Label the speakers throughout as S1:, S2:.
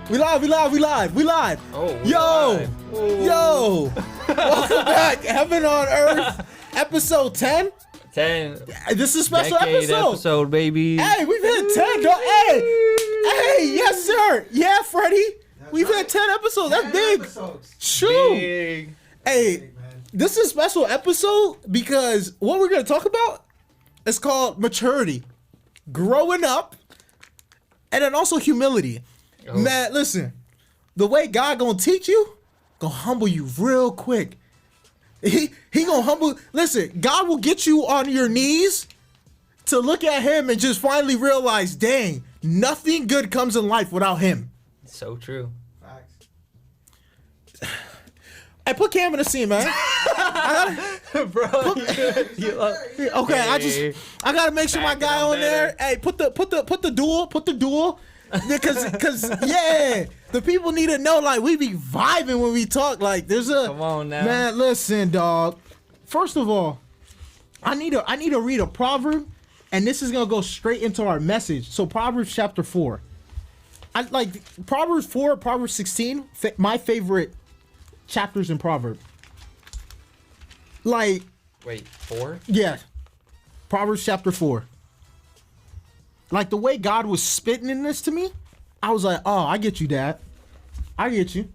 S1: We live.
S2: Oh,
S1: Yo. Welcome back. Heaven on Earth, episode 10.
S2: 10.
S1: This is a special
S2: Decade
S1: episode.
S2: baby.
S1: Hey, we've hit 10, dog. Hey, yes, sir. Yeah, Freddie. We've hit 10 episodes. That's big. True.
S2: Big.
S1: Hey, this is a special episode because what we're going to talk about is called maturity, growing up, and then also humility.
S2: Oh.
S1: Man, listen, the way God gonna teach you, gonna humble you real quick. He gonna humble. Listen, God will get you on your knees to look at him and just finally realize, dang, nothing good comes in life without him.
S2: So true.
S1: Hey, put Cam in the scene, man.
S2: Bro,
S1: Okay, I gotta make sure my guy on there. Hey, put the duel. Because yeah, the people need to know, like, we be vibing when we talk. Like, there's a
S2: Come on now.
S1: man. Listen, dog. First of all, I need to read a proverb, and this is gonna go straight into our message. So Proverbs chapter 4. I like Proverbs 4, Proverbs 16. My favorite chapters in Proverbs. Like,
S2: Wait, 4?
S1: yeah, Proverbs chapter 4. Like, the way God was spitting in this to me, I was like, oh, I get you, Dad. I get you.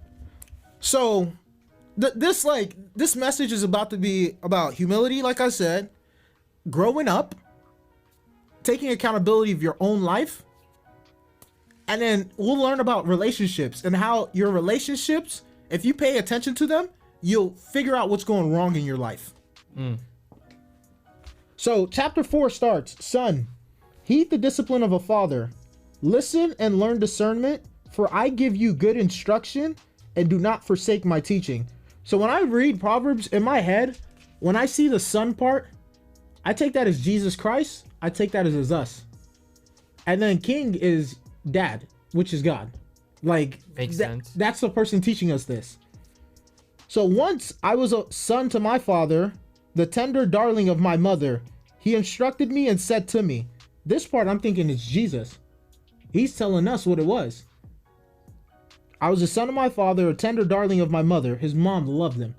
S1: So, this message is about to be about humility, like I said, growing up, taking accountability of your own life, and then we'll learn about relationships and how your relationships, if you pay attention to them, you'll figure out what's going wrong in your life. So, chapter 4 starts, son, heed the discipline of a father. Listen and learn discernment, for I give you good instruction, and do not forsake my teaching. So when I read Proverbs in my head, when I see the son part, I take that as Jesus Christ. I take that as us. And then King is dad, which is God. Like,
S2: Makes sense.
S1: That's the person teaching us this. So once I was a son to my father, the tender darling of my mother. He instructed me and said to me, this part I'm thinking is Jesus. He's telling us what it was. I was a son of my father, a tender darling of my mother. His mom loved him,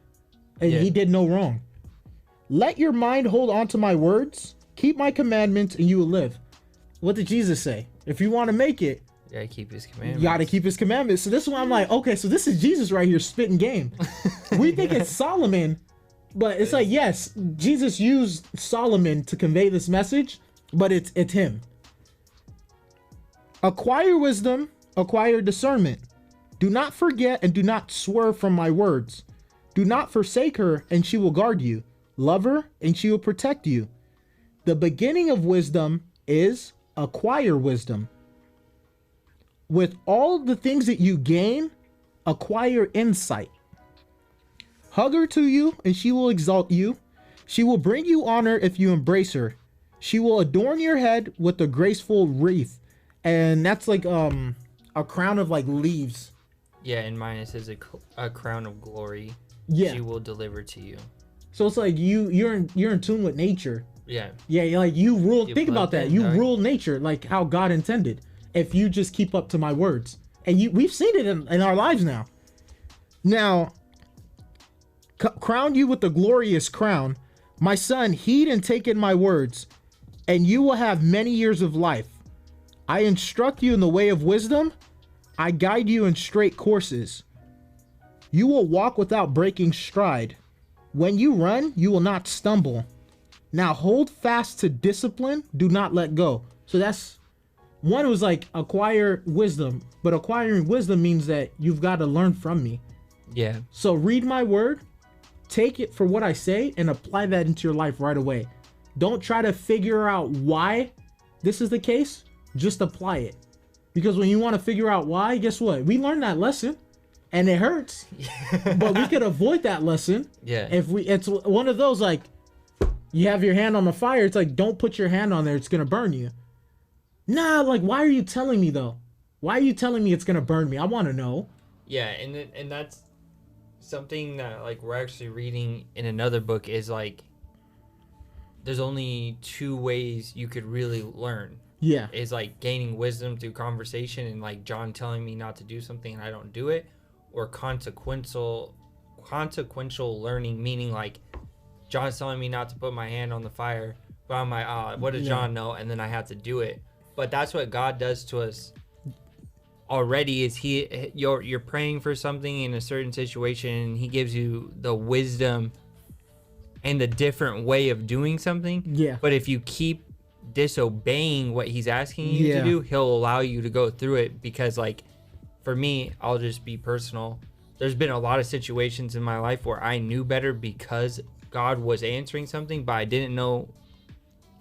S1: and he did no wrong. Let your mind hold on to my words. Keep my commandments, and you will live. What did Jesus say? If you want to make it,
S2: You gotta keep his commandments.
S1: you got to keep his commandments. So this is why I'm like, okay, so this is Jesus right here spitting game. We think it's Solomon, but it's like, yes, Jesus used Solomon to convey this message, but it's him. Acquire wisdom, acquire discernment. Do not forget and do not swerve from my words. Do not forsake her, and she will guard you. Love her, and she will protect you. The beginning of wisdom is acquire wisdom. With all the things that you gain, acquire insight. Hug her to you, and she will exalt you. She will bring you honor if you embrace her. She will adorn your head with a graceful wreath. And that's like a crown of like leaves.
S2: Yeah, in mine it says a crown of glory.
S1: Yeah.
S2: She will deliver to you.
S1: So it's like you're in tune with nature.
S2: Yeah.
S1: Yeah, like you rule.
S2: You
S1: Think about
S2: plugged
S1: that.
S2: in,
S1: You
S2: dog.
S1: rule nature like how God intended. If you just keep up to my words, and we've seen it in our lives now. Now, crown you with a glorious crown, my son. Heed and take in my words, and you will have many years of life. I instruct you in the way of wisdom. I guide you in straight courses. You will walk without breaking stride. When you run, you will not stumble. Now hold fast to discipline. Do not let go. So that's one was like acquire wisdom, but acquiring wisdom means that you've got to learn from me.
S2: Yeah.
S1: So read my word, take it for what I say, and apply that into your life right away. Don't try to figure out why this is the case. Just apply it. Because when you want to figure out why, guess what? We learned that lesson, and it hurts. But we could avoid that lesson.
S2: Yeah.
S1: It's one of those, like, you have your hand on the fire. It's like, don't put your hand on there. It's going to burn you. Nah, like, why are you telling me, though? Why are you telling me it's going to burn me? I want to know.
S2: Yeah, and that's something that, like, we're actually reading in another book is, like, there's only two ways you could really learn.
S1: Yeah.
S2: is like gaining wisdom through conversation and like John telling me not to do something and I don't do it, or consequential learning, meaning like John's telling me not to put my hand on the fire, but I'm like, what does John know? And then I have to do it. But that's what God does to us already, is you're praying for something in a certain situation and he gives you the wisdom and the different way of doing something.
S1: Yeah.
S2: But if you keep disobeying what he's asking you to do, he'll allow you to go through it. Because like for me, I'll just be personal. There's been a lot of situations in my life where I knew better because God was answering something, but I didn't know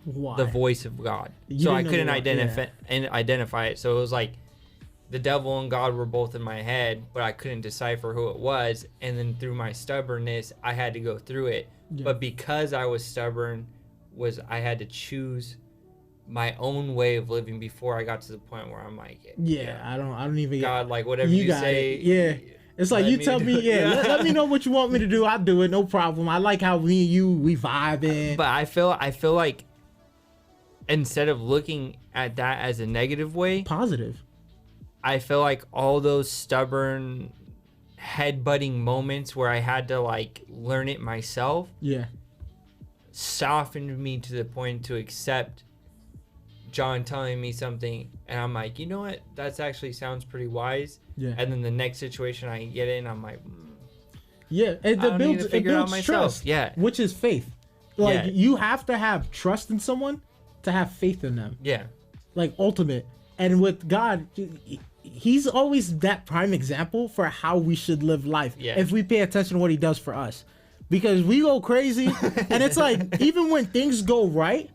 S1: Why?
S2: the voice of God.
S1: You
S2: So I
S1: didn't know
S2: couldn't identify it. So it was like the devil and God were both in my head, but I couldn't decipher who it was. And then through my stubbornness, I had to go through it.
S1: Yeah.
S2: But because I was stubborn, I had to choose my own way of living before I got to the point where I'm like,
S1: I don't even
S2: God, like whatever
S1: you
S2: you
S1: got
S2: say.
S1: it. Yeah. It's like you tell me, let me know what you want me to do. I'll do it, no problem. I like how me and you, we vibing.
S2: But I feel like instead of looking at that as a negative way,
S1: positive.
S2: I feel like all those stubborn headbutting moments where I had to like learn it myself, softened me to the point to accept John telling me something, and I'm like, you know what? That's actually sounds pretty wise. Yeah. And then the next situation I get in, I'm like,
S1: yeah. And it builds trust.
S2: Yeah.
S1: Which is faith. Like you have to have trust in someone to have faith in them.
S2: Yeah.
S1: Like ultimate. And with God, he's always that prime example for how we should live life. Yeah. If we pay attention to what he does for us, because we go crazy, and it's like even when things go right,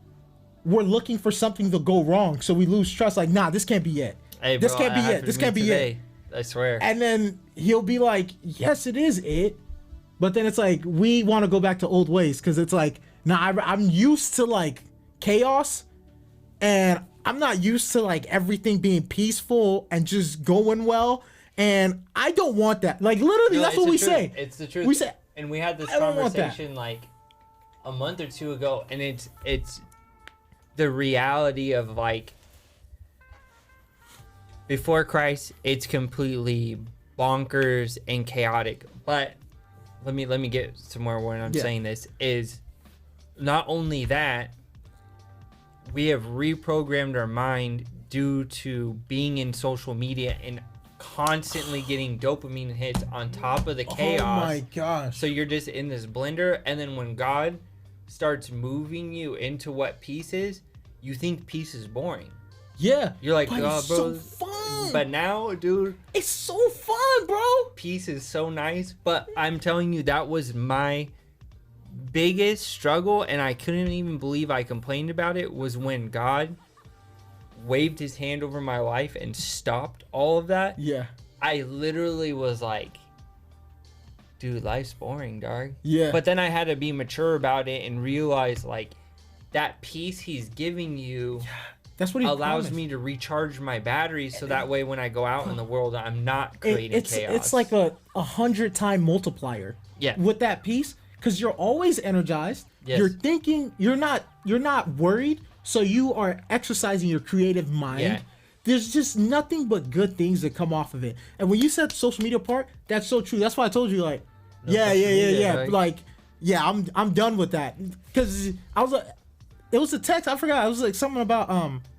S1: we're looking for something to go wrong, so we lose trust. Like, nah, this can't be it.
S2: Hey,
S1: this can't be it. This can't be it.
S2: I swear.
S1: And then he'll be like, yes, it is it. But then it's like, we want to go back to old ways, because it's like, nah, I'm used to like chaos, and I'm not used to like everything being peaceful and just going well. And I don't want that. Like literally, that's what we say.
S2: It's the truth.
S1: We say,
S2: and we had this conversation like a month or two ago, and it's the reality of like before Christ, it's completely bonkers and chaotic. But let me get somewhere when I'm saying this is not only that, we have reprogrammed our mind due to being in social media and constantly getting dopamine hits on top of the chaos.
S1: Oh my gosh.
S2: So you're just in this blender, and then when God starts moving you into what peace is, you think peace is boring.
S1: Yeah.
S2: You're like,
S1: but
S2: oh,
S1: it's
S2: bro.
S1: so fun.
S2: But now, dude,
S1: it's so fun, bro.
S2: Peace is so nice. But I'm telling you, that was my biggest struggle, and I couldn't even believe I complained about it, was when God waved his hand over my life and stopped all of that.
S1: Yeah.
S2: I literally was like, dude, life's boring, dog.
S1: Yeah.
S2: But then I had to be mature about it and realize like that peace he's giving you
S1: that's what he
S2: allows
S1: promised.
S2: me to recharge my batteries, so that way when I go out in the world, I'm not creating chaos.
S1: It's like a 100-time multiplier.
S2: Yeah.
S1: With that peace, because you're always energized.
S2: Yes.
S1: You're thinking. You're not worried. So you are exercising your creative mind.
S2: Yeah.
S1: There's just nothing but good things that come off of it. And when you said social media part, that's so true. That's why I told you like, yeah. Like, yeah, I'm done with that. Because I was like, it was a text. I forgot. It was like something about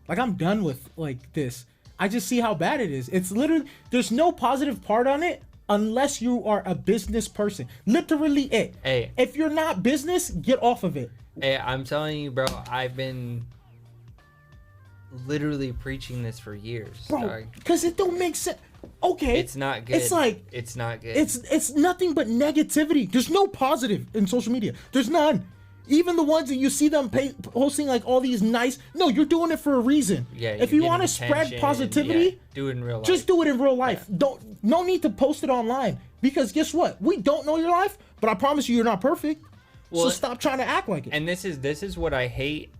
S1: like I'm done with like this. I just see how bad it is. It's literally there's no positive part on it unless you are a business person. Literally it.
S2: Hey.
S1: If you're not business, get off of it.
S2: Hey, I'm telling you, bro, I've been literally preaching this for years,
S1: bro, because it don't make sense. Okay,
S2: it's not good.
S1: It's like
S2: it's not good.
S1: It's nothing but negativity. There's no positive in social media. There's none. Even the ones that you see them posting like all these nice. No, you're doing it for a reason.
S2: Yeah.
S1: If you want to spread positivity,
S2: do it in real life.
S1: Just do it in real life. Yeah. No need to post it online, because guess what? We don't know your life, but I promise you're not perfect. Well, so stop trying to act like it.
S2: And this is what I hate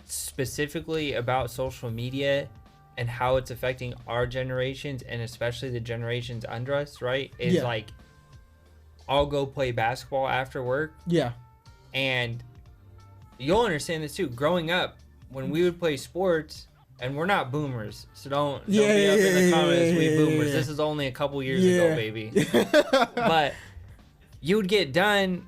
S2: specifically about social media and how it's affecting our generations, and especially the generations under us, right? Is like, I'll go play basketball after work.
S1: Yeah.
S2: And you'll understand this too. Growing up, when we would play sports, and we're not boomers, so don't
S1: Yeah,
S2: be up in the comments, we
S1: yeah,
S2: boomers.
S1: yeah.
S2: This is only a couple years
S1: Yeah.
S2: ago, baby. But you would get done,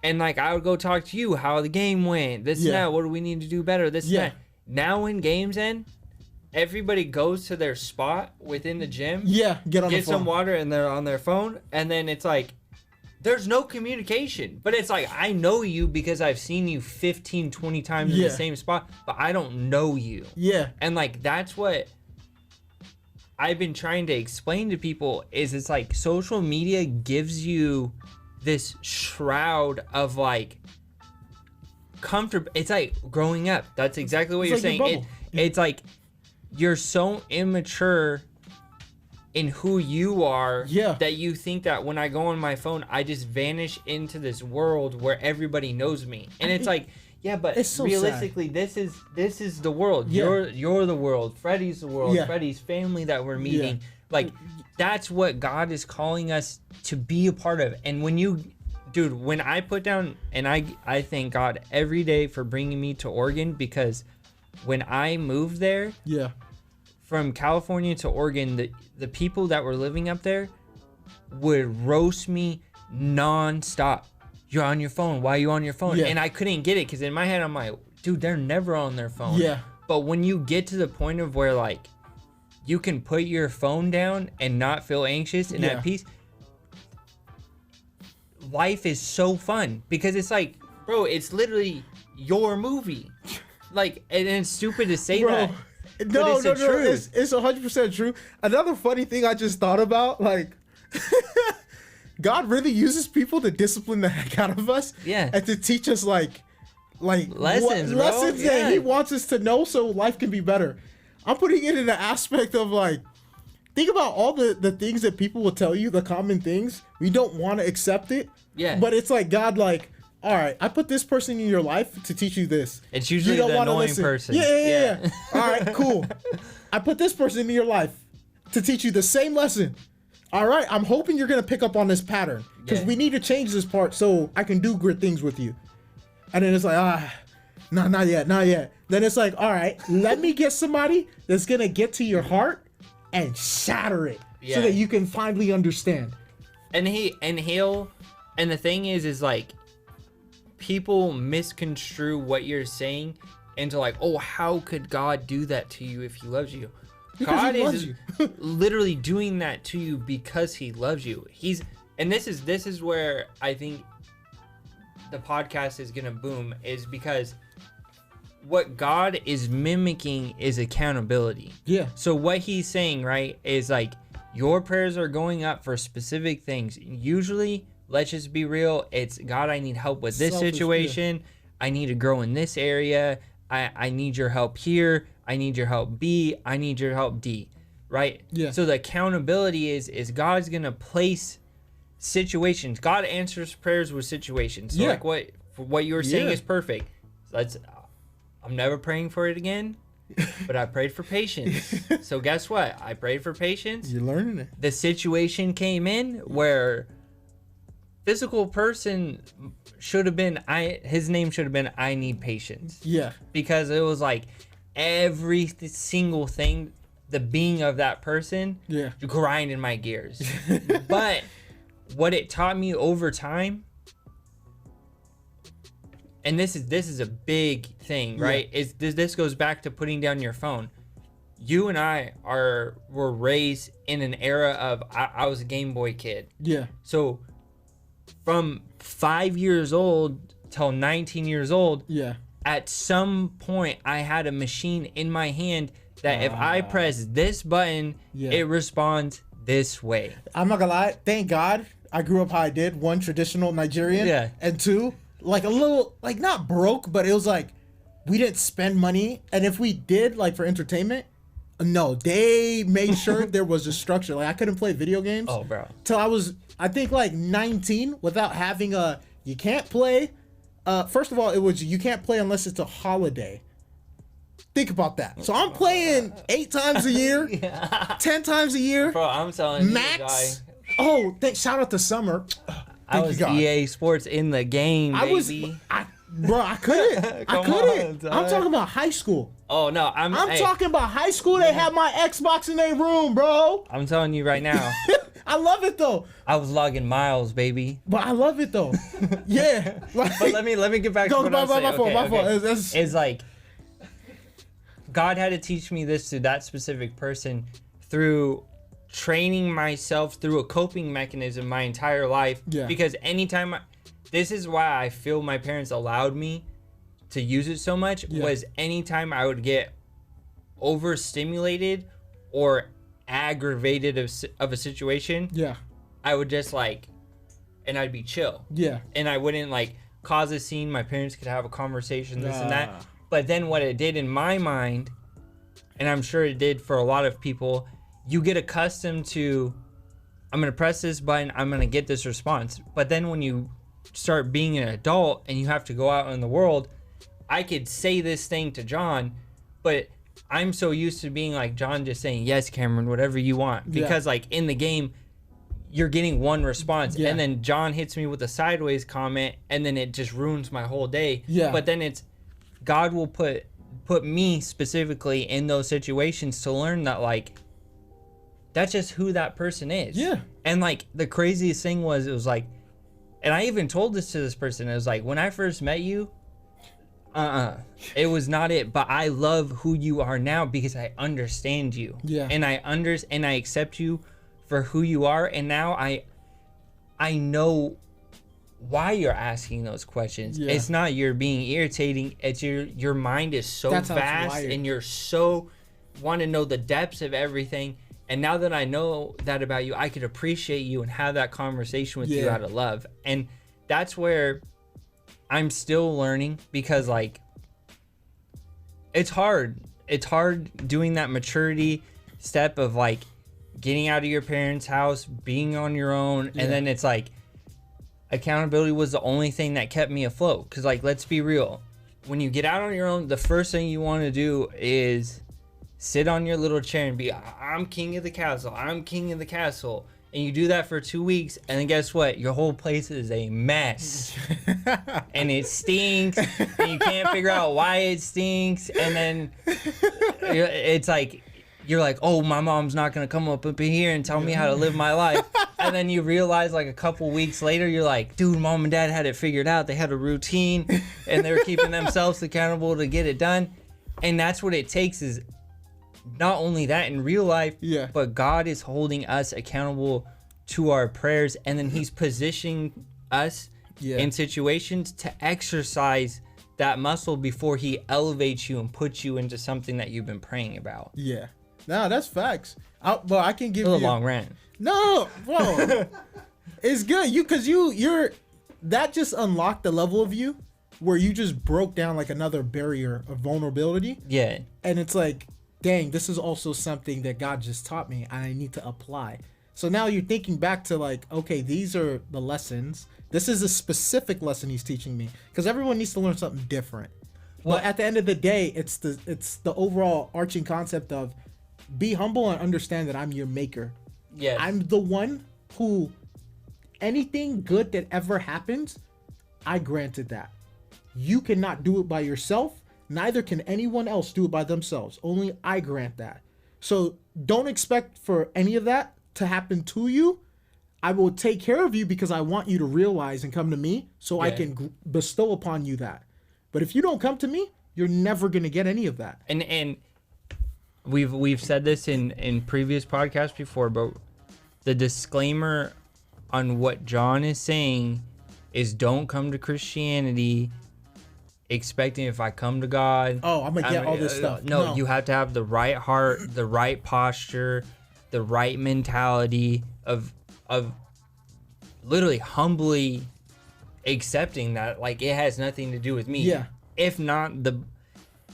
S2: and like I would go talk to you how the game went, this and
S1: Yeah.
S2: that, what do we need to do better, this
S1: Yeah.
S2: and that. Now when games end, everybody goes to their spot within the gym,
S1: Yeah, get on
S2: get
S1: the phone.
S2: some water, and they're on their phone, and then it's like there's no communication. But it's like I know you because I've seen you 15, 20 times in
S1: Yeah.
S2: the same spot, but I don't know you.
S1: Yeah,
S2: And like that's what I've been trying to explain to people is it's like social media gives you this shroud of like comfort. It's like growing up. That's exactly what
S1: It's
S2: you're
S1: like your
S2: saying.
S1: bubble.
S2: It's like you're so immature in who you are
S1: Yeah.
S2: that you think that when I go on my phone, I just vanish into this world where everybody knows me. And it's like, yeah, but
S1: It's so
S2: realistically, this is the world.
S1: Yeah.
S2: You're the world. Freddie's the world.
S1: Yeah.
S2: Freddie's family that we're meeting. Like that's what God is calling us to be a part of. And when I put down, and I thank God every day for bringing me to Oregon, because when I moved there
S1: yeah,
S2: from California to Oregon, the people that were living up there would roast me nonstop. You're on your phone. Why are you on your phone?
S1: Yeah.
S2: And I couldn't get it because in my head I'm like, dude, they're never on their phone.
S1: Yeah.
S2: But when you get to the point of where like you can put your phone down and not feel anxious and
S1: Yeah.
S2: at peace, life is so fun because it's like, bro, it's literally your movie. Like, and it's stupid to say that.
S1: No,
S2: it's the truth.
S1: It's 100% true. Another funny thing I just thought about, like, God really uses people to discipline the heck out of us,
S2: Yeah.
S1: and to teach us like
S2: Lessons, bro.
S1: lessons
S2: Yeah.
S1: that He wants us to know, so life can be better. I'm putting it in the aspect of like, think about all the things that people will tell you, the common things. We don't want to accept it.
S2: Yeah.
S1: But it's like God, like, all right, I put this person in your life to teach you this.
S2: It's usually
S1: You don't
S2: the
S1: wanna
S2: annoying
S1: listen.
S2: person.
S1: Yeah. All right, cool. I put this person in your life to teach you the same lesson. All right, I'm hoping you're gonna pick up on this pattern because
S2: Yeah.
S1: we need to change this part so I can do good things with you. And then it's like, no, not yet. Then it's like, all right, let me get somebody that's gonna get to your heart and shatter it
S2: Yeah.
S1: so that you can finally understand.
S2: And the thing is like people misconstrue what you're saying into like, oh, how could God do that to you if He loves you?
S1: Because
S2: God
S1: He loves
S2: is
S1: you.
S2: literally doing that to you because He loves you. And this is where I think the podcast is gonna boom, is because what God is mimicking is accountability.
S1: Yeah.
S2: So what He's saying, right, is like your prayers are going up for specific things. Usually, let's just be real, it's God, I need help with this
S1: Selfish,
S2: situation. I need to grow in this area. I need your help here. I need your help B. I need your help D. Right?
S1: Yeah.
S2: So the accountability is God's gonna place situations. God answers prayers with situations. So
S1: Yeah.
S2: like what you were saying
S1: Yeah.
S2: is perfect. I'm never praying for it again, but I prayed for patience. So guess what? I prayed for patience.
S1: You're learning it.
S2: The situation came in where physical person should have been his name should have been I need patience,
S1: Yeah.
S2: because it was like every single thing, the being of that person
S1: Yeah.
S2: grinding my gears. But what it taught me over time, and this is a big thing, right? Is this goes back to putting down your phone. You and I were raised in an era of I was a Game Boy kid.
S1: Yeah.
S2: So from 5 years old till 19 years old,
S1: Yeah.
S2: at some point I had a machine in my hand that if I press this button,
S1: Yeah.
S2: it responds this way.
S1: I'm not gonna lie. Thank God I grew up how I did. One, traditional Nigerian.
S2: Yeah.
S1: And two, like a little, like not broke, but it was like we didn't spend money. And if we did, like for entertainment, no, they made sure there was a structure. Like I couldn't play video games
S2: Oh, bro.
S1: till I was, I think, like 19 without having a. You can't play. First of all, it was you can't play unless it's a holiday. Think about that. So I'm playing 8 times a year, 10 times a year.
S2: Bro, I'm telling
S1: Max.
S2: you, guy.
S1: Oh, shout out to Summer.
S2: I
S1: Thank
S2: was
S1: you, God.
S2: EA Sports in the game,
S1: I was,
S2: baby.
S1: Bro, I couldn't.
S2: Come on, dog.
S1: I'm talking about high school.
S2: Oh no, I'm hey,
S1: talking about high school. They had my Xbox in their room, bro.
S2: I'm telling you right now.
S1: I love it though.
S2: I was logging miles, baby.
S1: But I love it though. Yeah. Like,
S2: But let me get back to what I'm saying.
S1: my fault.
S2: It's like God had to teach me this to that specific person through training myself through a coping mechanism my entire life.
S1: Yeah.
S2: Because anytime this is why I feel my parents allowed me to use it so much, was anytime I would get overstimulated or aggravated of a situation, I would just like, and I'd be chill. Yeah. And I wouldn't like cause a scene. My parents could have a conversation, this and that. But then what it did in my mind, and I'm sure it did for a lot of people, you get accustomed to, I'm going to press this button, I'm going to get this response. But then when you start being an adult and you have to go out in the world, I could say this thing to John, but I'm so used to being like John just saying, yes, Cameron, whatever you want. Because like in the game, you're getting one response. And then John hits me with a sideways comment and then it just ruins my whole day. But then it's, God will put me specifically in those situations to learn that like, that's just who that person is. Yeah. And like the craziest thing was, it was like, and I even told this to this person, it was like, when I first met you, it was not it, but I love who you are now because I understand you. Yeah. And I accept you for who you are. And now I know why you're asking those questions. Yeah. It's not you're being irritating. It's your mind is so vast and you're so want to know the depths of everything. And now that I know that about you, I could appreciate you and have that conversation with you out of love. And that's where I'm still learning because like it's hard. It's hard doing that maturity step of like getting out of your parents' house, being on your own, and then it's like accountability was the only thing that kept me afloat. Because like, let's be real, when you get out on your own, the first thing you want to do is sit on your little chair and be, I'm king of the castle, I'm king of the castle. And you do that for 2 weeks, and then guess what? Your whole place is a mess. And it stinks, and you can't figure out why it stinks. And then it's like, you're like, oh, my mom's not going to come up in here and tell me how to live my life. And then you realize like a couple weeks later, you're like, dude, mom and dad had it figured out. They had a routine, and they were keeping themselves accountable to get it done. And that's what it takes is not only that in real life, but God is holding us accountable to our prayers, and then he's positioning us in situations to exercise that muscle before he elevates you and puts you into something that you've been praying about.
S1: Yeah. No, that's facts. Well, I can give you
S2: a long rant.
S1: No, bro. It's good. You're that just unlocked the level of you where you just broke down like another barrier of vulnerability. Yeah. And it's like, dang, this is also something that God just taught me and I need to apply. So now you're thinking back to like, okay, these are the lessons. This is a specific lesson he's teaching me because everyone needs to learn something different. Well, but at the end of the day, it's the overall arching concept of be humble and understand that I'm your maker. Yes. I'm the one who anything good that ever happens, I granted that. You cannot do it by yourself. Neither can anyone else do it by themselves. Only I grant that. So don't expect for any of that to happen to you. I will take care of you because I want you to realize and come to me so I can bestow upon you that. But if you don't come to me, you're never going to get any of that.
S2: And we've said this in previous podcasts before, but the disclaimer on what John is saying is don't come to Christianity expecting if I come to God,
S1: I'm gonna get all this stuff.
S2: No, you have to have the right heart, the right posture, the right mentality of literally humbly accepting that like it has nothing to do with me. Yeah. If not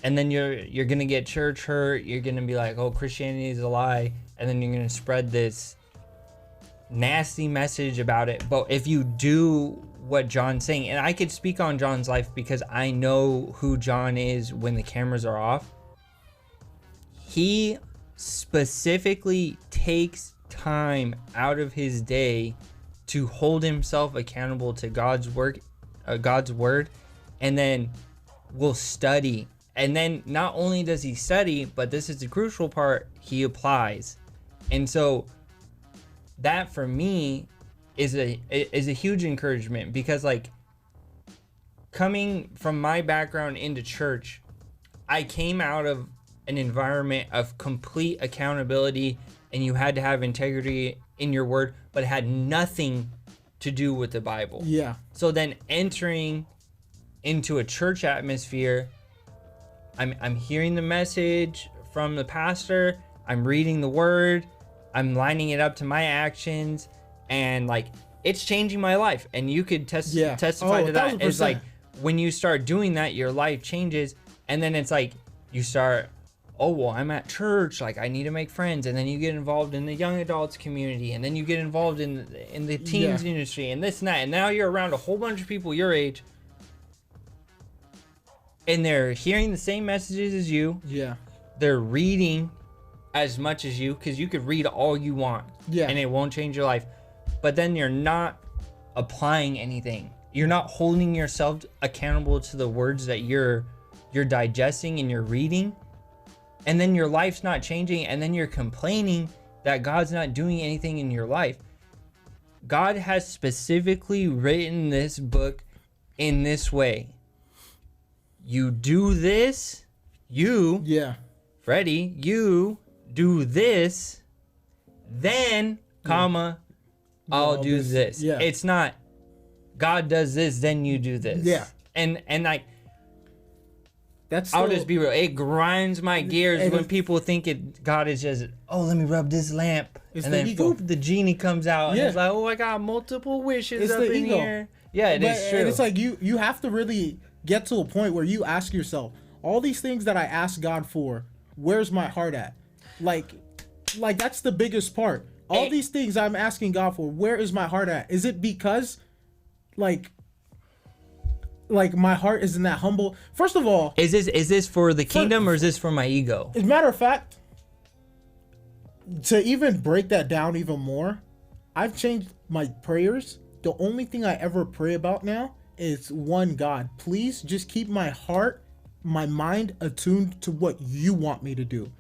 S2: and then you're gonna get church hurt. You're gonna be like, oh, Christianity is a lie, and then you're gonna spread this nasty message about it. But if you do what John's saying, and I could speak on John's life because I know who John is when the cameras are off. He specifically takes time out of his day to hold himself accountable to God's word and then will study. And then not only does he study, but this is the crucial part, he applies. And so that for me is a huge encouragement, because like coming from my background into church, I came out of an environment of complete accountability, and you had to have integrity in your word, but it had nothing to do with the Bible.
S1: Yeah.
S2: So then entering into a church atmosphere, I'm hearing the message from the pastor, I'm reading the word, I'm lining it up to my actions, and like it's changing my life. And you could testify to that.
S1: 1000%.
S2: It's like when you start doing that, your life changes. And then it's like you start, oh well, I'm at church, like I need to make friends, and then you get involved in the young adults community, and then you get involved in the teens industry, and this and that, and now you're around a whole bunch of people your age, and they're hearing the same messages as you.
S1: Yeah.
S2: They're reading as much as you, because you could read all you want, and it won't change your life. But then you're not applying anything. You're not holding yourself accountable to the words that you're digesting and you're reading. And then your life's not changing, and then you're complaining that God's not doing anything in your life. God has specifically written this book in this way. You do this, Freddie, you do this, then, comma, I'll do this.
S1: Yeah.
S2: It's not God does this, then you do this.
S1: Yeah.
S2: And like,
S1: That's
S2: I'll just be real. It grinds my gears when people think God is just, oh, let me rub this lamp. And then
S1: ego.
S2: boop, the genie comes out. And it's like, oh, I got multiple wishes up in here. Yeah, it is true.
S1: And it's like you have to really get to a point where you ask yourself, all these things that I ask God for, where's my heart at? Like that's the biggest part. All these things I'm asking God for, where is my heart at? Is it because like my heart isn't that humble? First of all,
S2: is this for the kingdom or is this for my ego?
S1: As a matter of fact, to even break that down even more, I've changed my prayers. The only thing I ever pray about now is one, God, please just keep my heart, my mind attuned to what you want me to do.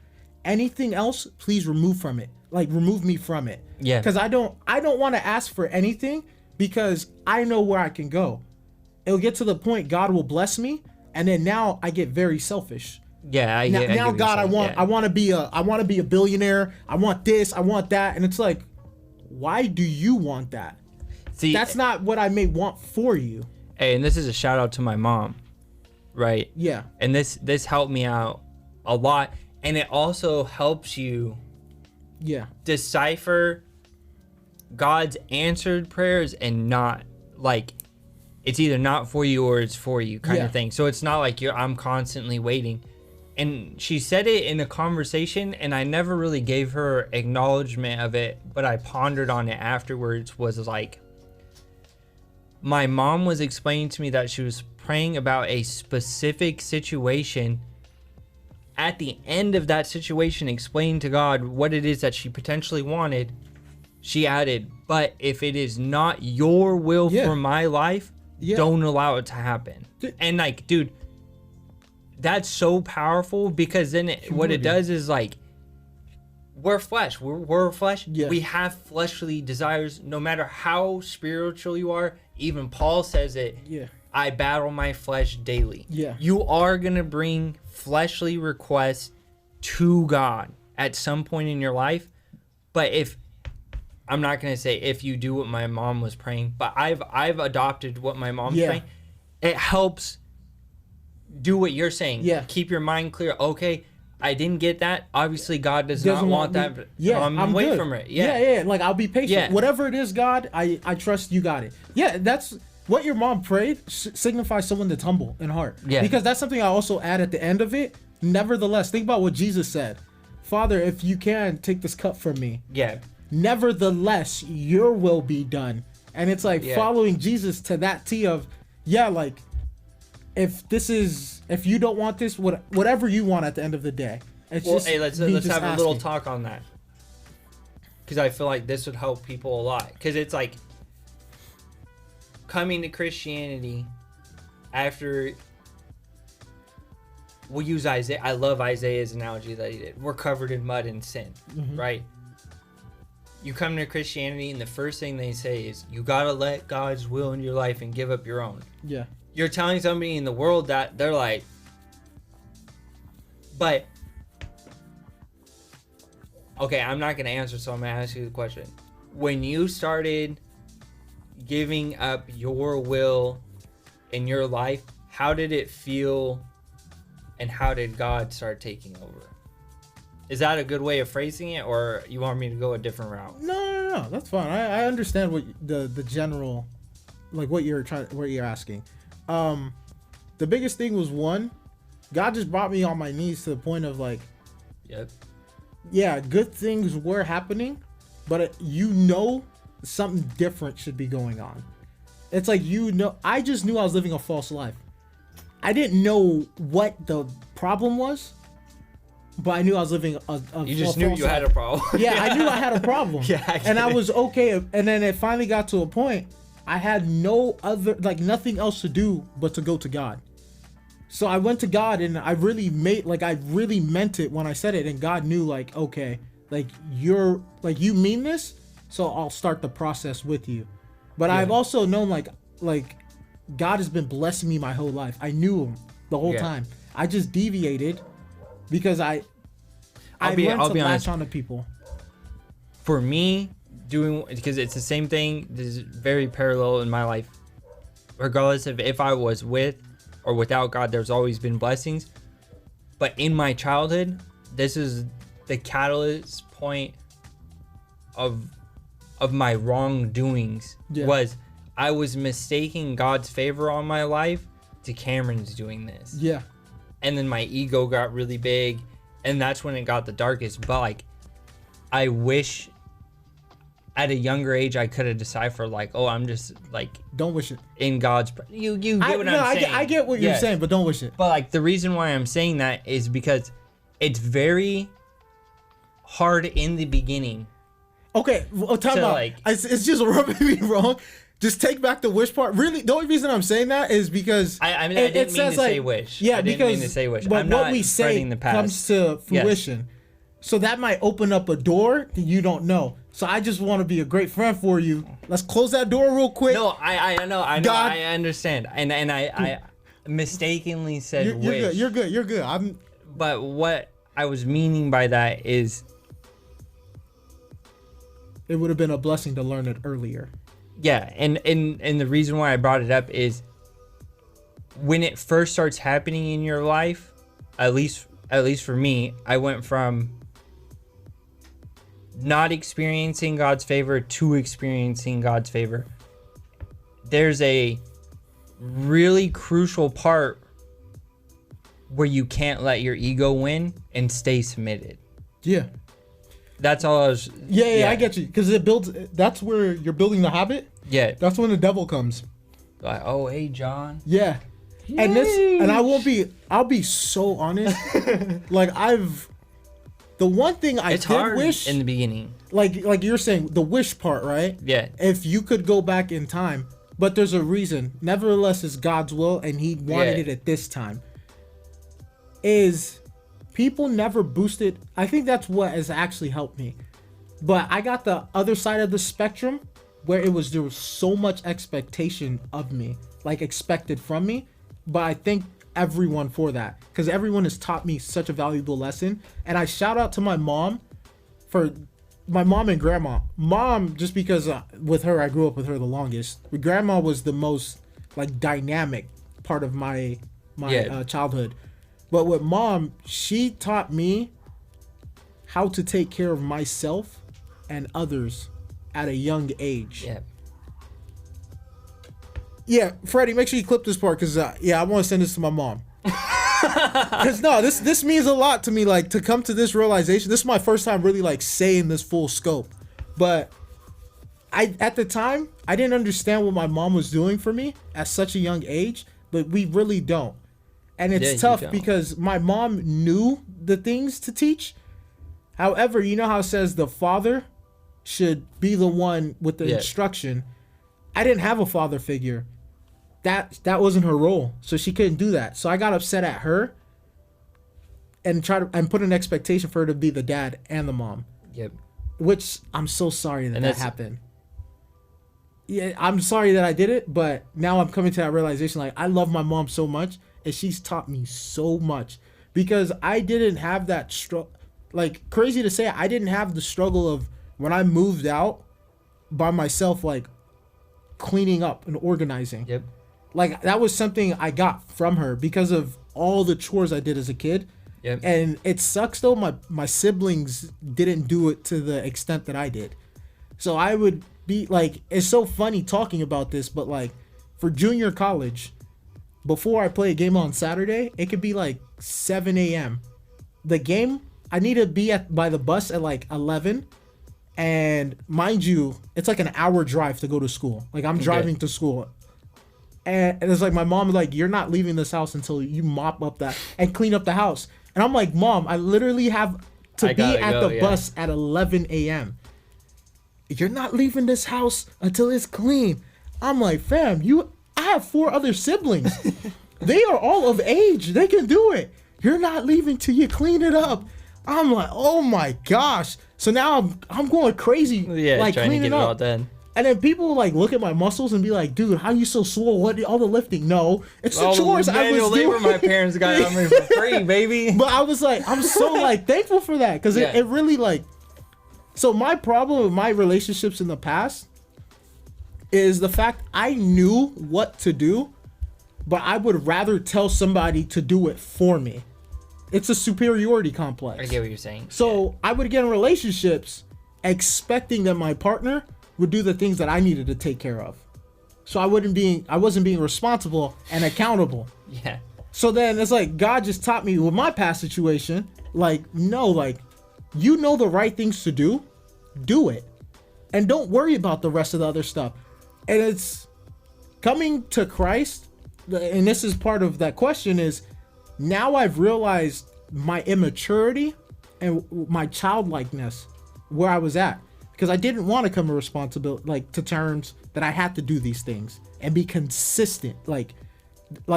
S1: Anything else, please remove me from it.
S2: Yeah.
S1: Because I don't want to ask for anything, because I know where I can go. It'll get to the point God will bless me, and then now I get very selfish.
S2: Yeah,
S1: now God, I want to be a billionaire. I want this, I want that, and it's like, why do you want that? See, that's not what I may want for you.
S2: Hey, and this is a shout out to my mom, right?
S1: Yeah.
S2: And this helped me out a lot, and it also helps you decipher God's answered prayers and not like it's either not for you or it's for you kind of thing. So it's not like I'm constantly waiting. And she said it in a conversation, and I never really gave her acknowledgement of it, but I pondered on it afterwards. Was like, my mom was explaining to me that she was praying about a specific situation. At the end of that situation, explaining to God what it is that she potentially wanted, she added, but if it is not your will for my life, don't allow it to happen. And like, dude, that's so powerful, because then what it does is like, we're flesh. We're flesh. Yeah. We have fleshly desires, no matter how spiritual you are. Even Paul says it. Yeah. I battle my flesh daily. Yeah. You are going to bring fleshly requests to God at some point in your life. But I'm not going to say if you do what my mom was praying, but I've adopted what my mom's praying. It helps do what you're saying. Yeah. Keep your mind clear. Okay, I didn't get that. Obviously, God doesn't not want that. But I'm away good. From it.
S1: Yeah. Like, I'll be patient. Yeah. Whatever it is, God, I trust you got it. Yeah, that's what your mom prayed signifies someone that's humble in heart. Yeah. Because that's something I also add at the end of it. Nevertheless, think about what Jesus said. Father, if you can, take this cup from me. Yeah. Nevertheless, your will be done. And it's like following Jesus to that T of, like, if you don't want this, whatever you want at the end of the day. It's
S2: hey, let's have a little talk on that, because I feel like this would help people a lot. Because it's like, coming to Christianity, after we'll use Isaiah. I love Isaiah's analogy that he did. We're covered in mud and sin, right? You come to Christianity, and the first thing they say is you gotta let God's will in your life and give up your own.
S1: Yeah.
S2: You're telling somebody in the world that they're like, but okay, I'm not gonna answer, so I'm gonna ask you the question. When you started giving up your will in your life, how did it feel, and how did God start taking over? Is that a good way of phrasing it, or you want me to go a different route?
S1: No, that's fine. I understand what the general, like what you're asking. The biggest thing was, one, God just brought me on my knees to the point of like,
S2: Yep.
S1: yeah, good things were happening, but something different should be going on. It's like, I just knew I was living a false life. I didn't know what the problem was, but I knew I was living a
S2: You just knew you had a problem.
S1: Yeah, I knew I had a problem.
S2: Yeah,
S1: and I was okay. And then it finally got to a point I had nothing else to do but to go to God. So I went to God, and I really meant it when I said it. And God knew, like, okay, like you mean this, so I'll start the process with you. But yeah. I've also known like God has been blessing me my whole life. I knew him the whole time. I just deviated because I learned to latch on to people.
S2: For me, because it's the same thing, this is very parallel in my life. Regardless of if I was with or without God, there's always been blessings. But in my childhood, this is the catalyst point of my wrongdoings. Was I was mistaking God's favor on my life to Cameron's doing this.
S1: Yeah.
S2: And then my ego got really big, and that's when it got the darkest. But like, I wish at a younger age I could have deciphered, like, oh, I'm just like,
S1: don't wish it
S2: in God's. You get what I'm saying.
S1: I get what you're saying, but don't wish it.
S2: But like, the reason why I'm saying that is because it's very hard in the beginning.
S1: Okay, time out. Like, it's just rubbing me wrong. Just take back the wish part. Really, the only reason I'm saying that is because
S2: I didn't mean to say wish.
S1: Yeah,
S2: I didn't mean to say wish.
S1: But what we say comes to fruition. Yes. So that might open up a door that you don't know. So I just want to be a great friend for you. Let's close that door real quick.
S2: No, I know, God, I understand, and I mistakenly said wish.
S1: You're good.
S2: But what I was meaning by that is,
S1: it would have been a blessing to learn it earlier.
S2: Yeah, and the reason why I brought it up is when it first starts happening in your life, at least for me, I went from not experiencing God's favor to experiencing God's favor. There's a really crucial part where you can't let your ego win and stay submitted.
S1: Yeah.
S2: That's all I was.
S1: Yeah, I get you. Because it builds. That's where you're building the habit.
S2: Yeah.
S1: That's when the devil comes.
S2: Like, oh, hey, John.
S1: Yeah. Yay. And I'll be so honest. Like, the one thing I
S2: did hard wish in the beginning.
S1: Like you're saying, the wish part, right?
S2: Yeah.
S1: If you could go back in time, but there's a reason. Nevertheless, it's God's will, and He wanted it at this time. People never boosted. I think that's what has actually helped me. But I got the other side of the spectrum where there was so much expectation of me, like expected from me. But I thank everyone for that, because everyone has taught me such a valuable lesson. And I shout out to my mom and grandma. Mom, just because with her, I grew up with her the longest. But grandma was the most like dynamic part of my childhood. But with mom, she taught me how to take care of myself and others at a young age.
S2: Yeah.
S1: Yeah, Freddie, make sure you clip this part, because I want to send this to my mom. Because this means a lot to me, like, to come to this realization. This is my first time really like saying this full scope. But at the time, I didn't understand what my mom was doing for me at such a young age, but we really don't. And it's tough because my mom knew the things to teach. However, you know how it says the father should be the one with the instruction. I didn't have a father figure. that wasn't her role, so she couldn't do that. So I got upset at her and put an expectation for her to be the dad and the mom.
S2: Yep.
S1: Which I'm so sorry that
S2: And
S1: happened. Yeah, I'm sorry that I did it, but now I'm coming to that realization. Like, I love my mom so much, and she's taught me so much because I didn't have that struggle. Like, crazy to say, I didn't have the struggle of when I moved out by myself, like cleaning up and organizing.
S2: Yep.
S1: Like, that was something I got from her because of all the chores I did as a kid.
S2: Yep.
S1: And it sucks though, my siblings didn't do it to the extent that I did. So I would be like, it's so funny talking about this, but like for junior college, before I play a game on Saturday, it could be like 7 a.m. The game, I need to be by the bus at like 11. And mind you, it's like an hour drive to go to school. Like, I'm driving to school. And it's like my mom was like, you're not leaving this house until you mop up that and clean up the house. And I'm like, Mom, I literally have to be at the bus at 11 a.m. You're not leaving this house until it's clean. I'm like, fam, I have 4 other siblings. They are all of age. They can do it. You're not leaving till you clean it up. I'm like, oh my gosh. So now I'm going crazy.
S2: Yeah,
S1: like
S2: trying to
S1: cleaning
S2: get it
S1: up.
S2: all done.
S1: And then people like look at my muscles and be like, dude, how you so swole? What all the lifting? No, it's the chores I was
S2: labor
S1: doing.
S2: my parents got on me for free, baby.
S1: But I was like, I'm so like thankful for that because it really like. So my problem with my relationships in the past is the fact I knew what to do, but I would rather tell somebody to do it for me. It's a superiority complex.
S2: I get what you're saying.
S1: So I would get in relationships expecting that my partner would do the things that I needed to take care of. So I wasn't being responsible and accountable.
S2: Yeah.
S1: So then it's like God just taught me with my past situation, like, no, like, you know the right things to do it. And don't worry about the rest of the other stuff. And it's coming to Christ, and this is part of that question, is now I've realized my immaturity and my childlikeness where I was at. Because I didn't want to come to responsibility, like to terms that I had to do these things and be consistent. Like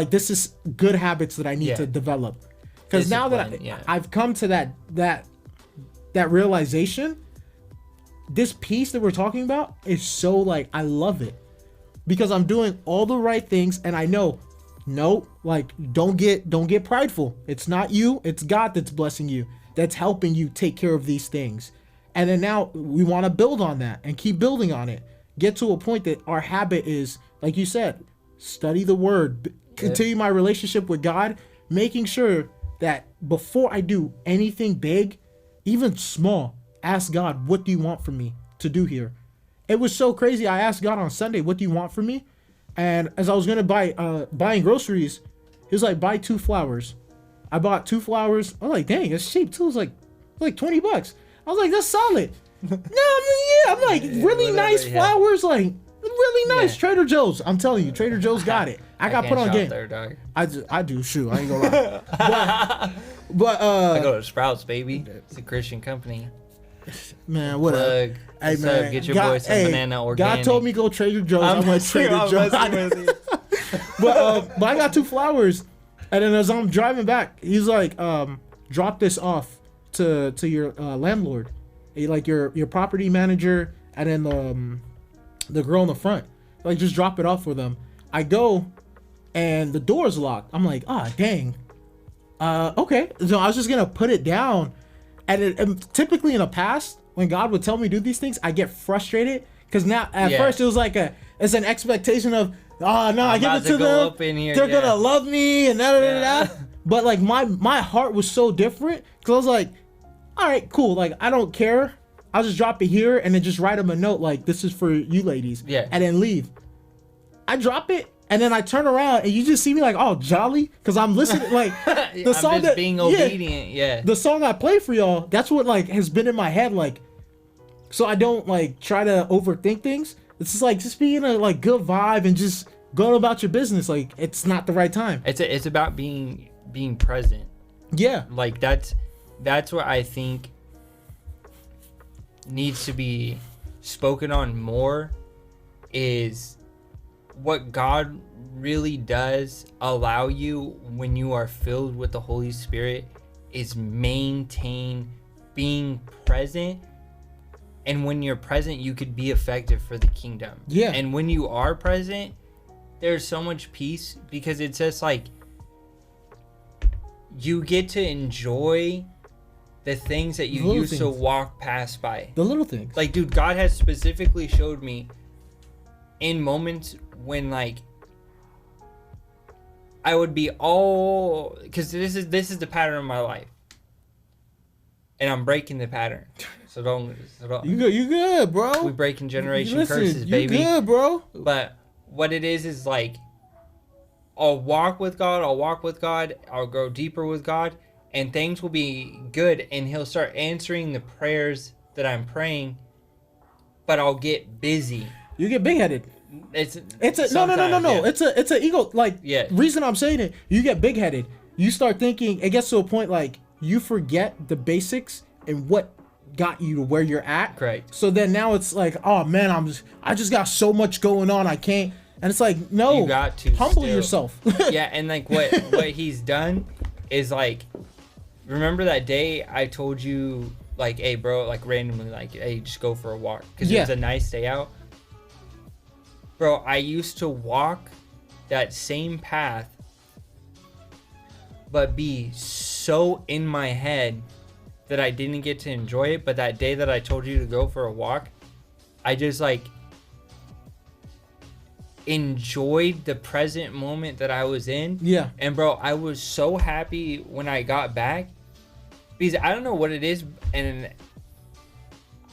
S1: this is good habits that I need to develop. Because now that I've come to that realization, this piece that we're talking about is so like, I love it because I'm doing all the right things. And I know, no, like don't get prideful. It's not you. It's God that's blessing you. That's helping you take care of these things. And then now we want to build on that and keep building on it. Get to a point that our habit is, like you said, study the word, continue my relationship with God, making sure that before I do anything big, even small, ask God, what do you want from me to do here? It was so crazy. I asked God on Sunday, what do you want from me? And as I was going to buying groceries, he was like, buy 2 flowers. I bought 2 flowers. I was like, dang, it's cheap too. It's like $20. I was like, that's solid. No, I'm like, really nice flowers, like really nice. Trader Joe's. I'm telling you, Trader Joe's got it. I got put on game.
S2: There, dog.
S1: I do. Shoot, I ain't gonna lie. but
S2: I go to Sprouts, baby. It's a Christian company.
S1: Man, what up?
S2: Hey man, get your boy some banana organic.
S1: God told me go Trader Joe's. I went Trader Joe's. But I got 2 flowers, and then as I'm driving back, he's like, drop this off to your landlord, like your property manager, and then the girl in the front, like just drop it off for them. I go and the door's locked. I'm like, dang. Okay, so I was just gonna put it down, and typically in the past when God would tell me to do these things, I get frustrated because now at first it was like it's an expectation of I give it to them, they're gonna love me and da. But like my heart was so different because I was like, all right, cool. Like, I don't care. I'll just drop it here and then just write them a note like, this is for you ladies.
S2: Yeah.
S1: And then leave. I drop it and then I turn around and you just see me like, oh, jolly. Because I'm listening, like, the song
S2: just being obedient,
S1: the song I play for y'all, that's what, like, has been in my head, like, so I don't, like, try to overthink things. It's just, like, just being a, like, good vibe and just going about your business. Like, it's not the right time.
S2: It's about being present.
S1: Yeah.
S2: Like, that's what I think needs to be spoken on more, is what God really does allow you when you are filled with the Holy Spirit is maintain being present. And when you're present, you could be effective for the kingdom.
S1: Yeah.
S2: And when you are present, there's so much peace, because it's just like you get to enjoy the things that you used to walk past by.
S1: The little things.
S2: Like, dude, God has specifically showed me in moments when, like, I would be all, because this is the pattern of my life, and I'm breaking the pattern. So don't.
S1: You good, bro.
S2: We breaking generation curses, baby.
S1: You good, bro.
S2: But what it is like, I'll walk with God. I'll go deeper with God, and things will be good, and He'll start answering the prayers that I'm praying. But I'll get busy.
S1: You get big headed.
S2: It's
S1: no.
S2: yeah.
S1: It's a ego. Like,
S2: yeah.
S1: Reason I'm saying it, you get big headed. You start thinking. It gets to a point like you forget the basics and what got you to where you're at.
S2: Correct.
S1: So then now it's like, oh man, I just got so much going on. I can't. And it's like, no,
S2: you got to
S1: humble yourself.
S2: Yeah, and like what He's done is, like, remember that day I told you, like, hey bro, like randomly, like, hey, just go for a walk because it was a nice day out. Bro, I used to walk that same path, but be so in my head that I didn't get to enjoy it. But that day that I told you to go for a walk, I just, like, enjoyed the present moment that I was in.
S1: Yeah.
S2: And bro, I was so happy when I got back, because I don't know what it is, and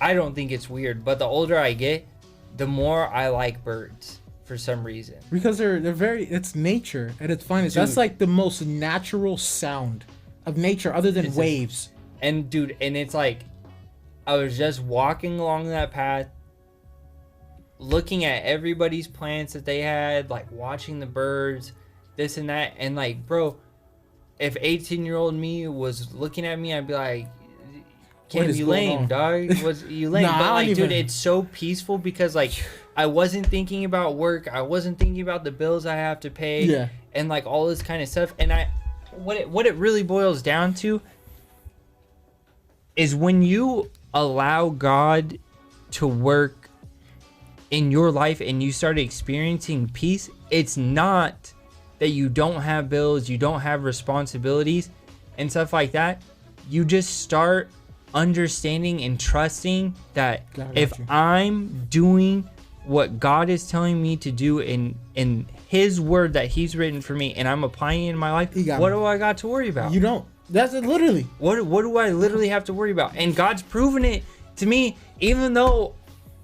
S2: I don't think it's weird, but the older I get, the more I like birds for some reason.
S1: Because they're very, it's nature at its finest. Dude, that's like the most natural sound of nature other than waves.
S2: And dude, and it's like, I was just walking along that path, looking at everybody's plants that they had, like watching the birds, this and that. And like, bro, if 18-year-old me was looking at me, I'd be like, can't be lame, dog. Was you lame?
S1: Nah,
S2: but like, dude, it's so peaceful because like I wasn't thinking about work. I wasn't thinking about the bills I have to pay.
S1: Yeah.
S2: And like all this kind of stuff. And what it really boils down to is when you allow God to work in your life and you start experiencing peace, it's not that you don't have bills, you don't have responsibilities and stuff like that. You just start understanding and trusting that if I'm doing what God is telling me to do in His word that He's written for me, and I'm applying it in my life, what do I got to worry about?
S1: You don't. That's it, literally.
S2: What do I literally have to worry about? And God's proven it to me, even though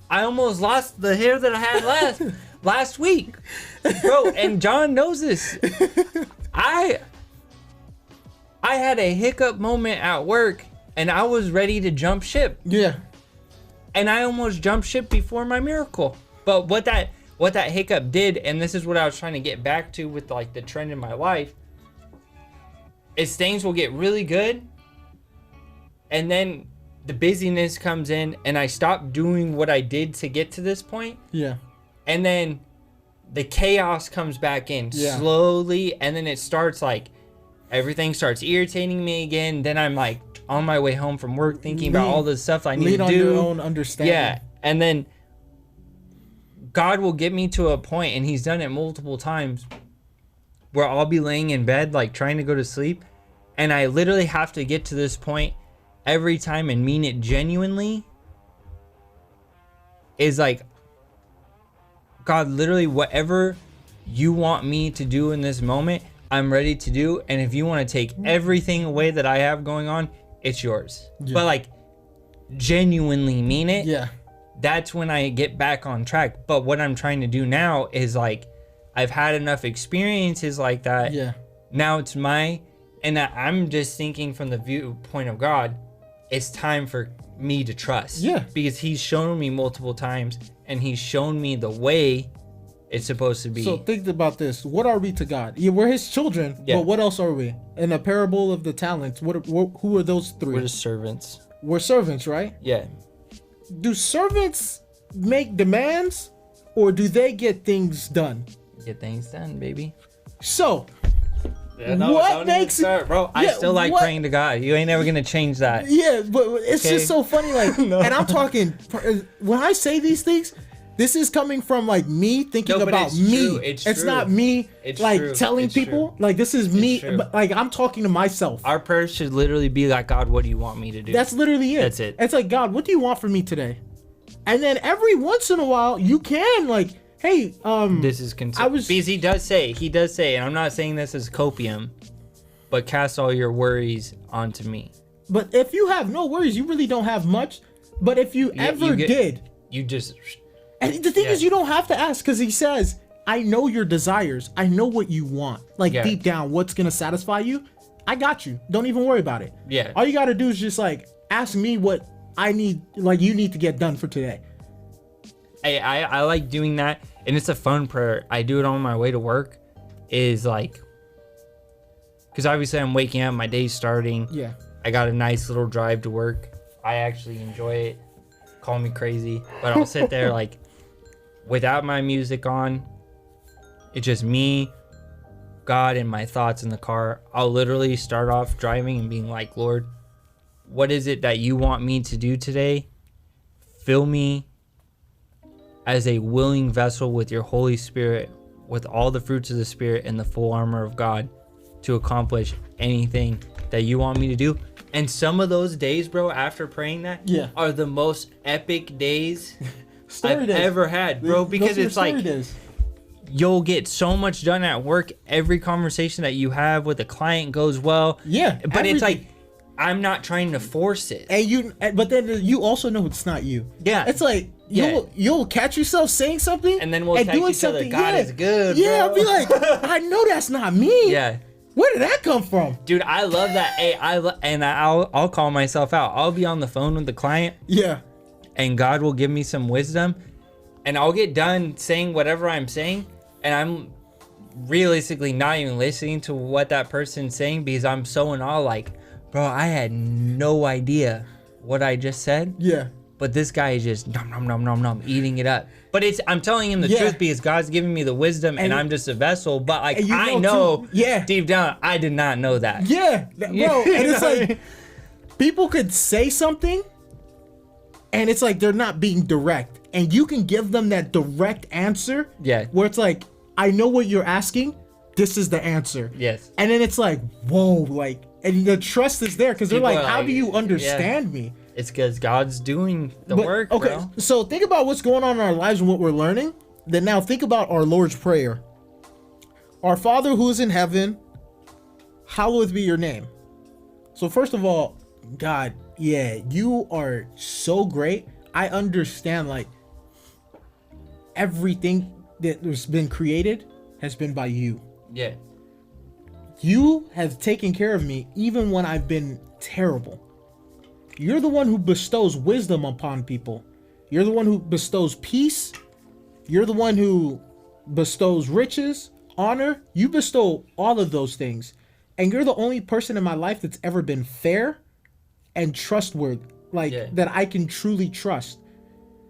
S2: I almost lost the hair that I had last week, bro. And John knows this. I had a hiccup moment at work, and I was ready to jump ship.
S1: Yeah.
S2: And I almost jumped ship before my miracle. But what that hiccup did, and this is what I was trying to get back to with like the trend in my life, is things will get really good, and then the busyness comes in, and I stop doing what I did to get to this point.
S1: Yeah.
S2: And then the chaos comes back in slowly, and then it starts like everything starts irritating me again. Then I'm like on my way home from work thinking about all the stuff I need to do.
S1: Lean on your own understanding.
S2: Yeah. And then God will get me to a point, and He's done it multiple times, where I'll be laying in bed like trying to go to sleep, and I literally have to get to this point every time and mean it genuinely. Is like, God, literally whatever you want me to do in this moment, I'm ready to do. And if you want to take everything away that I have going on, it's yours. Yeah. But like genuinely mean it.
S1: Yeah.
S2: That's when I get back on track. But what I'm trying to do now is like, I've had enough experiences like that.
S1: Yeah.
S2: Now it's and I'm just thinking from the viewpoint of God, it's time for me to trust.
S1: Yeah.
S2: Because He's shown me multiple times, and He's shown me the way it's supposed to be.
S1: So think about this. What are we to God? Yeah, we're His children, but what else are we? In the parable of the talents, who are those three?
S2: We're just servants.
S1: We're servants, right?
S2: Yeah.
S1: Do servants make demands, or do they get things done?
S2: Get things done, baby.
S1: So,
S2: what
S1: don't makes
S2: even start, bro? I still like
S1: what-
S2: praying to God. You ain't never gonna change that.
S1: yeah, but it's
S2: Okay.
S1: just so funny. Like,
S2: No.
S1: and I'm talking when I say these things. This is coming from like me thinking
S2: No, but
S1: about
S2: it's
S1: me.
S2: true. It's true.
S1: not me
S2: It's
S1: like
S2: true.
S1: telling
S2: It's
S1: people.
S2: true.
S1: Like this is me.
S2: true.
S1: But, like I'm talking to myself.
S2: Our prayers should literally be like, God, what do you want me to do?
S1: That's literally it.
S2: That's it.
S1: It's like, God, what do you want from me today? And then every once in a while, you can like, hey,
S2: This is
S1: I was-
S2: because he does say, and I'm not saying this as copium, but cast all your worries onto me.
S1: but if you have no worries, you really don't have much. But if you ever did,
S2: You just,
S1: and the thing
S2: Yeah.
S1: is, you don't have to ask because he says, I know your desires. I know what you want. Like
S2: Yeah.
S1: deep down, what's gonna satisfy you? I got you. Don't even worry about it.
S2: yeah.
S1: All you gotta do is just like ask me what I need, like you need to get done for today.
S2: I like doing that, and it's a fun prayer. I do it on my way to work, is like, because obviously I'm waking up, my day's starting.
S1: Yeah.
S2: I got a nice little drive to work. I actually enjoy it. Call me crazy, but I'll sit there like without my music on. It's just me, God, and my thoughts in the car. I'll literally start off driving and being like, Lord, what is it that you want me to do today? Fill me as a willing vessel with your Holy Spirit, with all the fruits of the Spirit and the full armor of God to accomplish anything that you want me to do. And some of those days, bro, after praying that,
S1: Yeah.
S2: are the most epic days
S1: Story
S2: I've
S1: days.
S2: ever had, bro,
S1: Those
S2: because
S1: are your
S2: it's like
S1: story days.
S2: you'll get so much done at work. Every conversation that you have with a client goes well.
S1: Yeah,
S2: But it's
S1: everything.
S2: like, I'm not trying to force it.
S1: but then you also know it's not you.
S2: Yeah.
S1: It's like
S2: Yeah.
S1: you'll catch yourself saying something,
S2: And then we'll text
S1: doing
S2: each other,
S1: something.
S2: God
S1: yeah.
S2: is good,
S1: Yeah,
S2: bro.
S1: I'll be like, I know that's not me.
S2: Yeah.
S1: Where did that come from?
S2: Dude, I love that. Hey, I'll call myself out. I'll be on the phone with the client,
S1: Yeah.
S2: and God will give me some wisdom, and I'll get done saying whatever I'm saying, and I'm realistically not even listening to what that person's saying because I'm so in awe. Like, bro, I had no idea what I just said,
S1: Yeah.
S2: but this guy is just nom nom nom nom nom eating it up. But I'm telling him the
S1: Yeah.
S2: truth because God's giving me the wisdom, and
S1: And-
S2: I'm just a vessel. But like,
S1: and you
S2: I
S1: know,
S2: know,
S1: too. Yeah.
S2: deep down, I did not know that.
S1: Yeah, bro. And it's like people could say something, and it's like they're not being direct, and you can give them that direct answer.
S2: Yeah.
S1: Where it's like, I know what you're asking. This is the answer.
S2: Yes.
S1: And then it's like, whoa, like, and the trust is there because they're
S2: People
S1: like,
S2: are
S1: how
S2: like,
S1: do you
S2: yeah.
S1: understand me?
S2: It's because God's doing the
S1: But,
S2: work,
S1: okay,
S2: bro.
S1: so think about what's going on in our lives and what we're learning. Then now think about our Lord's Prayer. Our Father who is in heaven, hallowed be your name. So first of all, God, yeah, you are so great. I understand like everything that has been created has been by you.
S2: Yeah.
S1: You have taken care of me even when I've been terrible. You're the one who bestows wisdom upon people. You're the one who bestows peace. You're the one who bestows riches, honor. You bestow all of those things. And you're the only person in my life that's ever been fair and trustworthy. Like
S2: Yeah.
S1: that I can truly trust.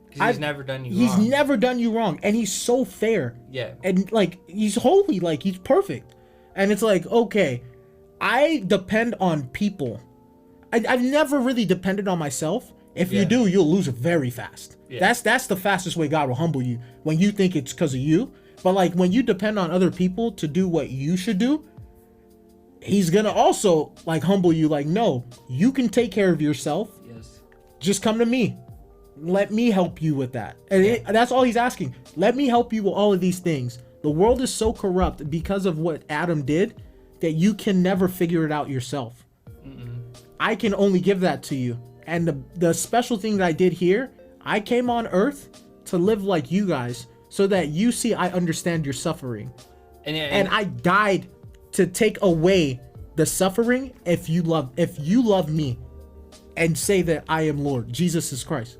S2: Because he's never done you
S1: He's
S2: wrong.
S1: never done you wrong. And he's so fair.
S2: Yeah.
S1: And like he's holy, like he's perfect. And it's like, okay, I depend on people. I've never really depended on myself. If you
S2: Yeah.
S1: do, you'll lose it very fast.
S2: Yeah.
S1: That's the fastest way God will humble you, when you think it's because of you. But like when you depend on other people to do what you should do, he's gonna also like humble you, like, no, you can take care of yourself.
S2: Yes.
S1: Just come to me. Let me help you with that. And that's all he's asking. Let me help you with all of these things. The world is so corrupt because of what Adam did that you can never figure it out yourself. I can only give that to you. And the special thing that I did here, I came on earth to live like you guys so that you see I understand your suffering. And I died to take away the suffering if you love me and say that I am Lord. Jesus is Christ.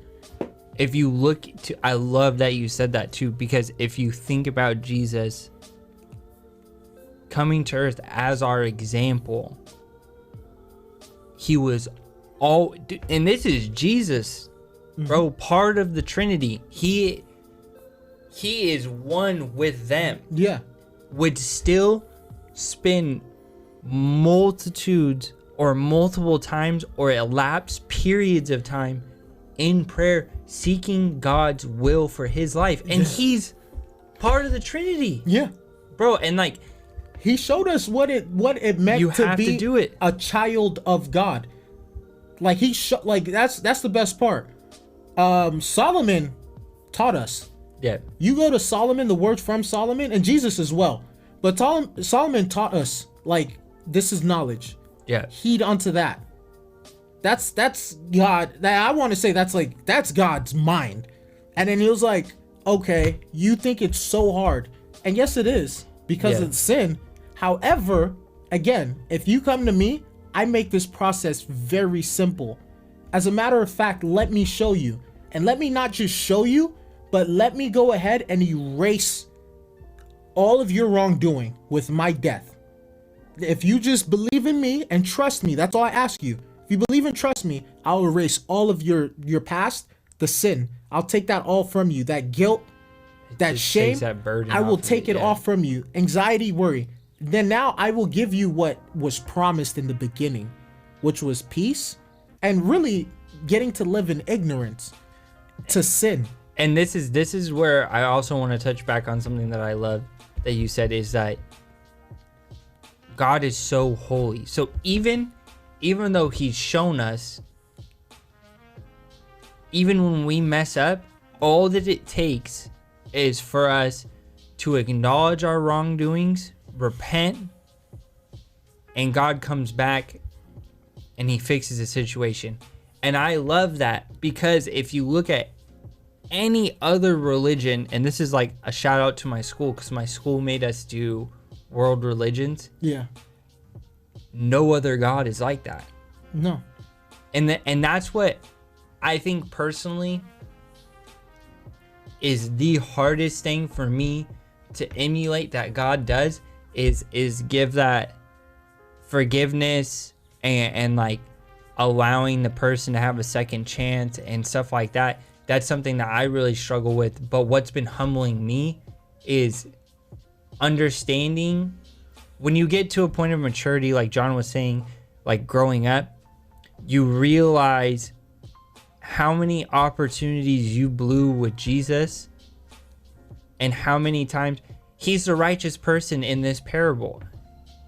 S2: if you look to, I love that you said that too, because if you think about Jesus coming to earth as our example, he was all, and this is Jesus, bro, part of the Trinity. he is one with them,
S1: Yeah.
S2: would still spend multitudes or multiple times or elapsed periods of time in prayer seeking God's will for his life. And he's part of the Trinity.
S1: Yeah.
S2: Bro, and like
S1: he showed us what it meant
S2: you
S1: to
S2: have
S1: be
S2: to do it.
S1: a child of God. Like like that's the best part. Solomon taught us.
S2: Yeah.
S1: You go to Solomon, the words from Solomon, and Jesus as well. But Solomon taught us, like, this is knowledge.
S2: Yeah.
S1: Heed unto that. That's God. I want to say that's God's mind. And then he was like, okay, you think it's so hard. And yes, it is, because it's sin. However, again, if you come to me, I make this process very simple. As a matter of fact, let me show you. And let me not just show you, but let me go ahead and erase all of your wrongdoing with my death. If you just believe in me and trust me, that's all I ask you. If you believe and trust me, I'll erase all of your past, the sin. I'll take that all from you. That guilt, that shame,
S2: that burden
S1: I will
S2: off of
S1: take it off from you. Anxiety, worry. Then now I will give you what was promised in the beginning, which was peace and really getting to live in ignorance to sin.
S2: And this is where I also want to touch back on something that I love that you said, is that God is so holy. So even though he's shown us, even when we mess up, all that it takes is for us to acknowledge our wrongdoings, repent, and God comes back and he fixes the situation. And I love that, because if you look at any other religion, and this is like a shout out to my school, because my school made us do world religions.
S1: Yeah.
S2: No other God is like that.
S1: No.
S2: And that's what I think personally is the hardest thing for me to emulate that God does, is give that forgiveness and like allowing the person to have a second chance and stuff like that. That's something that I really struggle with. But what's been humbling me is understanding when you get to a point of maturity, like John was saying, like growing up, you realize how many opportunities you blew with Jesus and how many times he's the righteous person in this parable.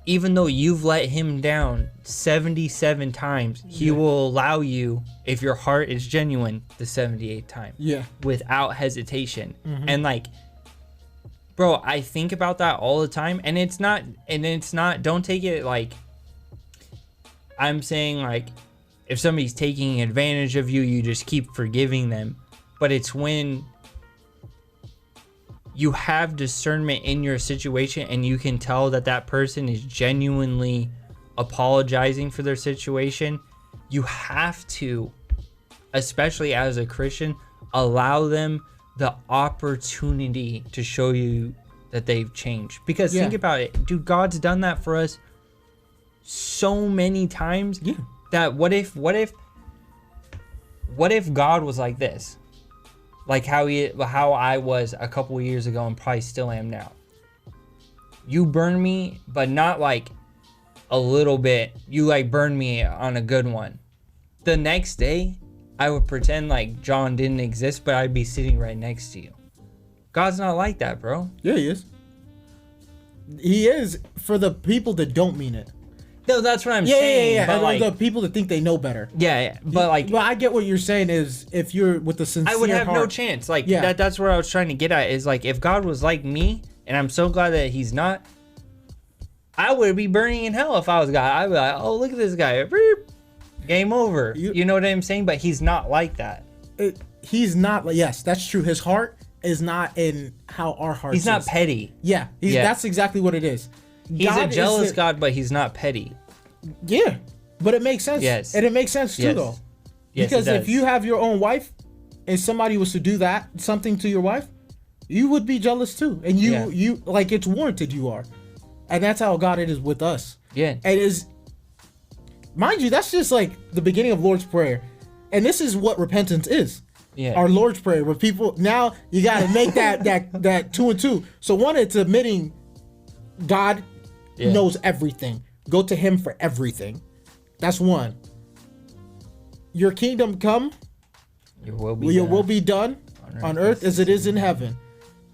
S2: Even though you've let him down 77 times, he will allow you, if your heart is genuine, the 78th time.
S1: Yeah.
S2: Without hesitation. And like, bro, I think about that all the time, and it's not, don't take it like I'm saying like if somebody's taking advantage of you, you just keep forgiving them. But it's when you have discernment in your situation and you can tell that that person is genuinely apologizing for their situation, you have to, especially as a Christian, allow them the opportunity to show you that they've changed. Because think about it, dude, God's done that for us so many times.
S1: Yeah.
S2: That what if God was like this? Like how I was a couple of years ago and probably still am now. You burn me, but not like a little bit. You like burn me on a good one. The next day, I would pretend like John didn't exist, but I'd be sitting right next to you. God's not like that, bro.
S1: Yeah, he is. He is for the people that don't mean it.
S2: No, that's what I'm saying.
S1: Yeah.
S2: But like,
S1: the people that think they know better.
S2: Yeah, but like,
S1: well, I get what you're saying. Is if you're with the sincere
S2: I would have
S1: heart,
S2: no chance. Like that's where I was trying to get at. Is like, if God was like me, and I'm so glad that he's not, I would be burning in hell if I was God. I'd be like, oh, look at this guy. Game over. You know what I'm saying? But he's not like that.
S1: He's not. Yes, that's true. His heart is not in how our heart.
S2: He's not petty.
S1: Yeah, that's exactly what it is.
S2: He's a jealous God, but he's not petty.
S1: Yeah, but it makes sense.
S2: Yes,
S1: and it makes sense too, though.
S2: Yes,
S1: because if you have your own wife, and somebody was to do something to your wife, you would be jealous too, and you like it's warranted. You are, and that's how God it is with us.
S2: Yeah,
S1: and is, mind you, that's just like the beginning of Lord's Prayer, and this is what repentance is.
S2: Yeah.
S1: Our Lord's Prayer, where people now you got to make that 2 and 2. So one, it's admitting God knows everything. Go to Him for everything. That's one. Your kingdom come. Your will be done on earth as it is in heaven.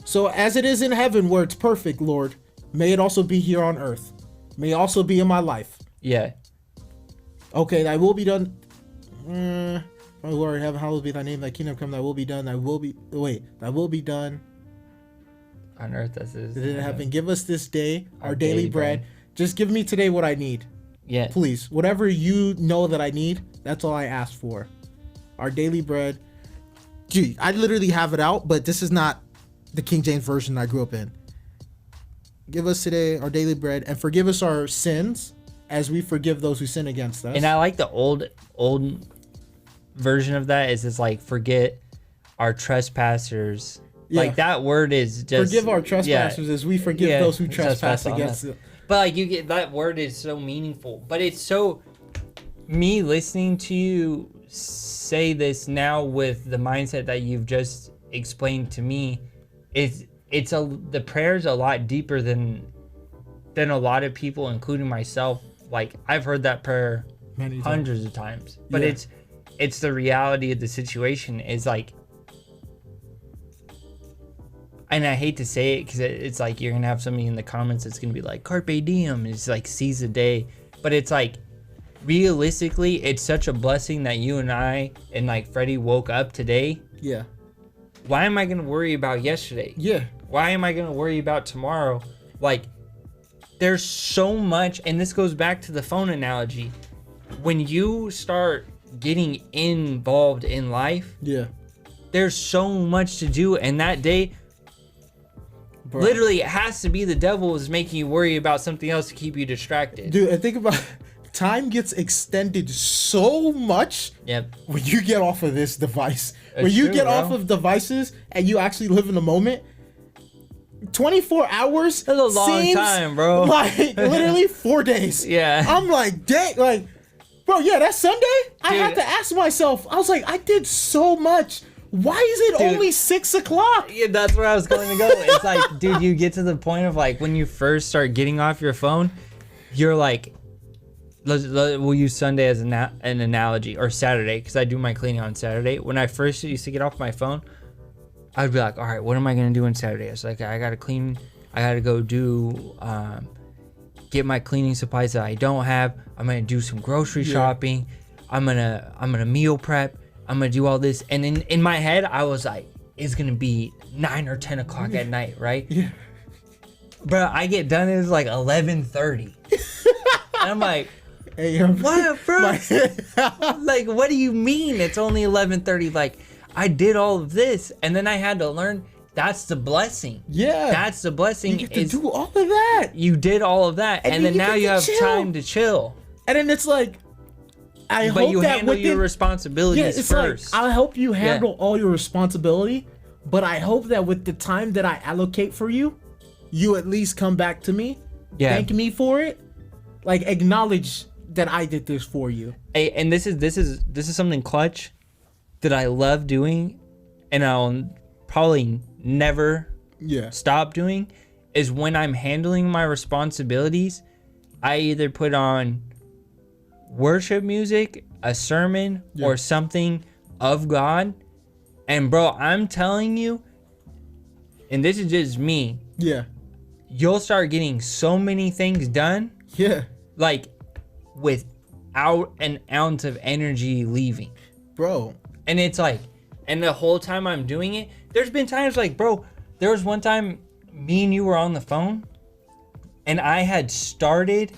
S1: So as it is in heaven, where it's perfect, Lord, may it also be here on earth. May it also be in my life.
S2: Yeah.
S1: Okay, thy will be done. My Lord in heaven, hallowed be thy name. Thy kingdom come. Thy will be done. Thy will be done
S2: on earth as it is
S1: in heaven. Give us this day our daily bread. Just give me today what I need.
S2: Yeah.
S1: Please, whatever you know that I need, that's all I ask for. Our daily bread. Gee, I literally have it out, but this is not the King James version I grew up in. Give us today our daily bread, and forgive us our sins as we forgive those who sin against us.
S2: And I like the old version of that. It's like, forget our trespassers. Yeah. Like, that word is just
S1: forgive our trespassers as we forgive those who trespass against us.
S2: But like, you get that word is so meaningful. But it's so, me listening to you say this now with the mindset that you've just explained to me, the prayer's a lot deeper than a lot of people, including myself. Like, I've heard that prayer hundreds of times, but it's the reality of the situation is like, and I hate to say it because it's like you're gonna have somebody in the comments that's gonna be like, carpe diem, it's like seize the day, but it's like, realistically, it's such a blessing that you and I and like Freddie woke up today.
S1: Yeah.
S2: Why am I gonna worry about yesterday?
S1: Yeah.
S2: Why am I gonna worry about tomorrow? Like, there's so much, and this goes back to the phone analogy. When you start getting involved in life, there's so much to do, and that day, literally, it has to be the devil is making you worry about something else to keep you distracted.
S1: Dude, and think about time gets extended so much when you get off of this device. When you get off of devices and you actually live in the moment, 24 hours
S2: that's a long time, bro.
S1: Like literally 4 days.
S2: Yeah.
S1: I'm like, dang, like, bro, that's Sunday? Dude, I had to ask myself, I was like, I did so much. Why is it only 6 o'clock?
S2: Yeah, that's where I was going to go. It's like, dude, you get to the point of like, when you first start getting off your phone, you're like, we'll use Sunday as an analogy, or Saturday, because I do my cleaning on Saturday. When I first used to get off my phone, I'd be like, all right, what am I going to do on Saturday? I was like, I got to clean. I got to go do, get my cleaning supplies that I don't have. I'm going to do some grocery shopping. I'm going to meal prep. I'm going to do all this. And in my head, I was like, it's going to be 9 or 10 o'clock at night, right?
S1: Yeah.
S2: But I get done, it's like 11:30. And I'm like,
S1: hey,
S2: what, bro? Like, what do you mean it's only 11:30? Like, I did all of this, and then I had to learn. That's the blessing.
S1: Yeah,
S2: that's the blessing.
S1: You get to do all of that.
S2: You did all of that, and then now you have time to chill.
S1: And then it's like,
S2: but you handle your responsibilities first.
S1: Like, I hope you handle all your responsibility, but I hope that with the time that I allocate for you, you at least come back to me, thank me for it, like acknowledge that I did this for you.
S2: Hey, and this is something clutch that I love doing, and I'll probably never stop doing, is when I'm handling my responsibilities, I either put on worship music, a sermon, or something of God. And bro, I'm telling you, and this is just me, you'll start getting so many things done, like without an ounce of energy leaving,
S1: bro. And
S2: it's like, and the whole time I'm doing it, there's been times like, bro, there was one time me and you were on the phone, and I had started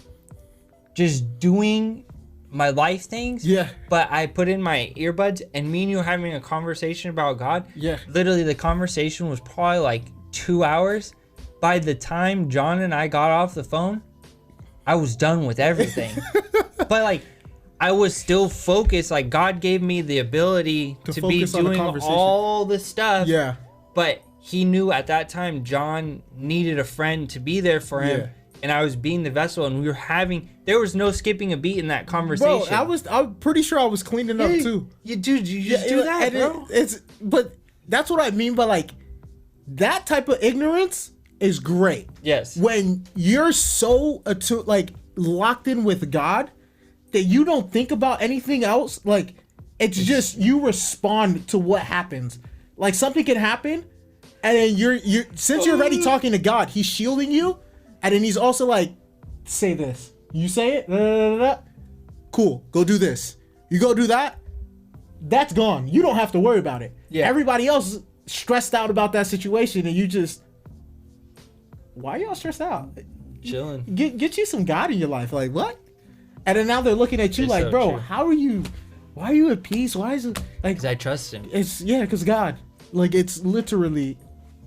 S2: just doing my life things, but I put in my earbuds, and me and you were having a conversation about God. Literally, the conversation was probably like 2 hours. By the time John and I got off the phone, I was done with everything. But like, I was still focused. Like, God gave me the ability to be doing all the stuff. But he knew at that time John needed a friend to be there for him and I was being the vessel, and there was no skipping a beat in that conversation.
S1: Bro, I'm pretty sure I was cleaning up too.
S2: You just do that, bro.
S1: But that's what I mean by like that type of ignorance is great.
S2: Yes.
S1: When you're so like locked in with God that you don't think about anything else, like it's just you respond to what happens. Like something can happen, and then you're since you're already talking to God, He's shielding you, and then He's also like, say this. You say it. Cool. Go do this. You go do that. That's gone. You don't have to worry about it.
S2: Yeah.
S1: Everybody else is stressed out about that situation, and you just. Why are y'all stressed out?
S2: Chilling.
S1: Get you some God in your life. Like what? And then now they're looking at you
S2: It's
S1: like,
S2: so
S1: bro,
S2: true.
S1: how are you? Why are you at peace? Why is it like?
S2: Because I trust him.
S1: It's because God. Like it's literally.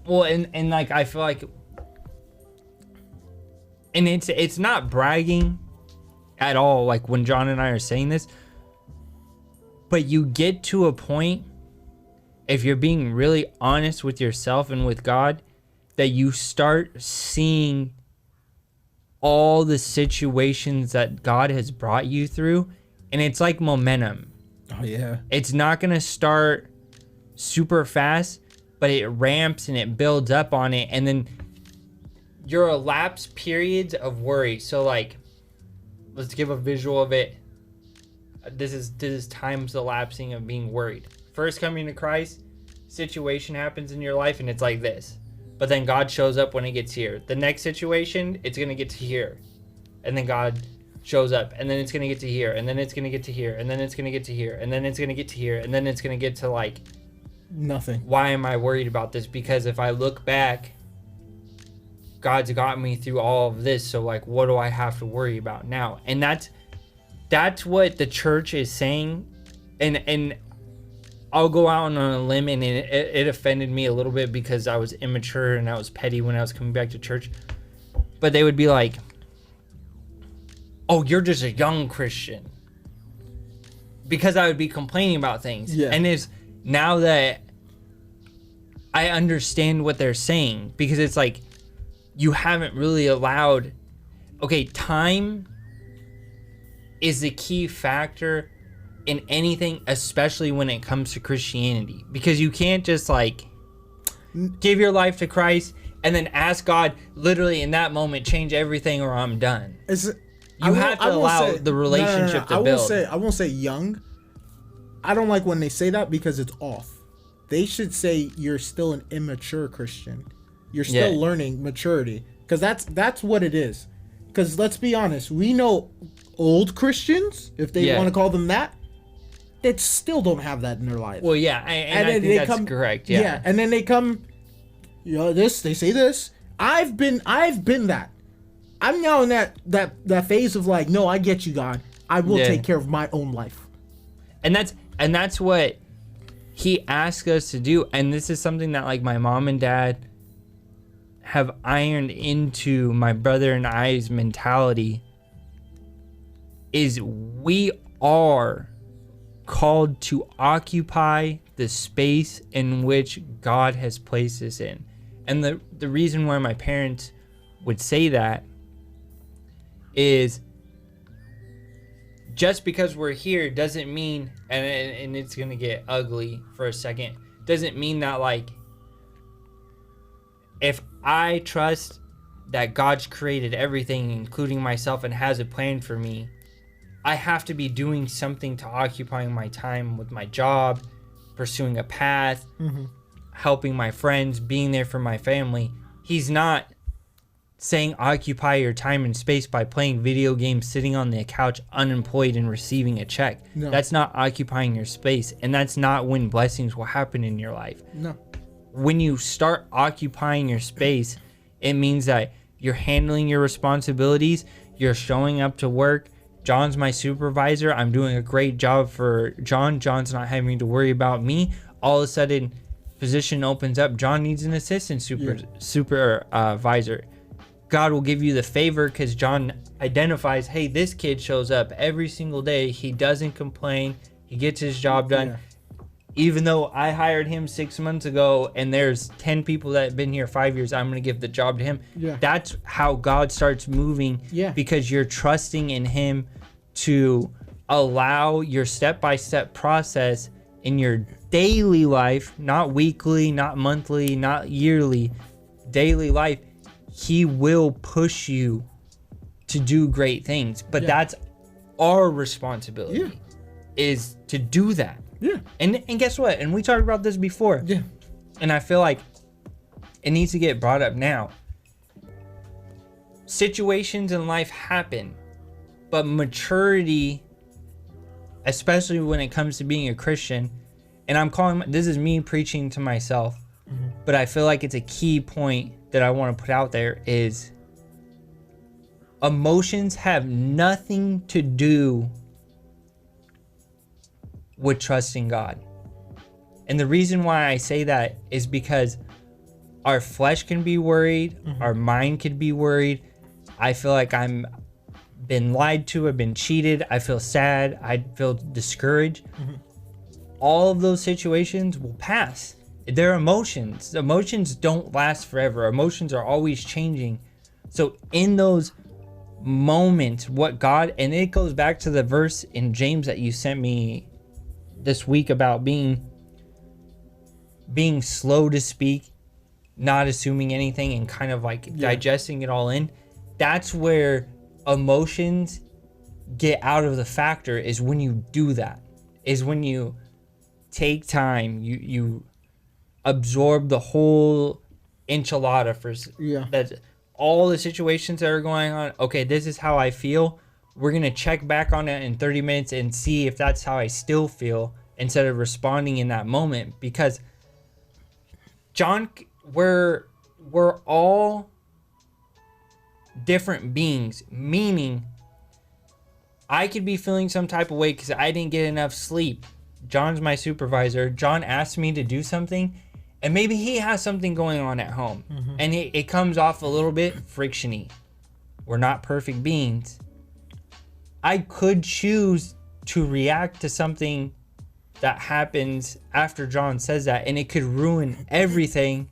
S2: Well, and like I feel like, and it's not bragging at all. Like when John and I are saying this, but you get to a point, if you're being really honest with yourself and with God, that you start seeing all the situations that God has brought you through, and it's like momentum.
S1: Oh yeah.
S2: It's not gonna start super fast, but it ramps and it builds up on it, and then your elapsed periods of worry. So like, let's give a visual of it. This is times elapsing of being worried. First coming to Christ, situation happens in your life and it's like this, but then God shows up when it gets here. The next situation, it's gonna get to here, and then God shows up, and then it's gonna get to here, and then it's gonna get to here, and then it's gonna get to here, and then it's gonna get to here, and then it's gonna get to like
S1: Nothing.
S2: why am I worried about this? Because if I look back, God's got me through all of this, so like what do I have to worry about now? And that's what the church is saying. And I'll go out on a limb, and it offended me a little bit because I was immature and I was petty when I was coming back to church. But they would be like, oh, you're just a young Christian, because I would be complaining about things.
S1: Yeah.
S2: And it's now that I understand what they're saying, because it's like you haven't really allowed. Okay, time is the key factor in anything, especially when it comes to Christianity, because you can't just like give your life to Christ and then ask God literally in that moment, change everything or I'm done. You have to allow the relationship to build.
S1: I won't say young. I don't like when they say that because it's off. They should say you're still an immature Christian. You're still learning maturity, because that's what it is. Because let's be honest, we know old Christians, if they want to call them that still don't have that in their life.
S2: Well, yeah, and I think that's correct. Yeah,
S1: and then they come, they say this. I've been that. I'm now in that phase of like, no, I get you, God. I will take care of my own life.
S2: And that's what He asked us to do. And this is something that like my mom and dad have ironed into my brother and I's mentality, is we are called to occupy the space in which God has placed us in. And the reason why my parents would say that is just because we're here doesn't mean, and it's gonna get ugly for a second, doesn't mean that like if I trust that God's created everything, including myself, and has a plan for me, I have to be doing something to occupying my time with my job, pursuing a path, helping my friends, being there for my family. He's not saying occupy your time and space by playing video games, sitting on the couch unemployed and receiving a check. No. That's not occupying your space, and that's not when blessings will happen in your life.
S1: No.
S2: When you start occupying your space, it means that you're handling your responsibilities, you're showing up to work. John's my supervisor. I'm doing a great job for John. John's not having to worry about me. All of a sudden, position opens up. John needs an assistant supervisor. God will give you the favor because John identifies, hey, this kid shows up every single day. He doesn't complain. He gets his job done. even though I hired him 6 months ago and there's 10 people that have been here 5 years, I'm going to give the job to him.
S1: Yeah.
S2: That's how God starts moving.
S1: Yeah.
S2: Because you're trusting in him to allow your step-by-step process in your daily life, not weekly, not monthly, not yearly, daily life. He will push you to do great things. But that's our responsibility, is to do that.
S1: Yeah.
S2: And guess what? And we talked about this before.
S1: Yeah.
S2: And I feel like it needs to get brought up now. Situations in life happen, but maturity, especially when it comes to being a Christian, and I'm calling, this is me preaching to myself, but I feel like it's a key point that I want to put out there, is emotions have nothing to do with trusting God. And the reason why I say that is because our flesh can be worried, our mind could be worried. I feel like I'm been lied to, I've been cheated, I feel sad, I feel discouraged. All of those situations will pass. They're emotions. Emotions don't last forever. Emotions are always changing. So in those moments, what God, and it goes back to the verse in James that you sent me this week about being slow to speak, not assuming anything, and kind of like digesting it all in. That's where emotions get out of the factor, is when you do that, is when you take time, you absorb the whole enchilada for that, all the situations that are going on. Okay, this is how I feel. We're gonna check back on it in 30 minutes and see if that's how I still feel, instead of responding in that moment. Because John, we're all different beings, meaning I could be feeling some type of way because I didn't get enough sleep. John's my supervisor. John asked me to do something, and maybe he has something going on at home, and it comes off a little bit frictiony. We're not perfect beings. I could choose to react to something that happens after John says that, and it could ruin everything,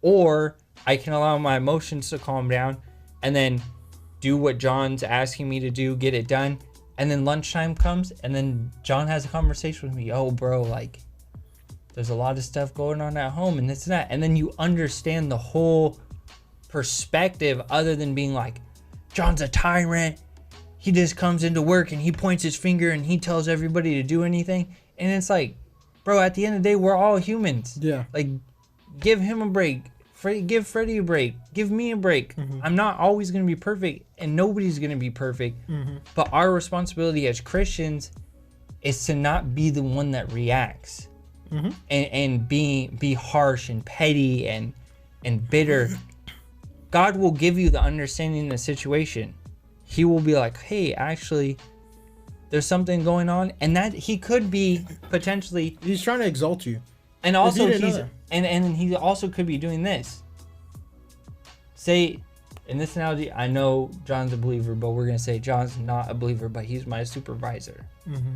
S2: or I can allow my emotions to calm down and then do what John's asking me to do, get it done. And then lunchtime comes, and then John has a conversation with me. Oh, bro, like, there's a lot of stuff going on at home and this and that. And then you understand the whole perspective, other than being like, John's a tyrant. He just comes into work and he points his finger and he tells everybody to do anything. And it's like, bro, at the end of the day, we're all humans.
S1: Yeah.
S2: Like, give him a break. Give Freddie a break. Give me a break. I'm not always going to be perfect, and nobody's going to be perfect. But our responsibility as Christians is to not be the one that reacts and be harsh and petty and bitter. God will give you the understanding in the situation. He will be like, hey, actually, there's something going on, and that he could be potentially,
S1: he's trying to exalt you.
S2: and also he's and he also could be doing this. Say, in this analogy, I know John's a believer, but we're gonna say John's not a believer, but he's my supervisor,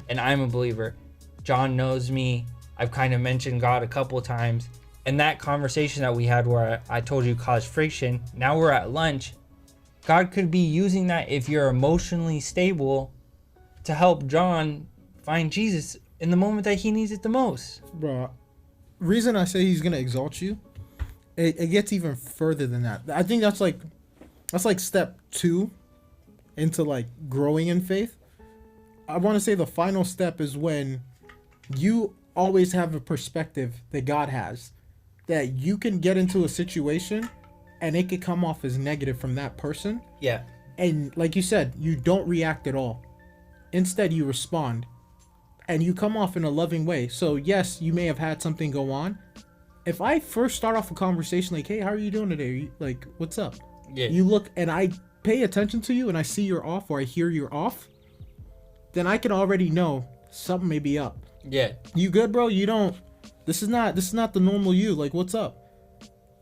S2: and I'm a believer. John knows me. I've kind of mentioned God a couple of times, and that conversation that we had where I told you caused friction. Now we're at lunch. God could be using that, if you're emotionally stable, to help John find Jesus in the moment that he needs it the most.
S1: Bro, reason I say he's gonna exalt you, it gets even further than that. I think that's like step 2 into like growing in faith. I want to say the final step is when you always have a perspective that God has, that you can get into a situation and it could come off as negative from that person.
S2: Yeah.
S1: And like you said, you don't react at all. Instead, you respond. And you come off in a loving way. So yes, you may have had something go on. If I first start off a conversation like, hey, how are you doing today? Like, what's up?
S2: Yeah.
S1: You look and I pay attention to you and I see you're off, or I hear you're off, then I can already know something may be up.
S2: Yeah.
S1: You good, bro? You don't, this is not the normal you. Like, what's up?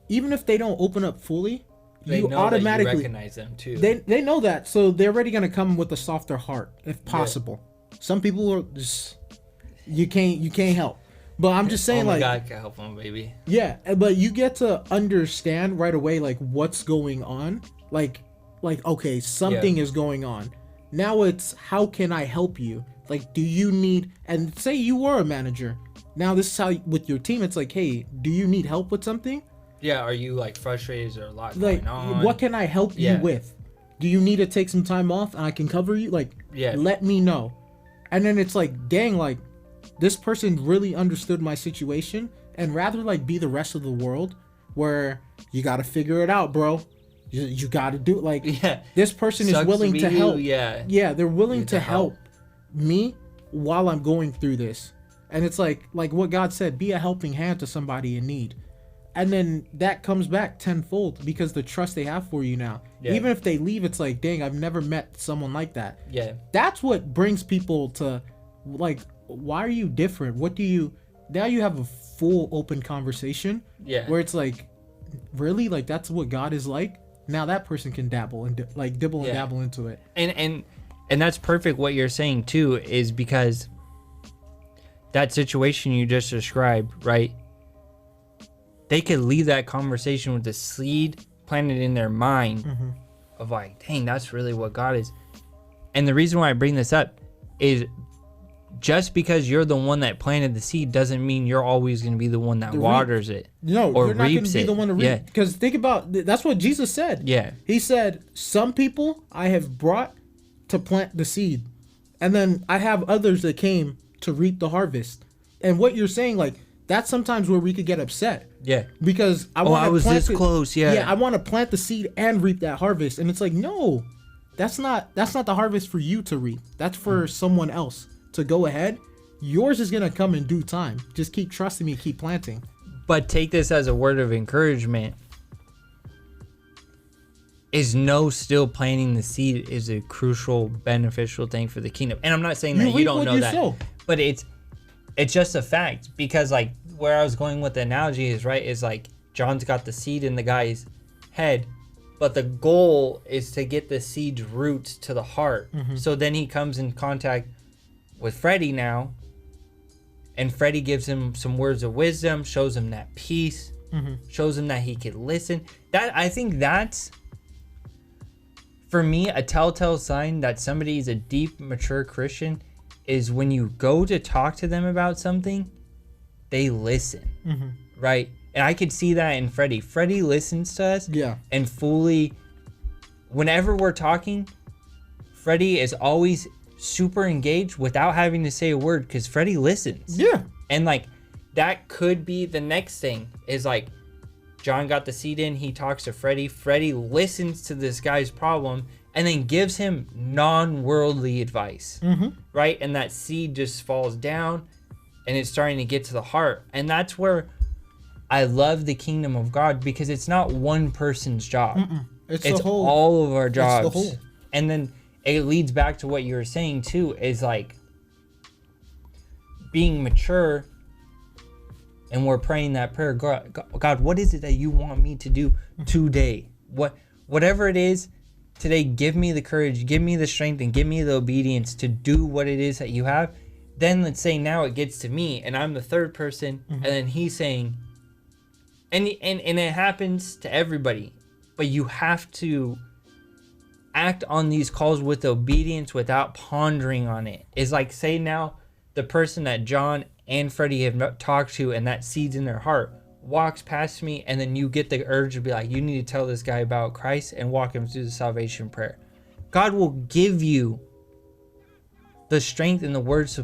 S1: Even if they don't open up fully,
S2: They
S1: you
S2: know
S1: automatically
S2: that you recognize them too.
S1: They know that, so they're already gonna come with a softer heart if possible. Some people are just, you can't help. But I'm just saying,
S2: Only
S1: like,
S2: God can help him, baby.
S1: yeah, but you get to understand right away, like, what's going on. Like, okay, something is going on. Now it's, how can I help you? Like, do you need, and say you were a manager. Now this is how, with your team, it's like, hey, do you need help with something?
S2: Yeah, are you like frustrated? Is there a lot
S1: Like,
S2: going on?
S1: what can I help you with? Do you need to take some time off and I can cover you? Like, let me know. And then it's like, dang, like, this person really understood my situation, and rather like be the rest of the world where you got to figure it out, bro. You got to do it. Like, this person is willing to help. Yeah, they're willing to help me while I'm going through this. And it's like what God said, be a helping hand to somebody in need. And then that comes back tenfold because the trust they have for you now. Even if they leave, it's like, dang, I've never met someone like that. That's what brings people to, like, why are you different? What do you, now you have a full open conversation where it's like, really? Like, that's what God is like? Now that person can dabble and dibble and dabble into it.
S2: And that's perfect what you're saying too, is because that situation you just described, right? They could leave that conversation with the seed planted in their mind of like, dang, that's really what God is. And the reason why I bring this up is just because you're the one that planted the seed doesn't mean you're always going to be the one that waters it.
S1: No,
S2: or
S1: you're not going to be
S2: it.
S1: the one to reap it. Because think about, that's what Jesus said. He said, some people I have brought to plant the seed, and then I have others that came to reap the harvest. And what you're saying, like, that's sometimes where we could get upset. Because I want to plant
S2: close.
S1: I want to plant the seed and reap that harvest. And it's like, no, that's not the harvest for you to reap. That's for someone else to go ahead. Yours is going to come in due time. Just keep trusting me, keep planting.
S2: But take this as a word of encouragement. Is still planting the seed is a crucial, beneficial thing for the kingdom. And I'm not saying that you don't know that. But it's just a fact, because like where I was going with the analogy is right is like John's got the seed in the guy's head, but the goal is to get the seed's roots to the heart. So then he comes in contact with Freddie now, and Freddie gives him some words of wisdom, shows him that peace, shows him that he could listen. That, I think that's, for me, a telltale sign that somebody is a deep, mature Christian is when you go to talk to them about something, they listen, right? And I could see that in Freddie. Freddie listens to us, and fully, whenever we're talking, Freddie is always super engaged without having to say a word, because Freddie listens. And like, that could be the next thing, is like, John got the seed in, he talks to Freddie. Freddie listens to this guy's problem and then gives him non-worldly advice, right? And that seed just falls down and it's starting to get to the heart. And that's where I love the kingdom of God, because it's not one person's job. It's all of our jobs. And then it leads back to what you were saying too, is like being mature. And we're praying that prayer, God, what is it that you want me to do today? Whatever it is today, give me the courage, give me the strength, and give me the obedience to do what it is that you have. Then let's say now it gets to me, and I'm the third person, and then he's saying, and it happens to everybody, but you have to act on these calls with obedience without pondering on it. It's like, say now the person that John and Freddie have talked to, and that seed's in their heart, walks past me, and then you get the urge to be like, you need to tell this guy about Christ and walk him through the salvation prayer. God will give you the strength and the words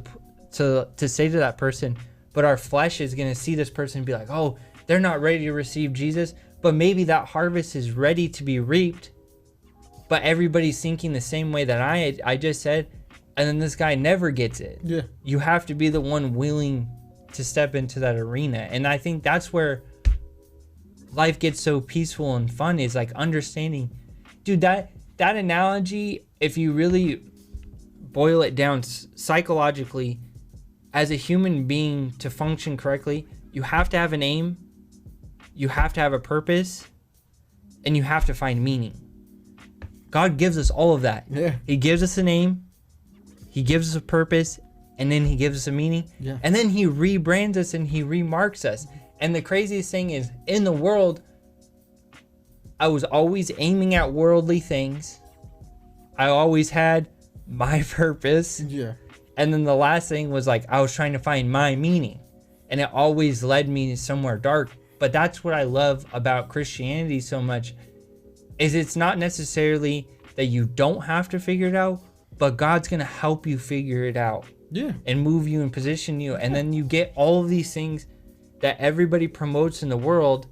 S2: to say to that person, but our flesh is going to see this person and be like, oh, they're not ready to receive Jesus, but maybe that harvest is ready to be reaped, but everybody's thinking the same way that I just said, and then this guy never gets it. You have to be the one willing to step into that arena. And I think that's where life gets so peaceful and fun, is like understanding, dude, that analogy, if you really boil it down psychologically, as a human being to function correctly, you have to have an aim, you have to have a purpose, and you have to find meaning. God gives us all of that. He gives us an aim, he gives us a purpose, and then he gives us a meaning,
S1: Yeah.
S2: and then he rebrands us and he remarks us. And the craziest thing is, in the world, I was always aiming at worldly things. I always had my purpose.
S1: Yeah.
S2: And then the last thing was like, I was trying to find my meaning. And it always led me somewhere dark. But that's what I love about Christianity so much, is it's not necessarily that you don't have to figure it out, but God's going to help you figure it out.
S1: Yeah.
S2: And move you and position you. And then you get all of these things that everybody promotes in the world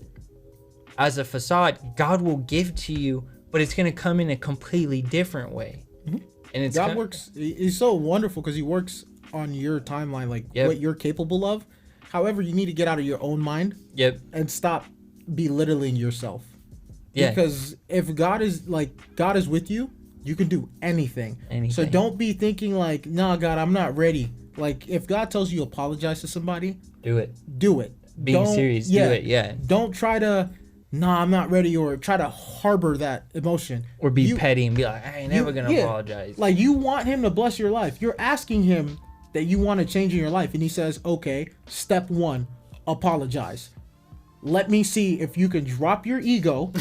S2: as a facade. God will give to you, but it's going to come in a completely different way.
S1: Mm-hmm.
S2: And it's
S1: God works. He's so wonderful because he works on your timeline, like what you're capable of. However, you need to get out of your own mind.
S2: Yep.
S1: And stop belittling yourself.
S2: Yeah.
S1: Because if God is with you, you can do anything. So don't be thinking like, nah, God, I'm not ready. Like, if God tells you apologize to somebody,
S2: do it.
S1: Do it.
S2: Being serious, do it, yeah.
S1: Don't try to, nah, I'm not ready, or try to harbor that emotion.
S2: Or be petty and be like, I ain't never going to apologize.
S1: Like, you want him to bless your life. You're asking him that you want to change in your life. And he says, okay, step 1, apologize. Let me see if you can drop your ego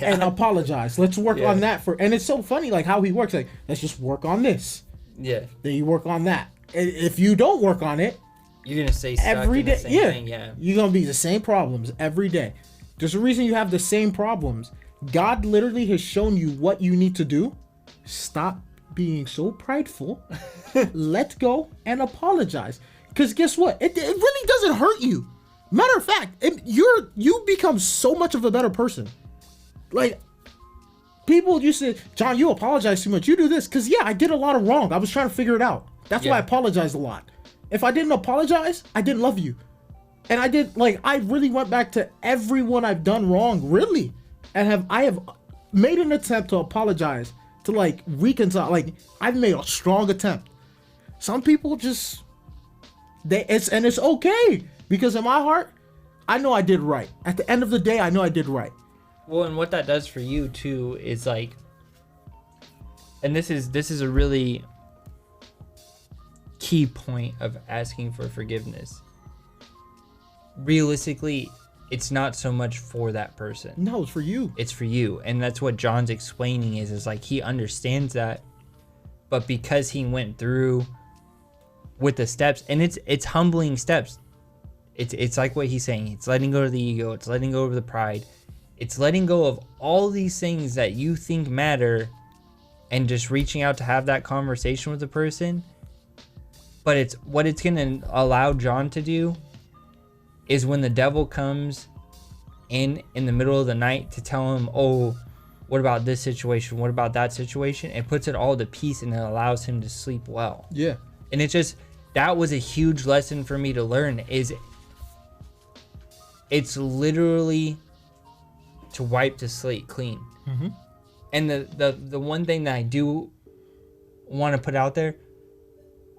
S1: and apologize. Let's work on that and it's so funny, like how he works. Like, let's just work on this.
S2: Yeah.
S1: Then you work on that. And if you don't work on it,
S2: you're gonna stay stuck
S1: every day.
S2: In the same thing. Yeah.
S1: You're gonna be the same problems every day. There's a reason you have the same problems. God literally has shown you what you need to do. Stop being so prideful. Let go and apologize. Because guess what? It really doesn't hurt you. Matter of fact, you become so much of a better person. Like, people used to, John, you apologize too much. You do this. Because, yeah, I did a lot of wrong. I was trying to figure it out. That's why I apologized a lot. If I didn't apologize, I didn't love you. And I really went back to everyone I've done wrong, really. And I have made an attempt to apologize, to like reconcile. Like, I've made a strong attempt. Some people just, it's okay. Because in my heart, I know I did right. At the end of the day, I know I did right.
S2: Well, and what that does for you too is like, and this is a really key point of asking for forgiveness. Realistically, it's not so much for that person.
S1: No, it's for you.
S2: It's for you. And that's what John's explaining is like, he understands that, but because he went through with the steps, and it's humbling steps. It's like what he's saying. It's letting go of the ego. It's letting go of the pride. It's letting go of all these things that you think matter and just reaching out to have that conversation with the person. But it's what it's going to allow John to do is when the devil comes in the middle of the night to tell him, oh, what about this situation? What about that situation? It puts it all to peace and it allows him to sleep well.
S1: Yeah.
S2: And it just, that was a huge lesson for me to learn is it's literally to wipe the slate clean.
S1: Mm-hmm.
S2: And the one thing that I do want to put out there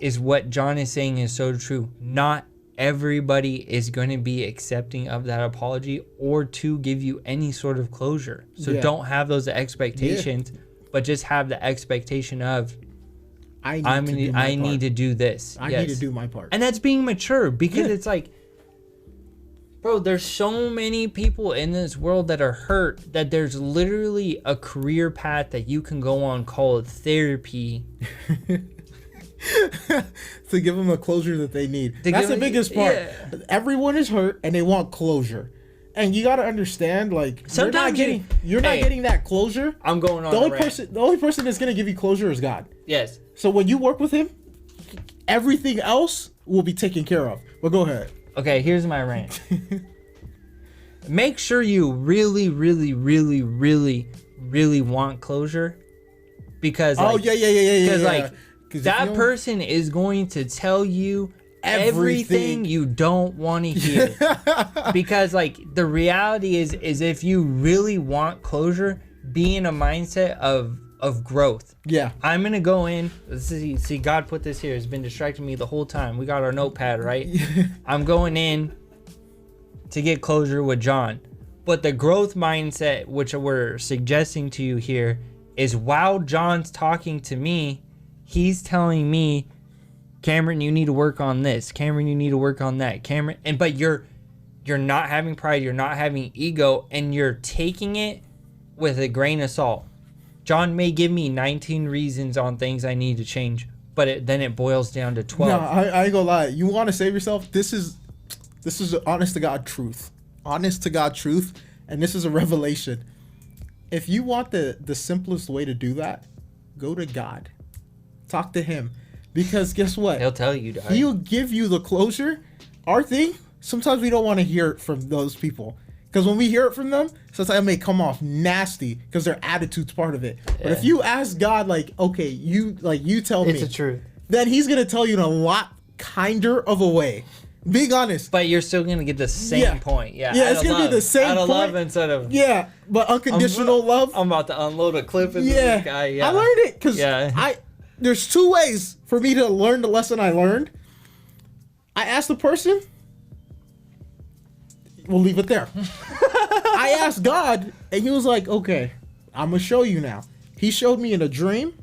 S2: is what John is saying is so true. Not everybody is going to be accepting of that apology or to give you any sort of closure. So don't have those expectations, but just have the expectation of, I need to do this.
S1: I need to do my part.
S2: And that's being mature, because it's like, bro, there's so many people in this world that are hurt that there's literally a career path that you can go on called therapy.
S1: To give them a closure that they need. That's the biggest part. Yeah. Everyone is hurt and they want closure. And you got to understand, like, sometimes you're not getting that closure.
S2: I'm going on
S1: the only person that's going to give you closure is God.
S2: Yes.
S1: So when you work with him, everything else will be taken care of. But go ahead.
S2: Okay, here's my rant. Make sure you really, really, really, really, really want closure. Because Because like that person is going to tell you everything you don't want to hear. Because like the reality is if you really want closure, be in a mindset of growth.
S1: Yeah.
S2: I'm gonna go in. See, God put this here. It's been distracting me the whole time. We got our notepad, right? I'm going in to get closure with John. But the growth mindset, which we're suggesting to you here, is while John's talking to me, he's telling me Cameron, you need to work on this. Cameron, you need to work on that. Cameron, but you're not having pride, you're not having ego, and you're taking it with a grain of salt. John may give me 19 reasons on things I need to change, but then it boils down to 12.
S1: No, I ain't gonna lie. You want to save yourself? This is honest to God truth. Honest to God truth, and this is a revelation. If you want the simplest way to do that, go to God. Talk to him. Because guess what?
S2: He'll tell you, dog.
S1: He'll give you the closure. Our thing, sometimes we don't want to hear it from those people. Because when we hear it from them, sometimes it may come off nasty because their attitude's part of it. Yeah. But if you ask God, like, okay, you tell me.
S2: It's the truth.
S1: Then he's going to tell you in a lot kinder of a way. Being honest.
S2: But you're still going to get the same point. Yeah,
S1: it's going to be the same point.
S2: Out of love instead of...
S1: Yeah, but unconditional love.
S2: I'm about to unload a clip into this guy. Yeah.
S1: I learned it because there's two ways for me to learn the lesson I learned. I asked the person. We'll leave it there. I asked God, and he was like, okay, I'm going to show you now. He showed me in a dream.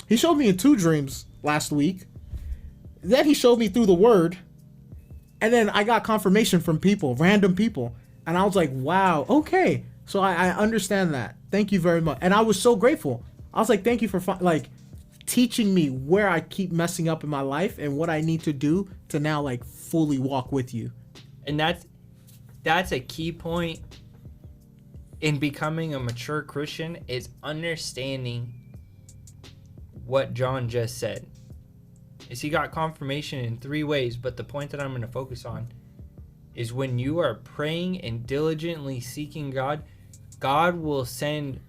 S1: He showed me in 2 dreams last week. Then he showed me through the word. And then I got confirmation from people, random people. And I was like, wow, okay. So I understand that. Thank you very much. And I was so grateful. I was like, thank you for teaching me where I keep messing up in my life and what I need to do to now fully walk with you.
S2: And that's a key point in becoming a mature Christian, is understanding what John just said. Is he got confirmation in 3 ways, but the point that I'm going to focus on is when you are praying and diligently seeking God, God will send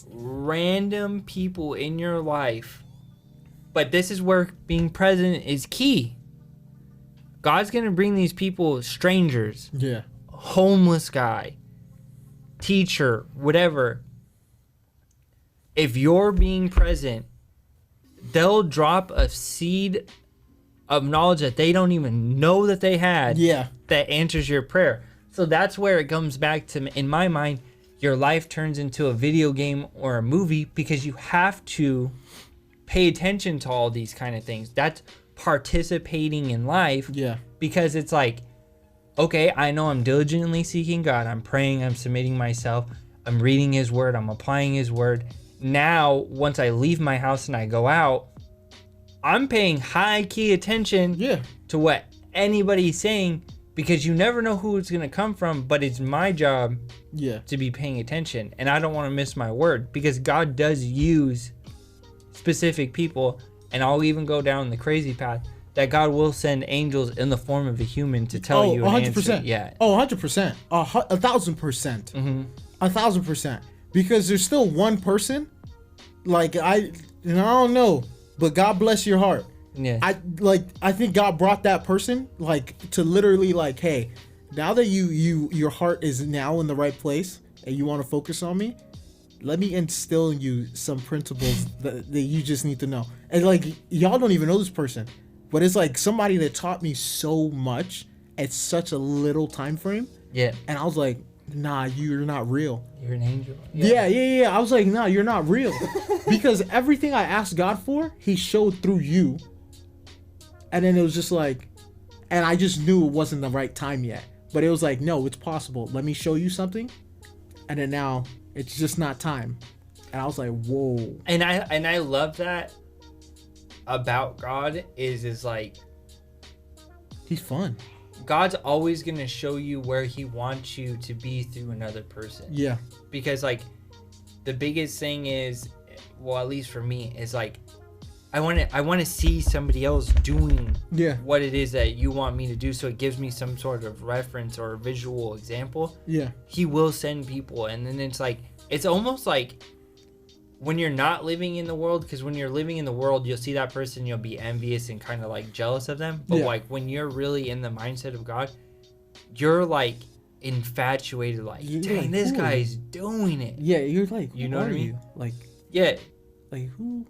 S2: random people in your life. But this is where being present is key. God's going to bring these people, strangers, homeless guy, teacher, whatever. If you're being present, they'll drop a seed of knowledge that they don't even know that they had that answers your prayer. So that's where it comes back to, in my mind, your life turns into a video game or a movie, because you have to pay attention to all these kind of things. That's participating in life. Yeah. Because it's like, okay, I know I'm diligently seeking God. I'm praying. I'm submitting myself. I'm reading his word. I'm applying his word. Now, once I leave my house and I go out, I'm paying high key attention to what anybody's saying, because you never know who it's going to come from, but it's my job to be paying attention. And I don't want to miss my word, because God does use specific people. And I'll even go down the crazy path that God will send angels in the form of a human to tell you an
S1: 100%.
S2: Answer. Yeah.
S1: 100%. 1,000%. 1,000%. Because there's still one person, I don't know, but God bless your heart. Yeah. I think God brought that person to literally hey, now that your heart is now in the right place and you want to focus on me, let me instill in you some principles that you just need to know. And y'all don't even know this person, but it's somebody that taught me so much at such a little time frame. Yeah. And I was like, nah, you're not real.
S2: You're an angel.
S1: Yeah. I was like, nah, you're not real. Because everything I asked God for, he showed through you. And then it was just and I just knew it wasn't the right time yet. But it was no, it's possible. Let me show you something. And then now it's just not time. And I was like, whoa.
S2: And I love that about God is
S1: he's fun.
S2: God's always going to show you where he wants you to be through another person. Yeah. Because the biggest thing is, well, at least for me, is I want to see somebody else doing what it is that you want me to do, so it gives me some sort of reference or visual example. Yeah. He will send people, and then it's almost like when you're not living in the world, because when you're living in the world, you'll see that person, you'll be envious and kind of jealous of them. But when you're really in the mindset of God, you're infatuated, dang, this guy's doing it.
S1: Yeah, you're
S2: you know what I mean?
S1: Who?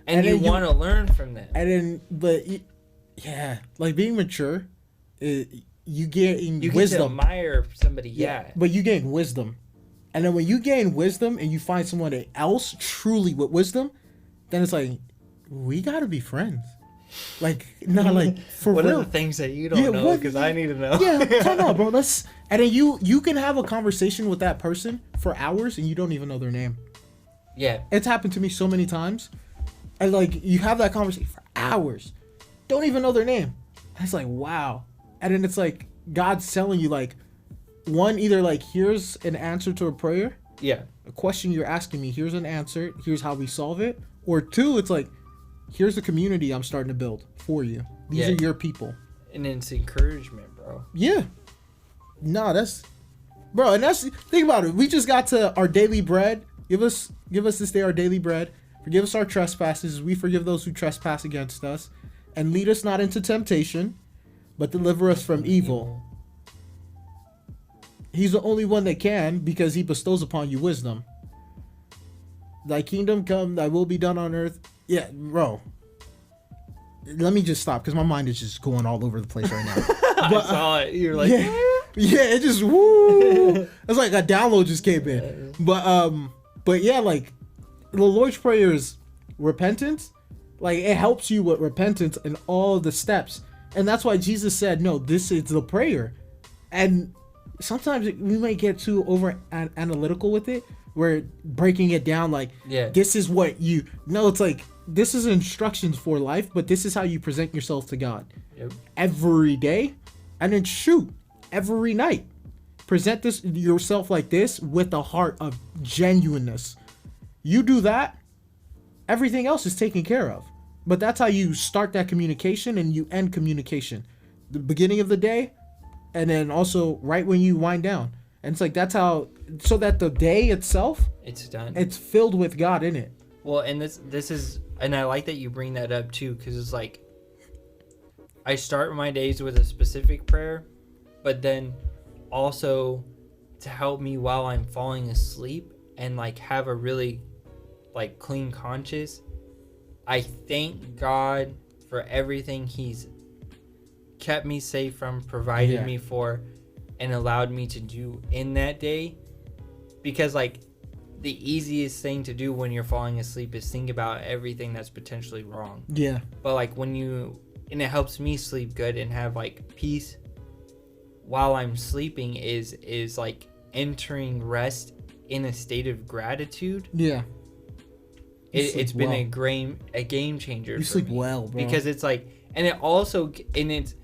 S2: And you want to learn from them.
S1: And then, but being mature, you gain wisdom.
S2: Get to admire somebody,
S1: but you gain wisdom. And then when you gain wisdom and you find someone else truly with wisdom, then it's we gotta be friends. Like, not like for
S2: What
S1: real.
S2: are the things that you don't know?
S1: what-
S2: Because I need to know.
S1: Yeah, turn on, bro. And then you can have a conversation with that person for hours and you don't even know their name.
S2: Yeah.
S1: It's happened to me so many times. And like you have that conversation for hours, don't even know their name. And it's like, wow. And then it's like God's telling you like, one, either like here's an answer to a prayer,
S2: Yeah.
S1: a question you're asking me, here's an answer, here's how we solve it. Or two, it's like, here's the community I'm starting to build for you. These
S2: Yeah.
S1: are your people.
S2: And it's encouragement, bro.
S1: Yeah. No, that's bro, and that's think about it. We just got to our daily bread. Give us this day our daily bread. Forgive us our trespasses as we forgive those who trespass against us. And lead us not into temptation, but deliver us from evil. He's the only one that can, because he bestows upon you wisdom. Thy kingdom come, thy will be done on earth. Yeah, bro. Let me just stop because my mind is just going all over the place right now.
S2: I saw it. You're like,
S1: yeah, it just woo. It's like a download just came in. But yeah, like the Lord's Prayer is repentance. Like it helps you with repentance and all the steps, and that's why Jesus said, "No, this is the prayer." And sometimes we might get too over analytical with it. We're breaking it down like,
S2: Yeah.
S1: this is what you. No, it's like this is instructions for life, but this is how you present yourself to God.
S2: Yep.
S1: Every day, and then shoot every night. Present this yourself like this with a heart of genuineness. You do that, everything else is taken care of. But that's how you start that communication and you end communication. The beginning of the day, and then also right when you wind down. And it's like that's how, so that the day itself,
S2: It's done.
S1: it's filled with God in it.
S2: Well, and this is, and I like that you bring that up too, because it's like I start my days with a specific prayer, but then also to help me while I'm falling asleep and like have a really like clean conscience. I thank God for everything He's kept me safe from, provided me for, and allowed me to do in that day. Because like the easiest thing to do when you're falling asleep is think about everything that's potentially wrong.
S1: Yeah.
S2: But like when you, and it helps me sleep good and have like peace while I'm sleeping is like entering rest in a state of gratitude.
S1: Yeah.
S2: It's been
S1: well.
S2: a game changer.
S1: You
S2: for
S1: sleep
S2: me.
S1: well, bro.
S2: Because it's like, and it also, and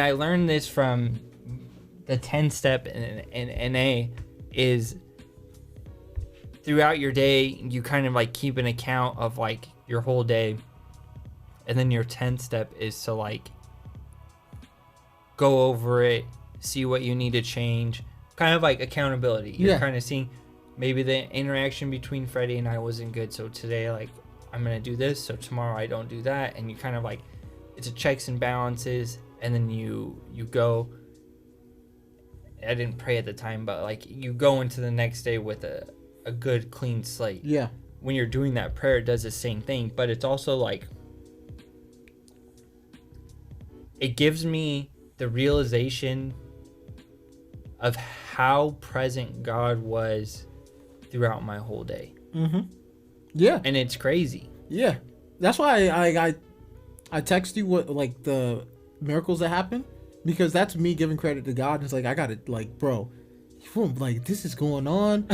S2: I learned this from the 10 step in NA is throughout your day, you kind of like keep an account of like your whole day. And then your 10th step is to like go over it, see what you need to change, kind of like accountability. You're kind of seeing maybe the interaction between Freddie and I wasn't good. So today, like, I'm going to do this. So tomorrow I don't do that. And you kind of like, it's a checks and balances. And then you go, I didn't pray at the time, but like you go into the next day with a good clean slate.
S1: Yeah.
S2: When you're doing that prayer, it does the same thing, but it's also like, it gives me the realization of how present God was throughout my whole day.
S1: Mm-hmm. Yeah.
S2: And it's crazy.
S1: Yeah. That's why I text you what like the miracles that happen, because that's me giving credit to God. It's like I got it, like, bro, like this is going on.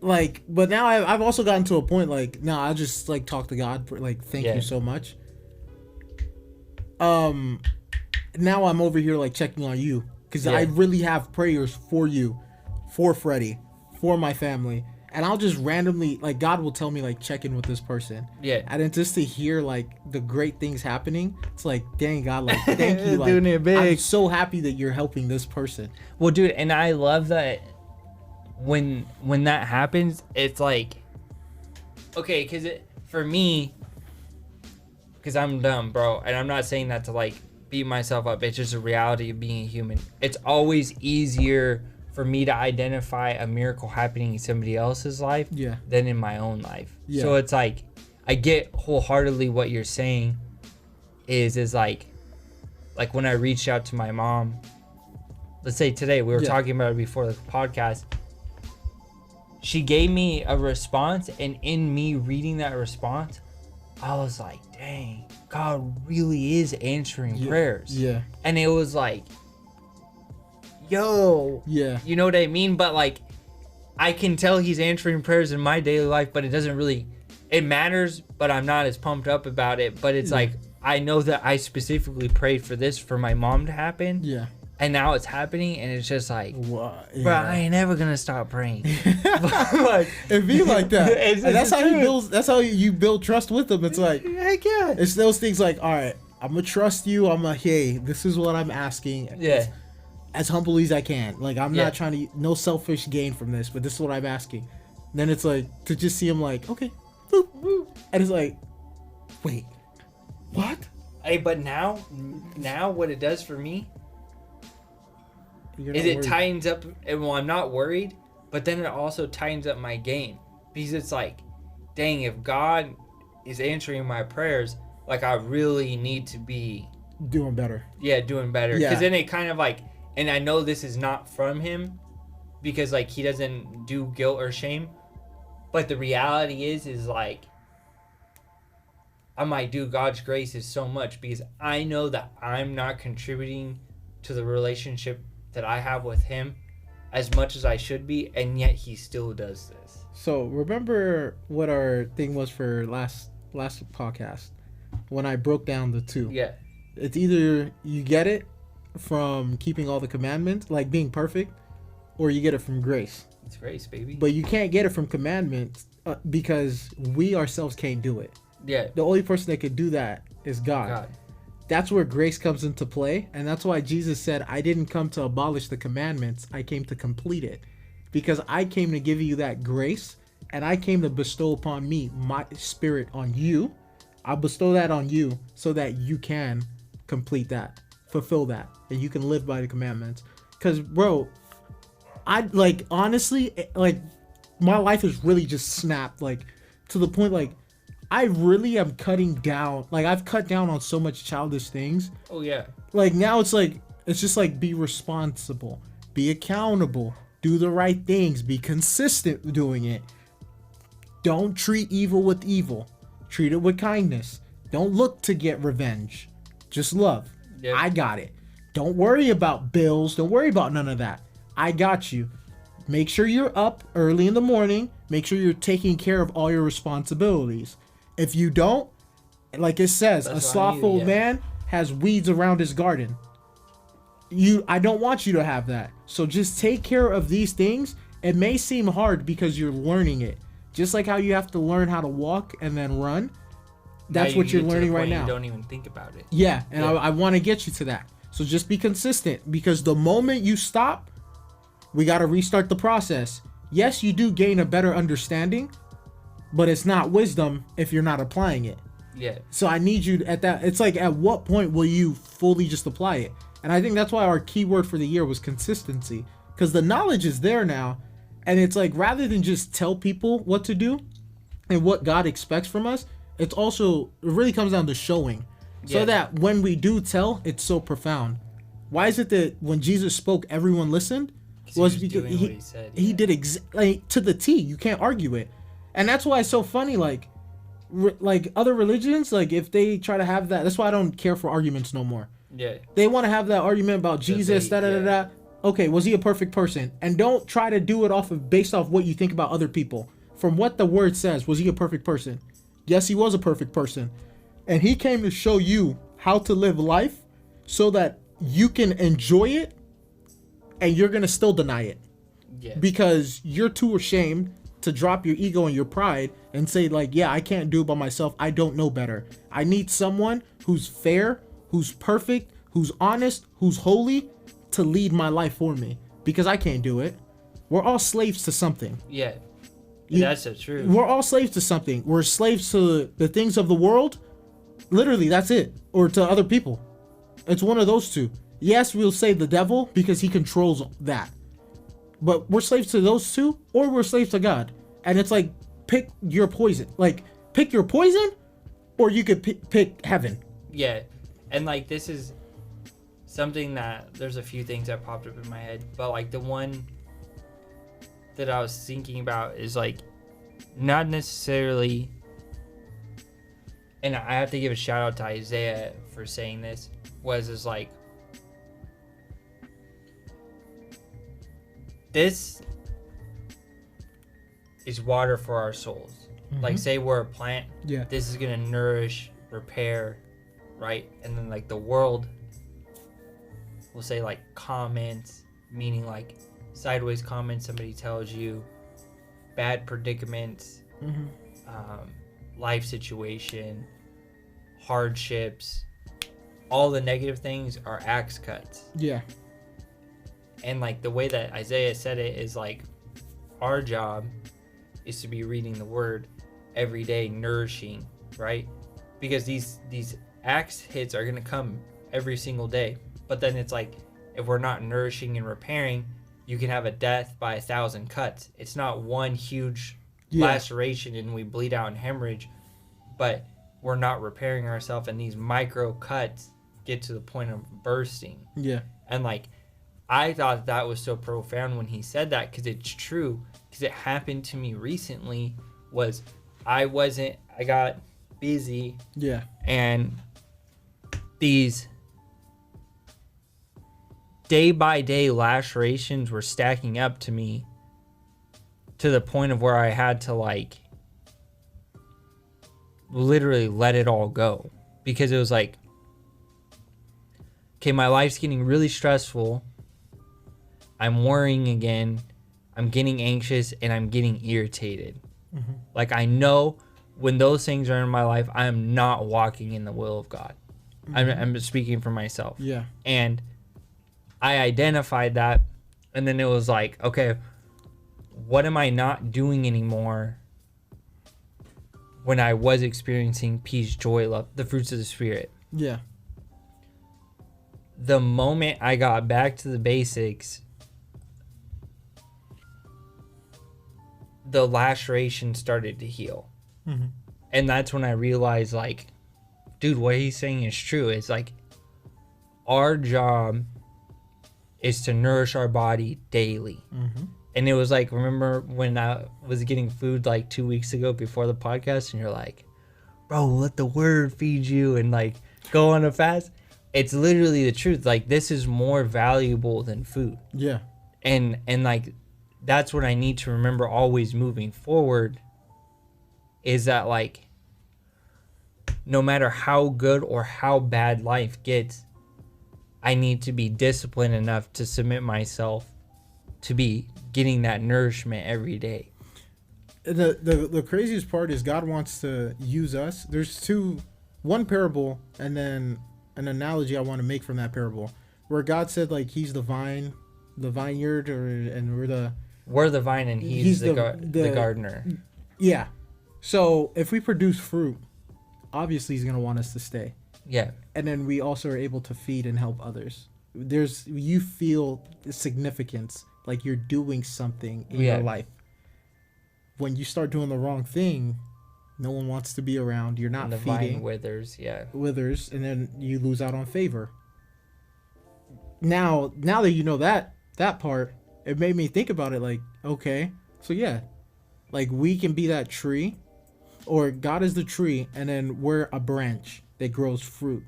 S1: Like, but now I've also gotten to a point like, no, I just like talk to God for like, thank you so much. Now I'm over here like checking on you, because I really have prayers for you, for Freddie, for my family, and I'll just randomly like God will tell me like check in with this person.
S2: Yeah.
S1: And then just to hear like the great things happening, it's like, dang God, like thank you, like
S2: Doing it big.
S1: I'm so happy that you're helping this person.
S2: Well, dude, and I love that when that happens, it's like, okay, because for me, because I'm dumb, bro, and I'm not saying that to like beat myself up. It's just a reality of being a human. It's always easier for me to identify a miracle happening in somebody else's life than in my own life. So it's like, I get wholeheartedly what you're saying is like when I reached out to my mom, let's say today, we were talking about it before the podcast, she gave me a response, and in me reading that response, I was like, dang, God really is answering
S1: Yeah.
S2: prayers.
S1: Yeah.
S2: And it was like, yo,
S1: Yeah.
S2: you know what I mean? But like, I can tell he's answering prayers in my daily life, but it doesn't really, it matters, but I'm not as pumped up about it. But it's like, I know that I specifically prayed for this for my mom to happen.
S1: Yeah.
S2: And now it's happening, and it's just like,
S1: What?
S2: bro, I ain't never gonna stop praying. Like,
S1: It be like that.
S2: It's-
S1: And that's
S2: it's
S1: how you
S2: true.
S1: build. That's how you build trust with them. It's like
S2: heck yeah.
S1: it's those things like, all right, I'm gonna trust you. Hey, this is what I'm asking.
S2: Yeah.
S1: As humbly as I can. Like I'm
S2: Yeah.
S1: not trying to no selfish gain from this, but this is what I'm asking. Then it's like to just see him like, okay, boop, boop. And it's like, wait, what?
S2: Hey, but now what it does for me
S1: You're
S2: is
S1: not
S2: it
S1: worried.
S2: tightens up, and well, I'm not worried, but then it also tightens up my game, because it's like, dang, if God is answering my prayers, like I really need to be
S1: doing better.
S2: doing better,
S1: Yeah.
S2: because then it kind of like, and I know this is not from him, because like he doesn't do guilt or shame, but the reality is like, I might do God's grace is so much because I know that I'm not contributing to the relationship that I have with him as much as I should be, and yet he still does this.
S1: So remember what our thing was for last podcast when I broke down the two.
S2: Yeah.
S1: It's either you get it from keeping all the commandments, like being perfect, or you get it from grace.
S2: It's grace, baby.
S1: But you can't get it from commandments because we ourselves can't do it.
S2: Yeah.
S1: The only person that could do that is God. That's where grace comes into play, and that's why Jesus said, I didn't come to abolish the commandments, I came to complete it. Because I came to give you that grace, and I came to bestow upon me my spirit on you. I'll bestow that on you so that you can complete that, fulfill that, and you can live by the commandments. Because, bro, I, like, honestly, like, my life has really just snapped, like, to the point, like, I really am cutting down. Like, I've cut down on so much childish things.
S2: Oh, yeah.
S1: Like, now it's like, it's just like, be responsible, be accountable, do the right things, be consistent doing it. Don't treat evil with evil. Treat it with kindness. Don't look to get revenge. Just love.
S2: Yep.
S1: I got it. Don't worry about bills. Don't worry about none of that. I got you. Make sure you're up early in the morning. Make sure you're taking care of all your responsibilities. If you don't, like it says,
S2: That's
S1: a
S2: on
S1: slothful
S2: you, yeah.
S1: man has weeds around his garden. I don't want you to have that. So just take care of these things. It may seem hard because you're learning it. Just like how you have to learn how to walk and then run. That's
S2: Now
S1: what
S2: you
S1: you're
S2: get to the
S1: learning right
S2: point
S1: now.
S2: You don't even think about it.
S1: Yeah, and
S2: Yeah.
S1: I want to get you to that. So just be consistent, because the moment you stop, we got to restart the process. Yes, you do gain a better understanding, but it's not wisdom if you're not applying it.
S2: Yeah.
S1: So I need you at that. It's like, at what point will you fully just apply it? And I think that's why our key word for the year was consistency, because the knowledge is there now. And it's like, rather than just tell people what to do and what God expects from us, it's also, it really comes down to showing. So
S2: Yeah.
S1: that when we do tell, it's so profound. Why is it that when Jesus spoke, everyone listened?
S2: He was doing what he said.
S1: He
S2: yeah.
S1: did like, to the T. You can't argue it. And that's why it's so funny, like other religions, like if they try to have that, that's why I don't care for arguments no more.
S2: Yeah.
S1: They want to have that argument about Jesus,
S2: they-
S1: da. Okay, was he a perfect person? And don't try to do it based off what you think about other people. From what the word says, was he a perfect person? Yes, he was a perfect person. And he came to show you how to live life so that you can enjoy it and you're going to still deny it.
S2: Yeah.
S1: Because you're too ashamed to drop your ego and your pride and say, like, yeah, I can't do it by myself. I don't know better. I need someone who's fair, who's perfect, who's honest, who's holy to lead my life for me, because I can't do it. We're all slaves to something.
S2: Yeah.
S1: You-
S2: That's the truth.
S1: We're all slaves to something. We're slaves to the things of the world. Literally, that's it. Or to other people. It's one of those two. Yes, we'll say the devil because he controls that. But we're slaves to those two, or we're slaves to God. And it's like, pick your poison. Like, pick your poison, or you could pick heaven.
S2: Yeah. And like, this is something that there's a few things that popped up in my head, but like the one that I was thinking about is like not necessarily and I have to give a shout out to Isaiah for saying this, is like, this is water for our souls. Like, say we're a plant.
S1: Yeah.
S2: This is going to nourish, repair, right? And then, like, the world will say, like, comments, meaning, like, sideways comments somebody tells you, bad predicaments, life situation, hardships, all the negative things are axe cuts.
S1: Yeah.
S2: And, like, the way that Isaiah said it is, like, our job is to be reading the word every day, nourishing, right? Because these axe hits are going to come every single day. But then it's like, if we're not nourishing and repairing, you can have a death by 1,000 cuts. It's not one huge laceration and we bleed out and hemorrhage, but we're not repairing ourselves, and these micro cuts get to the point of bursting. Yeah. And, like, I thought that was so profound when he said that, because it's true. Because it happened to me recently. I got busy. Yeah. And these day by day lacerations were stacking up to me to the point of where I had to, like, literally let it all go, because it was like, okay, my life's getting really stressful. I'm worrying again. I'm getting anxious and I'm getting irritated. Like, I know when those things are in my life, I am not walking in the will of God. I'm speaking for myself. Yeah. And I identified that, and then it was like, okay, what am I not doing anymore when I was experiencing peace, joy, love, the fruits of the Spirit? Yeah. The moment I got back to the basics, the laceration started to heal. And that's when I realized, like, dude, what he's saying is true. It's like, our job is to nourish our body daily. And it was like, remember when I was getting food like 2 weeks ago before the podcast, and you're like, bro, let the word feed you and, like, go on a fast. It's literally the truth. Like, this is more valuable than food. Yeah. And like, that's what I need to remember always moving forward, is that, like, no matter how good or how bad life gets, I need to be disciplined enough to submit myself to be getting that nourishment every day.
S1: The craziest part is God wants to use us. There's one parable and then an analogy I want to make from that parable, where God said, like, he's the vine, the vineyard, and
S2: we're the vine and he's the gardener. Yeah.
S1: So if we produce fruit, obviously he's going to want us to stay. Yeah. And then we also are able to feed and help others. You feel the significance, like you're doing something in your life. When you start doing the wrong thing, no one wants to be around. You're not feeding. The vine
S2: withers,
S1: withers, and then you lose out on favor. Now that you know that part, it made me think about it, like, okay, so yeah, like, we can be that tree, or God is the tree, and then we're a branch that grows fruit.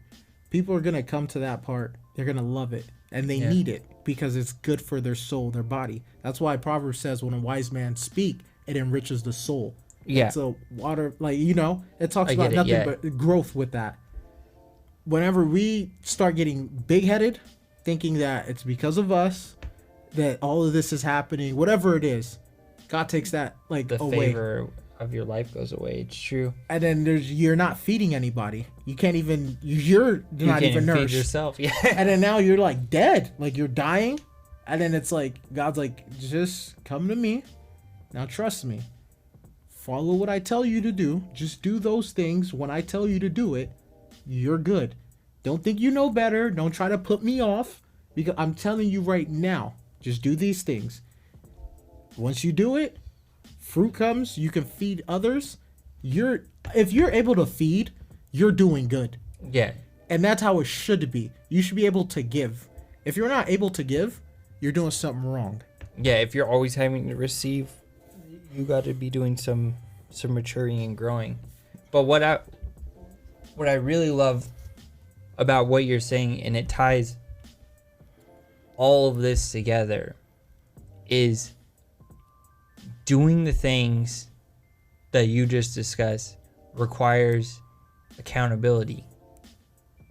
S1: People are going to come to that part. They're going to love it, and they need it because it's good for their soul, their body. That's why Proverbs says, when a wise man speak, it enriches the soul. Yeah. So water, like, it talks about nothing but growth with that. Whenever we start getting big-headed, thinking that it's because of us that all of this is happening, whatever it is, God takes that, like,
S2: the
S1: away.
S2: Favor of your life goes away. It's true.
S1: And then you're not feeding anybody. You can't even, you're not even nourished.
S2: Feed yourself. Yeah.
S1: And then now you're, like, dead, like, you're dying. And then it's like, God's like, just come to me. Now trust me. Follow what I tell you to do. Just do those things when I tell you to do it. You're good. Don't think you know better. Don't try to put me off, because I'm telling you right now, just do these things. Once you do it, fruit comes, you can feed others. If you're able to feed, you're doing good. Yeah. And that's how it should be. You should be able to give. If you're not able to give, you're doing something wrong.
S2: Yeah, if you're always having to receive, you got to be doing some maturing and growing. But what I really love about what you're saying, and it ties all of this together, is doing the things that you just discussed requires accountability.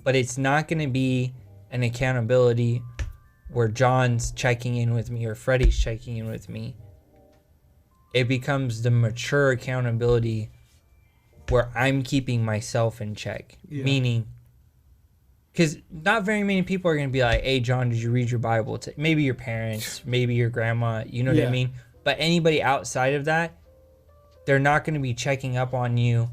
S2: But it's not going to be an accountability where John's checking in with me or Freddie's checking in with me. It becomes the mature accountability where I'm keeping myself in check. Yeah. Meaning, because not very many people are going to be like, hey, John, did you read your Bible? Maybe your parents, maybe your grandma, you know what I mean? But anybody outside of that, they're not going to be checking up on you,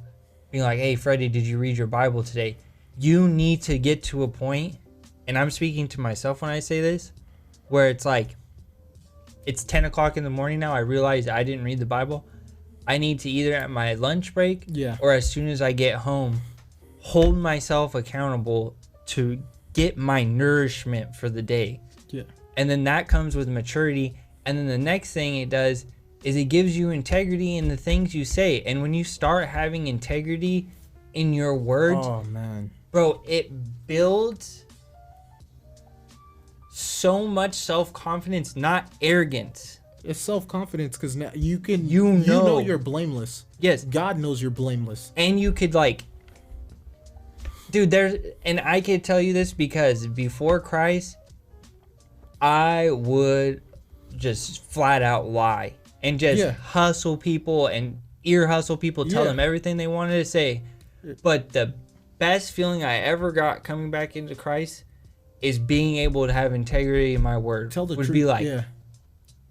S2: being like, hey, Freddie, did you read your Bible today? You need to get to a point, and I'm speaking to myself when I say this, where it's like, it's 10 o'clock in the morning now. I realize I didn't read the Bible. I need to either at my lunch break or as soon as I get home, hold myself accountable to get my nourishment for the day. Yeah. And then that comes with maturity. And then the next thing it does is it gives you integrity in the things you say. And when you start having integrity in your words,
S1: oh man,
S2: bro, it builds so much self-confidence, not arrogance.
S1: It's self-confidence because now you know you're blameless.
S2: Yes.
S1: God knows you're blameless.
S2: And you could like, dude, and I could tell you this because before Christ, I would just flat out lie and just hustle people and ear hustle people, tell them everything they wanted to say. But the best feeling I ever got coming back into Christ is being able to have integrity in my word.
S1: Tell the
S2: would
S1: truth.
S2: Be like,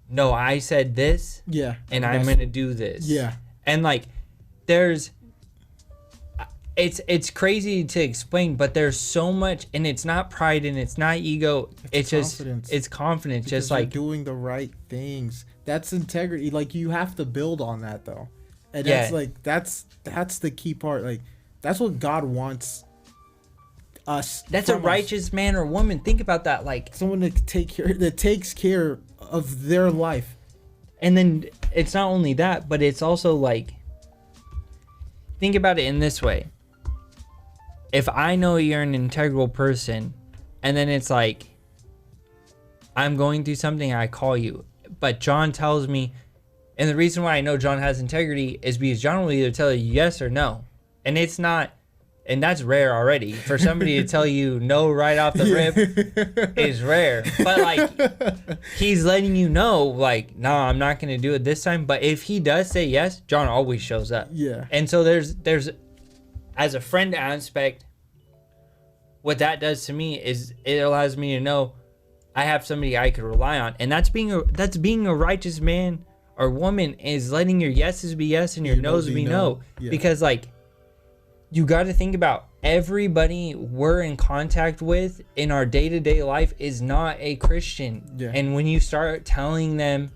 S2: no, I said this, and I'm gonna do this.
S1: Yeah.
S2: And like, it's crazy to explain, but there's so much, and it's not pride and it's not ego. It's just confidence. It's confidence.
S1: Because
S2: just like
S1: doing the right things. That's integrity. Like you have to build on that though, and that's like that's the key part. Like that's what God wants us.
S2: That's a righteous man or woman. Think about that. Like
S1: someone that takes care of their life.
S2: And then it's not only that, but it's also like, think about it in this way. If I know you're an integral person, and then it's like, I'm going through something, I call you, but John tells me, and the reason why I know John has integrity is because John will either tell you yes or no. And it's not, and that's rare already. For somebody to tell you no right off the rip is rare. But like, he's letting you know, like, no, I'm not going to do it this time. But if he does say yes, John always shows up.
S1: Yeah.
S2: And so there's as a friend aspect, what that does to me is it allows me to know I have somebody I could rely on. And that's being a righteous man or woman, is letting your yeses be yes and your no's be no. Yeah. Because like, you got to think about everybody we're in contact with in our day-to-day life is not a Christian. Yeah. And when you start telling them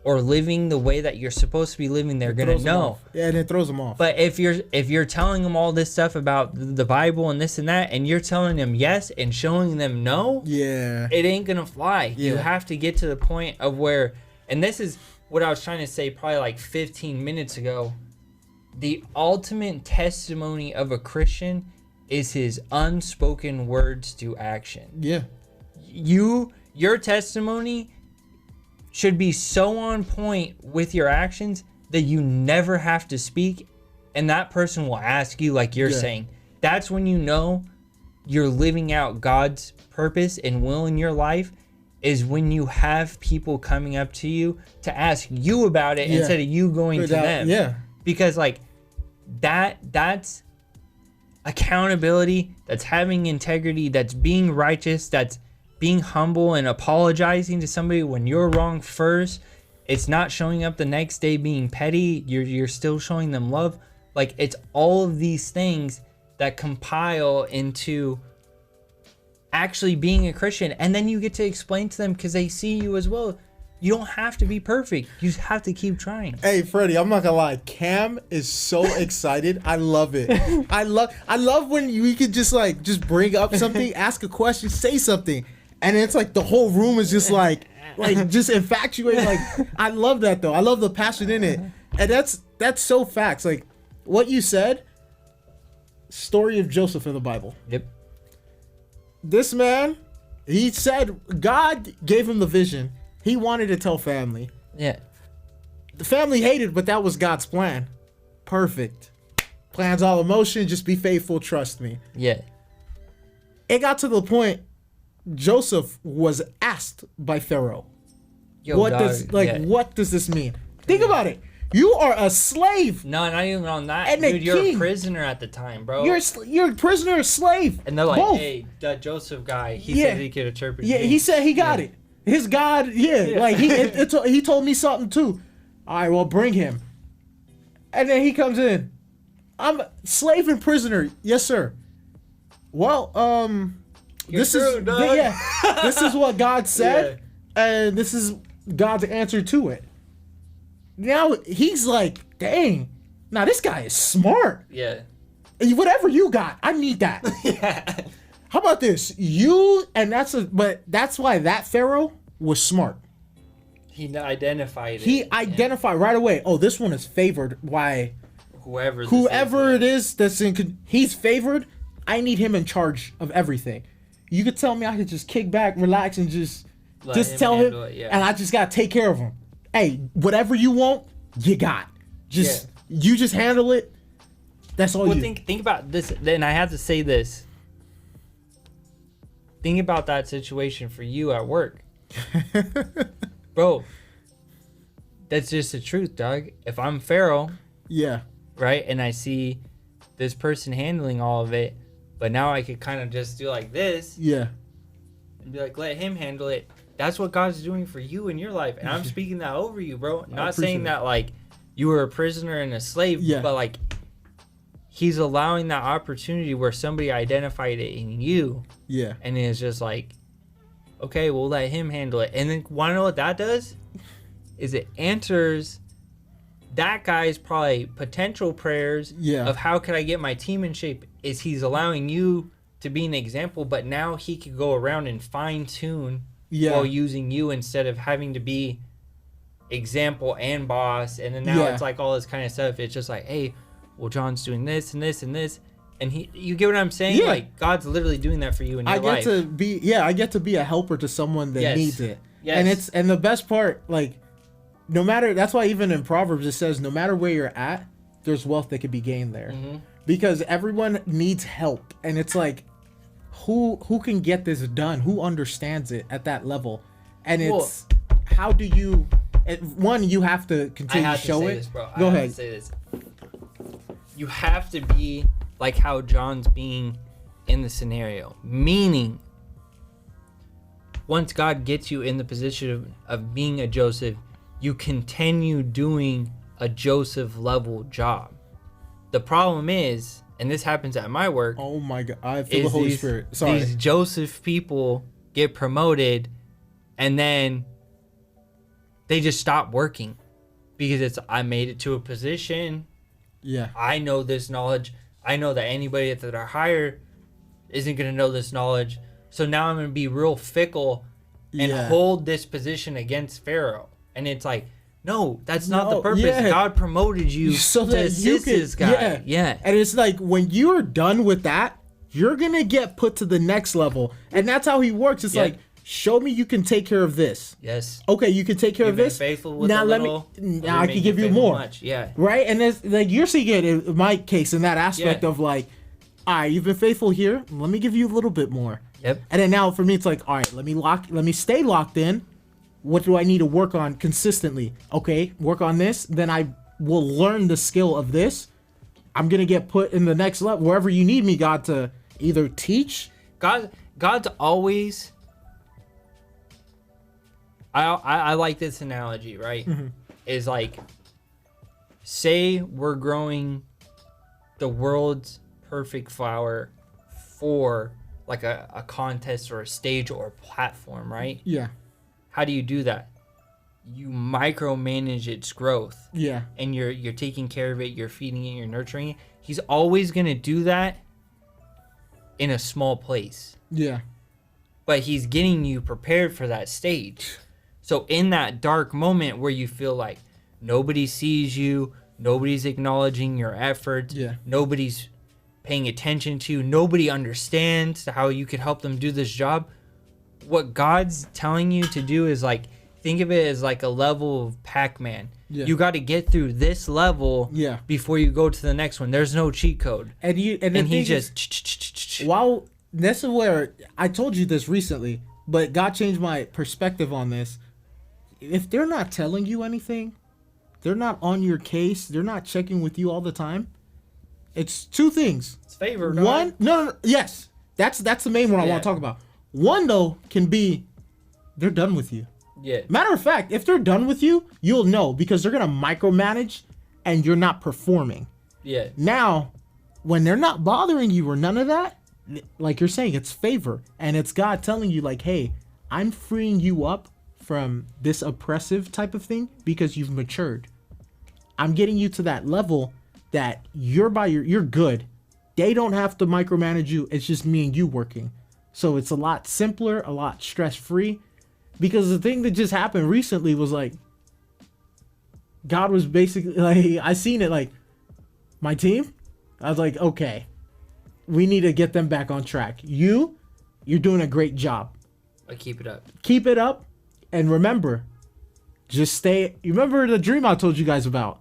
S2: or living the way that you're supposed to be living, they're going to know.
S1: Yeah, and it throws them off.
S2: But if you're telling them all this stuff about the Bible and this and that, and you're telling them yes and showing them no, it ain't going to fly. Yeah. You have to get to the point of where, and this is what I was trying to say probably like 15 minutes ago, the ultimate testimony of a Christian is his unspoken words to action.
S1: Yeah.
S2: Your testimony should be so on point with your actions that you never have to speak, and that person will ask you like you're saying. That's when you know you're living out God's purpose and will in your life, is when you have people coming up to you to ask you about it instead of you going to them.
S1: Yeah.
S2: Because like that's accountability, that's having integrity, that's being righteous, that's being humble and apologizing to somebody when you're wrong first. It's not showing up the next day being petty. You're still showing them love. Like, it's all of these things that compile into actually being a Christian. And then you get to explain to them, because they see you as well. You don't have to be perfect. You just have to keep trying.
S1: Hey, Freddie, I'm not gonna lie. Cam is so excited. I love it. I love when we could just bring up something, ask a question, say something, and it's like the whole room is just like just infatuated. Like, I love that though. I love the passion in it, and that's so facts. Like what you said, story of Joseph in the Bible.
S2: Yep.
S1: This man, he said God gave him the vision. He wanted to tell family.
S2: Yeah.
S1: The family hated, but that was God's plan. Perfect. Plans all emotion, just be faithful, trust me.
S2: Yeah.
S1: It got to the point Joseph was asked by Pharaoh.
S2: Yo,
S1: what
S2: dog,
S1: what does this mean? Think about it. You are a slave.
S2: No, not even on that.
S1: And
S2: Dude, you're
S1: king.
S2: a prisoner at the time, bro.
S1: You're a prisoner, a slave.
S2: And they're like,
S1: Both.
S2: hey, that Joseph guy, he said he could interpret
S1: Yeah,
S2: dreams.
S1: he said he got it. His God, like he told me something too. All right, well, bring him. And then he comes in. I'm slave and prisoner. Yes, sir. Well, this is this is what God said, and this is God's answer to it. Now he's like, dang. Now this guy is smart.
S2: Yeah.
S1: Whatever you got, I need that.
S2: Yeah.
S1: How about this? But that's why that Pharaoh was smart.
S2: He identified it.
S1: He identified right away. Oh, this one is favored. Why?
S2: Whoever
S1: It is that's he's favored. I need him in charge of everything. You could tell me I could just kick back, relax, and just tell him, and I just gotta take care of him. Hey, whatever you want, you got. You just handle it. That's all.
S2: Well, think about this. Then I have to say this. Think about that situation for you at work. Bro, that's just the truth, dog. If I'm Pharaoh,
S1: yeah,
S2: right, and I see this person handling all of it, but now I could kind of just do like this,
S1: yeah,
S2: and be like, let him handle it. That's what God's doing for you in your life, and I'm speaking that over you, bro. Not saying that like you were a prisoner and a slave, but like He's allowing that opportunity where somebody identified it in you, and it's just like, okay, we'll let him handle it. And then want to know what that does? Is it answers that guy's probably potential prayers of how could I get my team in shape. Is he's allowing you to be an example, but now he could go around and fine tune while using you instead of having to be example and boss. And then now it's like all this kind of stuff. It's just like, hey, well, John's doing this and this and this. And you get what I'm saying?
S1: Yeah.
S2: Like God's literally doing that for you in your life.
S1: I get to be a helper to someone that needs it.
S2: Yes.
S1: And the best part, like, no matter, that's why even in Proverbs it says, no matter where you're at, there's wealth that could be gained there. Mm-hmm. Because everyone needs help. And it's like, who can get this done? Who understands it at that level? And it's, how do you, one, you have to continue to show it.
S2: This, bro.
S1: Go ahead.
S2: To say this. You have to be like how John's being in the scenario. Meaning, once God gets you in the position of being a Joseph, you continue doing a Joseph level job. The problem is, and this happens at my work.
S1: Oh my God, I feel the Holy Spirit. Sorry.
S2: These Joseph people get promoted and then they just stop working because I made it to a position.
S1: Yeah.
S2: I know this knowledge. I know that anybody that I hire isn't going to know this knowledge. So now I'm going to be real fickle and hold this position against Pharaoh. And it's like, no, that's not the purpose. God promoted you so to assist this guy. Yeah.
S1: And it's like, when you're done with that, you're going to get put to the next level. And that's how he works. It's like, show me you can take care of this.
S2: Yes.
S1: Okay, you can take care of this.
S2: Faithful with
S1: now now I can give you more.
S2: Much. Yeah.
S1: Right? And it's like you're seeing it in my case in that aspect of like, all right, you've been faithful here. Let me give you a little bit more.
S2: Yep.
S1: And then now for me, it's like, all right, let me stay locked in. What do I need to work on consistently? Okay, work on this. Then I will learn the skill of this. I'm gonna get put in the next level wherever you need me, God, to either teach.
S2: God's always. I like this analogy, right? Mm-hmm. Is like, say we're growing the world's perfect flower for like a contest or a stage or a platform, right?
S1: Yeah.
S2: How do you do that? You micromanage its growth.
S1: Yeah.
S2: And you're taking care of it, you're feeding it, you're nurturing it. He's always gonna do that in a small place.
S1: Yeah.
S2: But he's getting you prepared for that stage. So in that dark moment where you feel like nobody sees you, nobody's acknowledging your efforts, nobody's paying attention to you. Nobody understands how you could help them do this job. What God's telling you to do is like, think of it as like a level of Pac-Man.
S1: Yeah.
S2: You got to get through this level before you go to the next one. There's no cheat code.
S1: And he
S2: just
S1: while this is where I told you this recently, but God changed my perspective on this. If they're not telling you anything, they're not on your case, they're not checking with you all the time. It's two things.
S2: It's favor.
S1: One, no, yes, that's the main one I want to talk about. One though can be, they're done with you.
S2: Yeah.
S1: Matter of fact, if they're done with you, you'll know because they're gonna micromanage, and you're not performing.
S2: Yeah.
S1: Now, when they're not bothering you or none of that, like you're saying, it's favor, and it's God telling you like, hey, I'm freeing you up from this oppressive type of thing because you've matured. I'm getting you to that level that you're good. They don't have to micromanage you. It's just me and you working. So it's a lot simpler, a lot stress-free. Because the thing that just happened recently was like, God was basically like, I seen it like, my team, I was like, okay, we need to get them back on track. You're doing a great job.
S2: Keep it up.
S1: Keep it up. And remember, just stay. You remember the dream I told you guys about?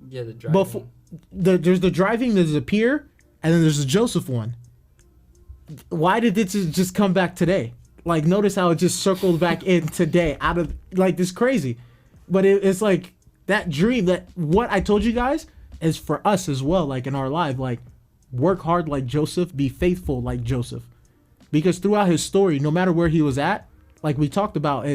S2: Yeah, the driving.
S1: There's the driving, there's the pier, and then there's the Joseph one. Why did this just come back today? Like, notice how it just circled back in today out of, like, this crazy. But it's like that dream, that what I told you guys is for us as well, like in our life, like, work hard like Joseph, be faithful like Joseph. Because throughout his story, no matter where he was at, like we talked about,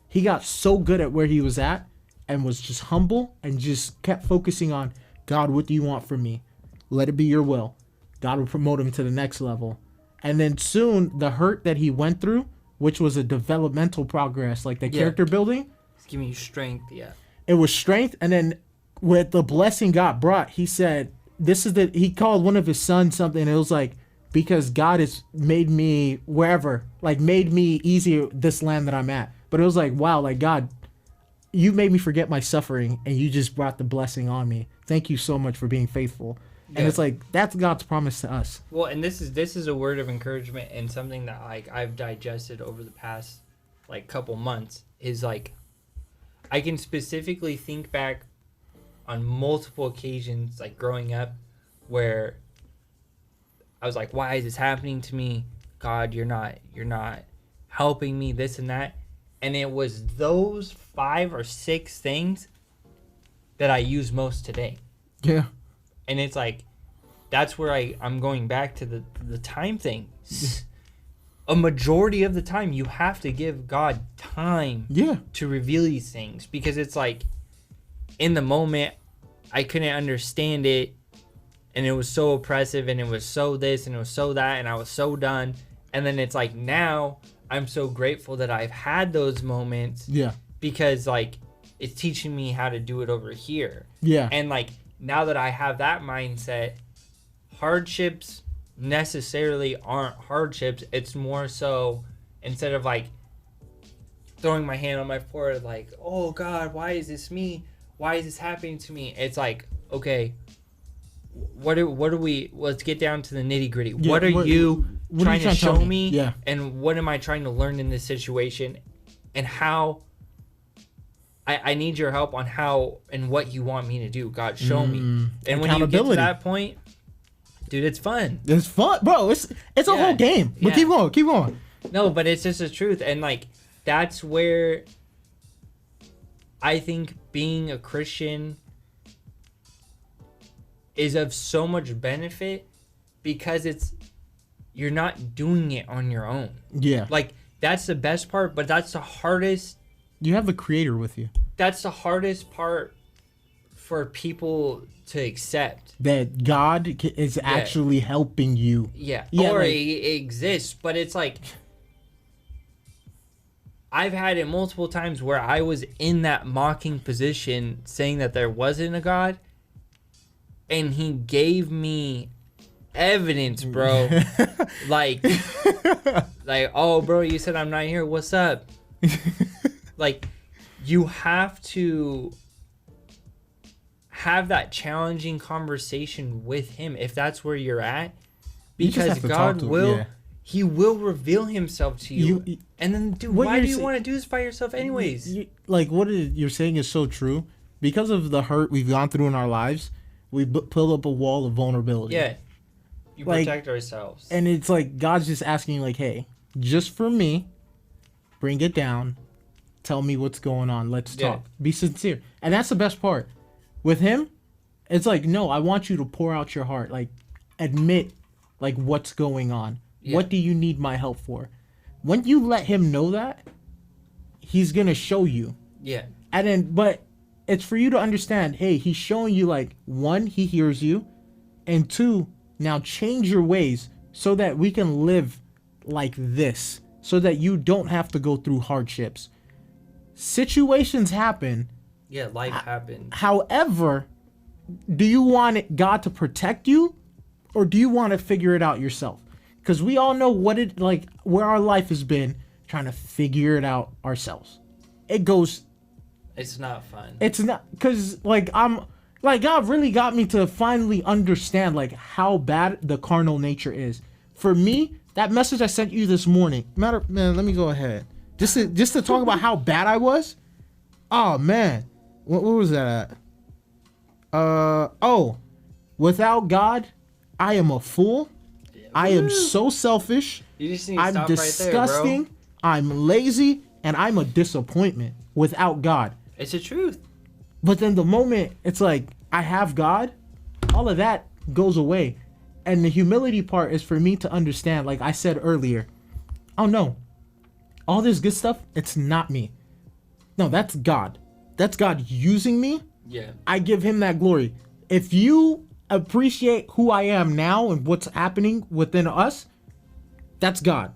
S1: he got so good at where he was at and was just humble and just kept focusing on, God, what do you want from me? Let it be your will. God will promote him to the next level. And then soon, the hurt that he went through, which was a developmental progress, like the character building.
S2: It's giving you strength, yeah.
S1: It was strength. And then with the blessing God brought, he said, he called one of his sons something. And it was like, because God has made me wherever, like made me easier this land that I'm at. But it was like, wow, like God, you made me forget my suffering and you just brought the blessing on me. Thank you so much for being faithful. And it's like, that's God's promise to us.
S2: Well, and this is a word of encouragement, and something that like I've digested over the past like couple months is like, I can specifically think back on multiple occasions like growing up where I was like, why is this happening to me? God, you're not helping me, this and that. And it was those 5 or 6 things that I use most today.
S1: Yeah.
S2: And it's like, that's where I'm going back to the time thing. A majority of the time, you have to give God time to reveal these things. Because it's like, in the moment, I couldn't understand it. And it was so oppressive. And it was so this and it was so that. And I was so done. And then it's like, now, I'm so grateful that I've had those moments.
S1: Yeah.
S2: Because, like, it's teaching me how to do it over here.
S1: Yeah.
S2: And, like, now that I have that mindset, hardships necessarily aren't hardships. It's more so, instead of like throwing my hand on my forehead like, oh God, why is this me? Why is this happening to me? It's like, okay, what are we, let's get down to the nitty gritty. Yeah, what are you trying to show me?
S1: Yeah.
S2: And what am I trying to learn in this situation? And how I need your help on how and what you want me to do. God, show me. And when you get to that point, dude, it's fun.
S1: It's fun, bro. It's a whole game. But keep going.
S2: No, but it's just the truth. And like, that's where I think being a Christian is of so much benefit, because you're not doing it on your own.
S1: Yeah.
S2: Like, that's the best part, but that's the hardest.
S1: You have the Creator with you.
S2: That's the hardest part for people to accept.
S1: That God is actually helping you.
S2: Yeah. Or like, it exists, but it's like, I've had it multiple times where I was in that mocking position saying that there wasn't a God, and he gave me evidence, bro. like, oh, bro, you said I'm not here. What's up? Like, you have to have that challenging conversation with him if that's where you're at.
S1: You just
S2: because
S1: have to
S2: God
S1: talk to him,
S2: will,
S1: yeah.
S2: He will reveal Himself to you.
S1: You-
S2: And then, dude,
S1: what
S2: why
S1: you're
S2: do you
S1: sa-
S2: want to do this by yourself, anyways?
S1: Like what you're saying is so true. Because of the hurt we've gone through in our lives, we built up a wall of vulnerability.
S2: Yeah, you
S1: Like-
S2: protect ourselves.
S1: And it's like God's just asking, like, hey, just for me, bring it down. Tell me what's going on. Let's
S2: Yeah.
S1: talk. Be sincere. And that's the best part. With him, it's like, no, I want you to pour out your heart. Like, admit, like, what's going on.
S2: Yeah.
S1: What do you need my help for? When you let him know that, he's going to show you.
S2: Yeah,
S1: And then, but it's for you to understand, hey, he's showing you, like, one, he hears you. And two, now change your ways so that we can live like this. So that you don't have to go through hardships. Situations happen.
S2: yeah, life happens.
S1: However, do you want God to protect you, or do you want to figure it out yourself? Because we all know what it like, where our life has been, trying to figure it out ourselves. It goes.
S2: It's not fun.
S1: It's not because like God really got me to finally understand like how bad the carnal nature is. For me, that message I sent you this morning. Man, let me go ahead. Just to talk about how bad I was. Oh man, what was that at? Without God, I am a fool. I am so selfish.
S2: You just need to
S1: I'm
S2: stop
S1: disgusting.
S2: right there, bro.
S1: I'm lazy, and I'm a disappointment without God.
S2: It's the truth.
S1: But then the moment it's like I have God, all of that goes away. And the humility part is for me to understand, like I said earlier, oh no, all this good stuff, it's not me. No, that's God. That's God using me.
S2: Yeah,
S1: I give him that glory. If you appreciate who I am now and what's happening within us, that's God.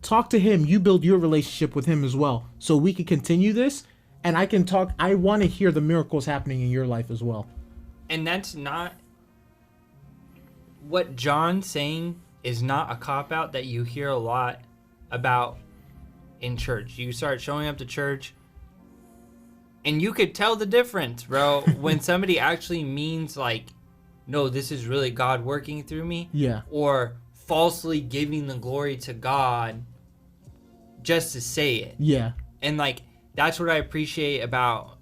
S1: Talk to him. You build your relationship with him as well. So we can continue this and I can talk. I want to hear the miracles happening in your life as well.
S2: and that's not what John's saying. Is not a cop out that you hear a lot about in church. You start showing up to church, and you could tell the difference, bro, when somebody actually means like, no, this is really God working through me.
S1: Yeah.
S2: Or falsely giving the glory to God just to say it.
S1: Yeah.
S2: And like that's what I appreciate about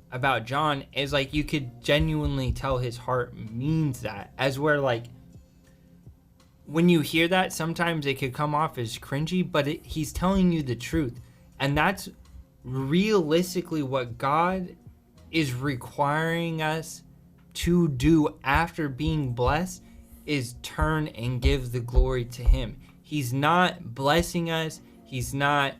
S2: John is like you could genuinely tell his heart means that. As where like when you hear that, sometimes it could come off as cringy, but he's telling you the truth. And that's realistically what God is requiring us to do after being blessed is turn and give the glory to him. He's not blessing us. He's not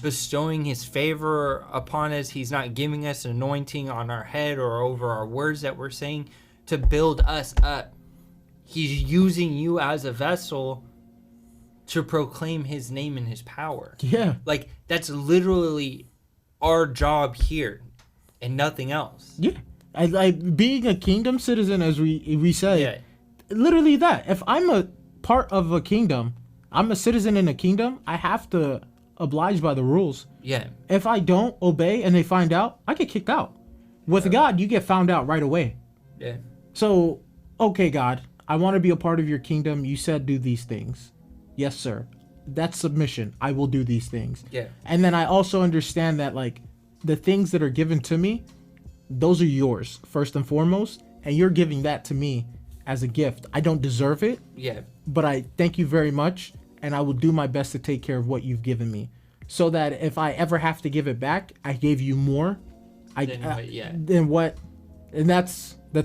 S2: bestowing his favor upon us. He's not giving us anointing on our head or over our words that we're saying to build us up. He's using you as a vessel to proclaim his name and his power.
S1: Yeah.
S2: Like that's literally our job here and nothing else.
S1: Yeah. I being a kingdom citizen, as we say,
S2: Yeah.
S1: literally that. If I'm a part of a kingdom, I'm a citizen in a kingdom, I have to oblige by the rules.
S2: Yeah.
S1: If I don't obey and they find out, I get kicked out. With God, you get found out right away.
S2: Yeah.
S1: So, okay, God, I want to be a part of your kingdom. You said do these things. Yes, sir. That's submission. I will do these things.
S2: Yeah.
S1: And then I also understand that, like, the things that are given to me, those are yours, first and foremost. And you're giving that to me as a gift. I don't deserve it,
S2: Yeah.
S1: but I thank you very much. And I will do my best to take care of what you've given me. So that if I ever have to give it back, I gave you more. Than what, and that's the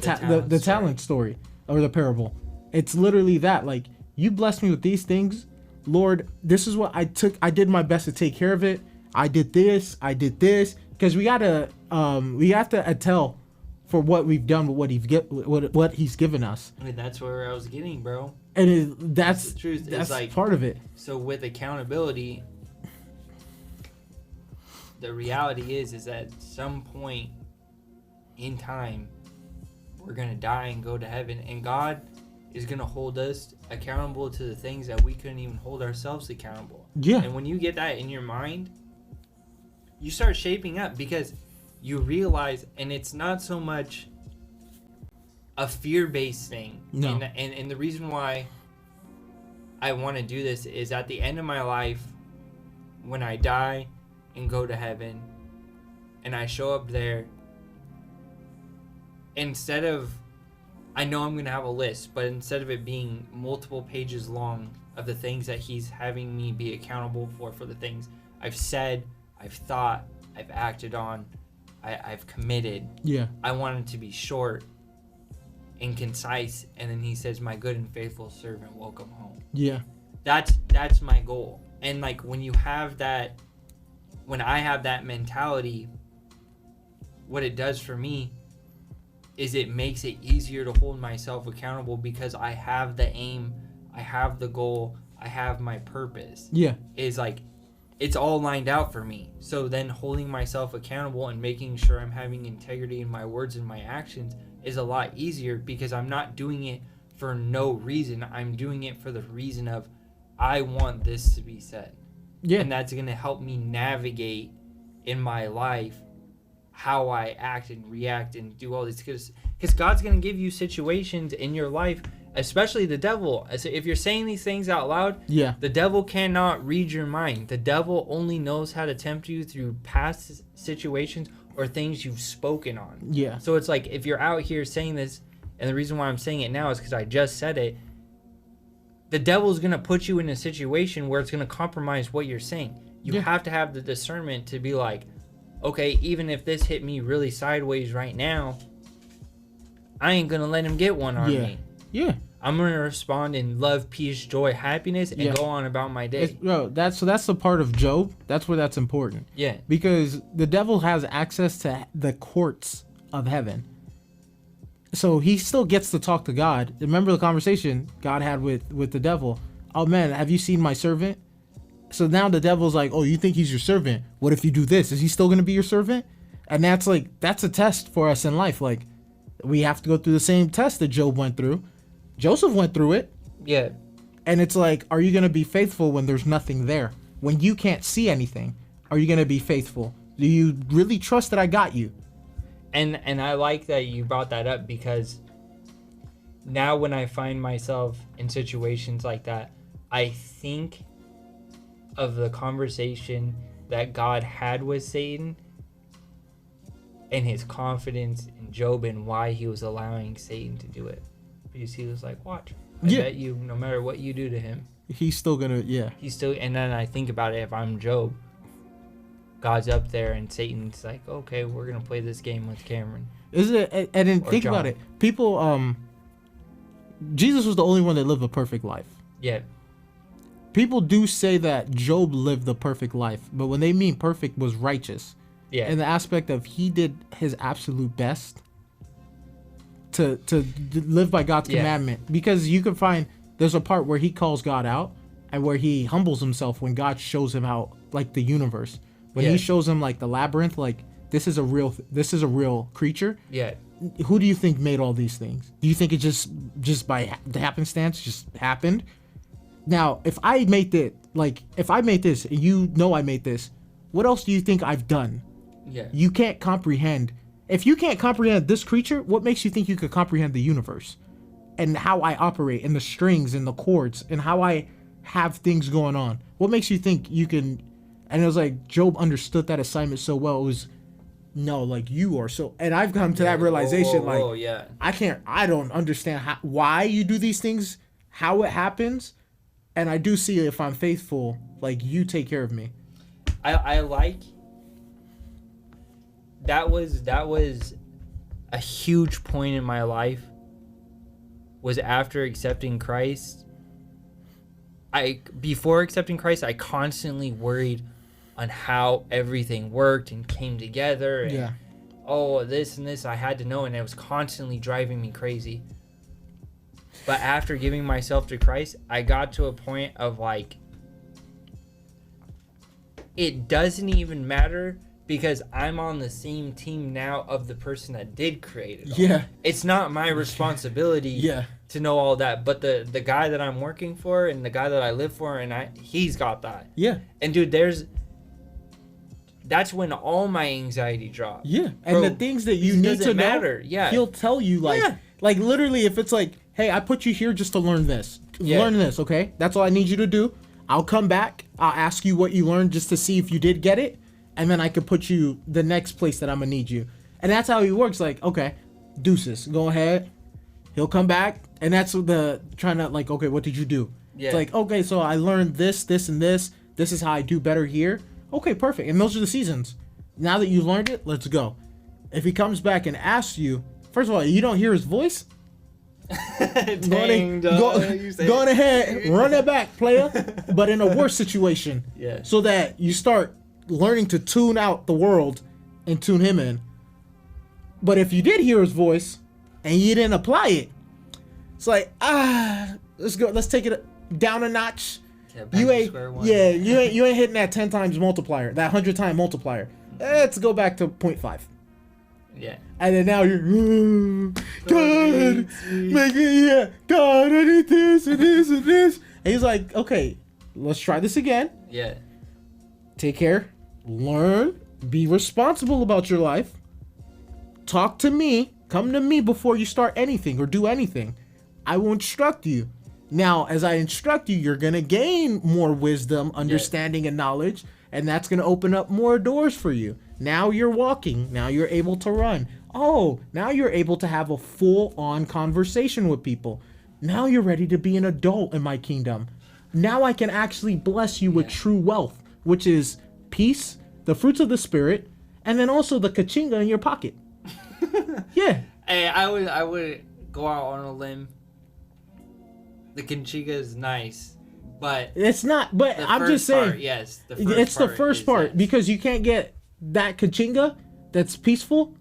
S1: talent story or the parable. It's literally that, like, you blessed me with these things, Lord. This is what I took. I did my best to take care of it. I did this, because we have to attell for what we've done with what he's given us.
S2: I mean, that's where I was getting, bro.
S1: And that's
S2: the truth.
S1: That's
S2: It's like
S1: part of it.
S2: So with accountability, the reality is that at some point in time, we're gonna die and go to heaven, and God is gonna hold us accountable to the things that we couldn't even hold ourselves accountable.
S1: Yeah.
S2: And when you get that in your mind, you start shaping up because you realize, and it's not so much a fear-based thing.
S1: No.
S2: And the reason why I want to do this is at the end of my life, when I die and go to heaven, and I show up there, instead of, I know I'm going to have a list, but instead of it being multiple pages long of the things that he's having me be accountable for the things I've said, I've thought, I've acted on, I've committed.
S1: Yeah.
S2: I want it to be short and concise, and then he says, my good and faithful servant, welcome home.
S1: Yeah.
S2: That's my goal. And like when you have that, when I have that mentality, what it does for me is it makes it easier to hold myself accountable because I have the aim, I have the goal, I have my purpose.
S1: Yeah.
S2: Is like, it's all lined out for me. So then holding myself accountable and making sure I'm having integrity in my words and my actions is a lot easier because I'm not doing it for no reason. I'm doing it for the reason of, I want this to be said.
S1: Yeah.
S2: And that's going to help me navigate in my life how I act and react and do all this. Because God's going to give you situations in your life, especially the devil. If you're saying these things out loud,
S1: yeah,
S2: the devil cannot read your mind. The devil only knows how to tempt you through past situations or things you've spoken on.
S1: Yeah.
S2: So it's like if you're out here saying this, and the reason why I'm saying it now is because I just said it, the devil's going to put you in a situation where it's going to compromise what you're saying. You have to have the discernment to be like, okay, even if this hit me really sideways right now, I ain't going to let him get one on me.
S1: Yeah.
S2: I'm going to respond in love, peace, joy, happiness, and go on about my day.
S1: That's the part of Job. That's where that's important.
S2: Yeah.
S1: Because the devil has access to the courts of heaven. So he still gets to talk to God. Remember the conversation God had with the devil? Oh man, have you seen my servant? So now the devil's like, oh, you think he's your servant? What if you do this? Is he still going to be your servant? And that's a test for us in life. Like, we have to go through the same test that Job went through. Joseph went through it.
S2: Yeah.
S1: And it's like, are you going to be faithful when there's nothing there? When you can't see anything, are you going to be faithful? Do you really trust that I got you?
S2: And I like that you brought that up because now when I find myself in situations like that, I think of the conversation that God had with Satan and his confidence in Job and why he was allowing Satan to do it. Because he was like, watch, I bet you no matter what you do to him,
S1: he's still gonna,
S2: he's still. And then I think about it, if I'm Job, God's up there and Satan's like, okay, we're gonna play this game with Cameron.
S1: Is it? And then think
S2: John.
S1: about it. People, Jesus was the only one that lived a perfect life.
S2: Yeah.
S1: People do say that Job lived the perfect life, but when they mean perfect, was righteous.
S2: Yeah.
S1: In the aspect of he did his absolute best to live by God's commandment. Because you can find there's a part where he calls God out and where he humbles himself when God shows him how, like, the universe. When he shows him, like, the labyrinth, like, this is a real creature.
S2: Yeah.
S1: Who do you think made all these things? Do you think it just by the happenstance just happened? Now, if I made this and you know I made this, what else do you think I've done?
S2: Yeah.
S1: You can't comprehend. If you can't comprehend this creature, what makes you think you could comprehend the universe? And how I operate, and the strings and the chords, and how I have things going on. What makes you think you can... And it was like, Job understood that assignment so well. It was, no, like, you are so... And I've come to that realization, I don't understand why you do these things, how it happens. And I do see if I'm faithful, like, you take care of me.
S2: I like... That was a huge point in my life, was after accepting Christ. Before accepting Christ, I constantly worried on how everything worked and came together. And, this and this I had to know, and it was constantly driving me crazy. But after giving myself to Christ, I got to a point of, like, it doesn't even matter because I'm on the same team now of the person that did create it all.
S1: Yeah.
S2: It's not my responsibility to know all that, but the guy that I'm working for and the guy that I live for, and he's got that.
S1: Yeah.
S2: And dude, that's when all my anxiety drops.
S1: Yeah. And the things that you need to
S2: matter.
S1: know, he'll tell you, like literally, if it's like, hey, I put you here just to learn this. learn this, okay? That's all I need you to do. I'll come back. I'll ask you what you learned just to see if you did get it, and then I could put you the next place that I'm gonna need you. And that's how he works. Like, okay, deuces, go ahead. He'll come back, and that's the trying to like, okay, what did you do?
S2: Yeah.
S1: It's like, okay, so I learned this, this, and this. This is how I do better here. Okay, perfect. And those are the seasons. Now that you learned it, let's go. If he comes back and asks you, first of all, you don't hear his voice.
S2: Dang,
S1: Going ahead, run that back, player. But in a worse situation,
S2: Yeah.
S1: so that you start learning to tune out the world and tune him in. But if you did hear his voice and you didn't apply it, it's like let's go. Let's take it down a notch.
S2: Yeah, back
S1: You
S2: to
S1: ain't,
S2: square one.
S1: yeah, you ain't hitting that 10 times multiplier, that 100 time multiplier. Let's go back to 0.5.
S2: Yeah.
S1: And then now you're, God, make it, yeah, God, I need this and this and this. And he's like, okay, let's try this again.
S2: Yeah.
S1: Take care, learn, be responsible about your life. Talk to me, come to me before you start anything or do anything. I will instruct you. Now, as I instruct you, you're going to gain more wisdom, understanding, and knowledge, and that's going to open up more doors for you. Now you're walking. Now you're able to run. Oh, now you're able to have a full-on conversation with people. Now you're ready to be an adult in my kingdom. Now I can actually bless you with true wealth, which is peace, the fruits of the spirit, and then also the kachinga in your pocket. Yeah.
S2: Hey, I would go out on a limb. The Conchiga is nice, but
S1: It's not, but
S2: the
S1: I'm
S2: first
S1: just saying,
S2: part, yes, the first
S1: it's the
S2: part
S1: first
S2: is
S1: part
S2: yes.
S1: because you can't get that kachinga that's peaceful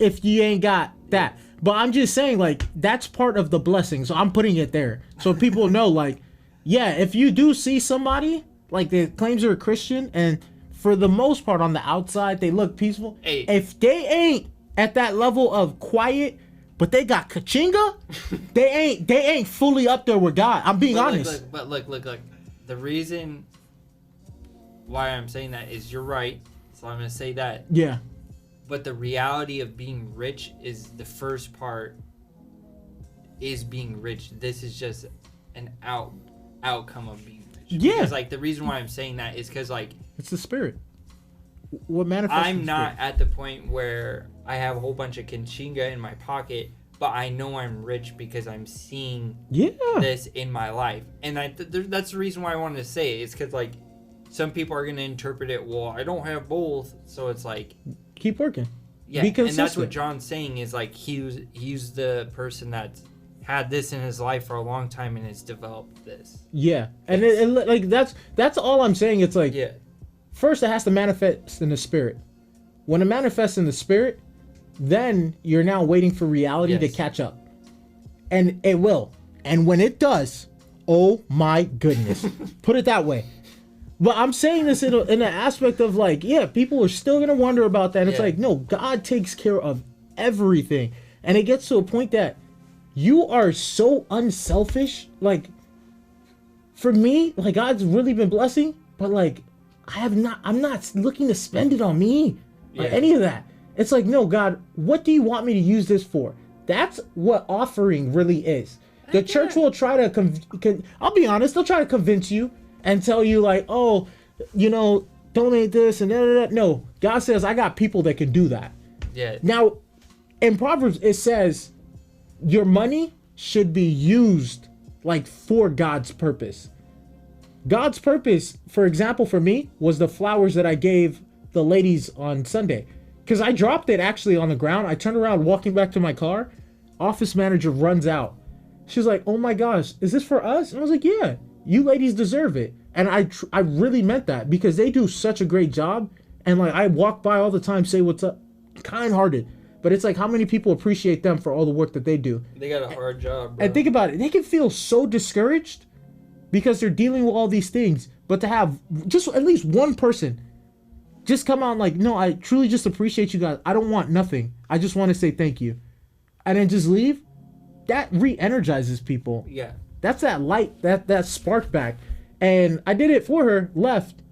S1: if you ain't got that. But I'm just saying, like, that's part of the blessing. So I'm putting it there so people know, like, yeah, if you do see somebody like that claims they're a Christian and for the most part on the outside they look peaceful,
S2: Hey.
S1: if they ain't at that level of quiet, but they got kachinga, they ain't fully up there with God. I'm being honest.
S2: Look. The reason why I'm saying that is you're right. So I'm gonna say that.
S1: Yeah.
S2: But the reality of being rich is the first part is being rich. This is just an outcome of being rich.
S1: Yeah.
S2: Because like the reason why I'm saying that is because like
S1: It's the spirit. What manifests?
S2: I'm
S1: in the
S2: not
S1: spirit.
S2: at the point where I have a whole bunch of Kinchinga in my pocket, but I know I'm rich because I'm seeing
S1: Yeah.
S2: this in my life. And that's the reason why I wanted to say it. It's because, like, some people are going to interpret it, well, I don't have both. So it's like,
S1: Keep working.
S2: yeah.
S1: Be
S2: And that's
S1: consistent.
S2: what John's saying is, like, he's the person that's had this in his life for a long time and has developed this.
S1: Yeah, and like that's all I'm saying. It's like
S2: Yeah.
S1: first it has to manifest in the spirit. When it manifests in the spirit, then you're now waiting for reality to
S2: Yes.
S1: catch up, and it will. And when it does, oh my goodness, put it that way. But I'm saying this in an aspect of like, yeah, people are still gonna wonder about that. It's
S2: Yeah.
S1: like, no, God takes care of everything, and it gets to a point that you are so unselfish. Like, for me, like God's really been blessing, but like I'm not looking to spend it on me or
S2: Yeah.
S1: any of that. It's like, no, God, what do you want me to use this for? That's what offering really is. The church will try to I'll be honest, they'll try to convince you and tell you like, oh, you know, donate this and that. No, God says I got people that can do that.
S2: Yeah.
S1: Now, in Proverbs it says your money should be used like for God's purpose. God's purpose, for example, for me, was the flowers that I gave the ladies on Sunday. Because I dropped it actually on the ground. I turned around walking back to my car. Office manager runs out. She's like, oh my gosh, is this for us? And I was like, yeah, you ladies deserve it. And I really meant that because they do such a great job. And like I walk by all the time, say what's up, kind-hearted. But it's like how many people appreciate them for all the work that they do.
S2: They got a hard job, bro.
S1: And think about it. They can feel so discouraged because they're dealing with all these things. But to have just at least one person just come out like, no, I truly just appreciate you guys. I don't want nothing. I just want to say thank you. And then just leave. That re-energizes people.
S2: Yeah.
S1: That's that light, that spark back. And I did it for her, left.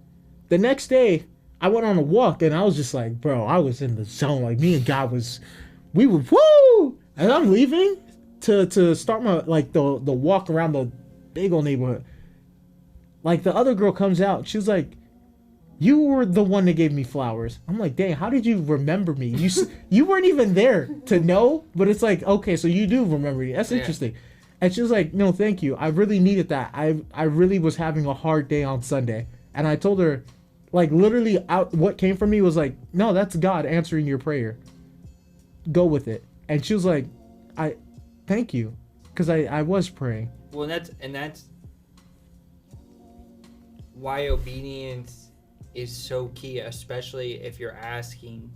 S1: The next day, I went on a walk and I was just like, bro, I was in the zone. Like me and God we were, woo! And I'm leaving to start my, like the walk around big old neighborhood. Like, the other girl comes out. She was like, you were the one that gave me flowers. I'm like, dang, how did you remember me? You weren't even there to know, but it's like, okay, so you do remember me. That's interesting. And she was like, no, thank you. I really needed that. I really was having a hard day on Sunday. And I told her, like, literally, what came from me was like, no, that's God answering your prayer. Go with it. And she was like, thank you. Because I was praying.
S2: Well, that's why obedience is so key, especially if you're asking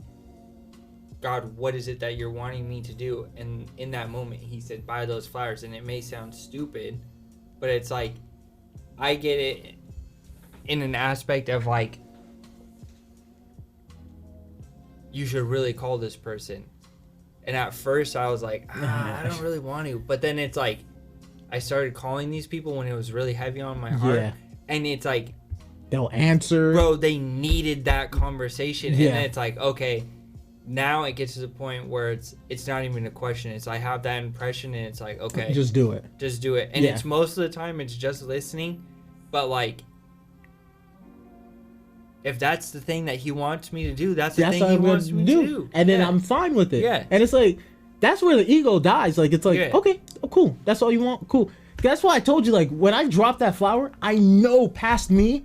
S2: God, what is it that you're wanting me to do? And in that moment, he said, buy those flowers. And it may sound stupid, but it's like, I get it in an aspect of like, you should really call this person. And at first I was like, I don't really want to. But then it's like, I started calling these people when it was really heavy on my heart. Yeah. And it's like,
S1: they'll answer.
S2: Bro, they needed that conversation. Yeah. And then it's like, okay, now it gets to the point where it's not even a question. It's I have that impression and it's like, okay.
S1: Just do it.
S2: Just do it. And it's most of the time it's just listening. But like, if that's the thing that he wants me to do, that's the thing he wants me to do.
S1: And then I'm fine with it. Yeah. And it's like, that's where the ego dies. Like, it's like, okay, oh, cool. That's all you want? Cool. That's why I told you, like, when I dropped that flower, I know past me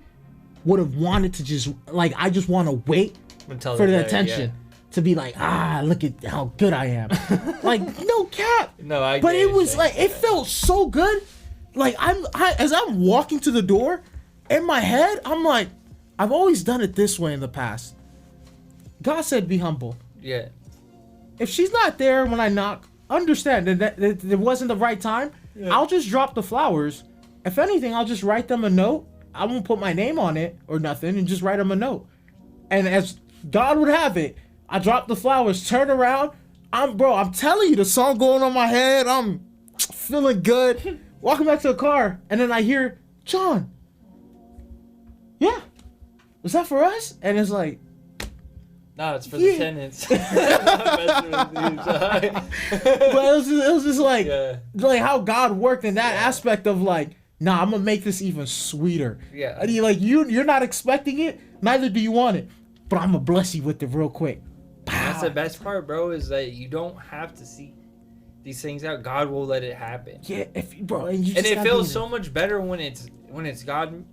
S1: would have wanted to just, like, I just want to wait for the attention to be like, look at how good I am. Like, no cap.
S2: No, I
S1: But it was like, it felt so good. Like, as I'm walking to the door, in my head, I'm like, I've always done it this way in the past. God said, be humble.
S2: Yeah.
S1: If she's not there when I knock, understand that it wasn't the right time. Yeah. I'll just drop the flowers. If anything, I'll just write them a note. I won't put my name on it or nothing and just write them a note. And as God would have it, I drop the flowers, turn around. I'm telling you, the song going on my head. I'm feeling good. Walking back to the car. And then I hear, John. Yeah. Was that for us? And it's like,
S2: no, it's for the tenants.
S1: But it was just like, like how God worked in that aspect of like, nah, I'm gonna make this even sweeter.
S2: Yeah.
S1: And you're not expecting it, neither do you want it, but I'm gonna bless you with it real quick.
S2: That's the best part, bro, is that you don't have to see these things out. God will let it happen.
S1: Yeah,
S2: and it feels so much better when it's God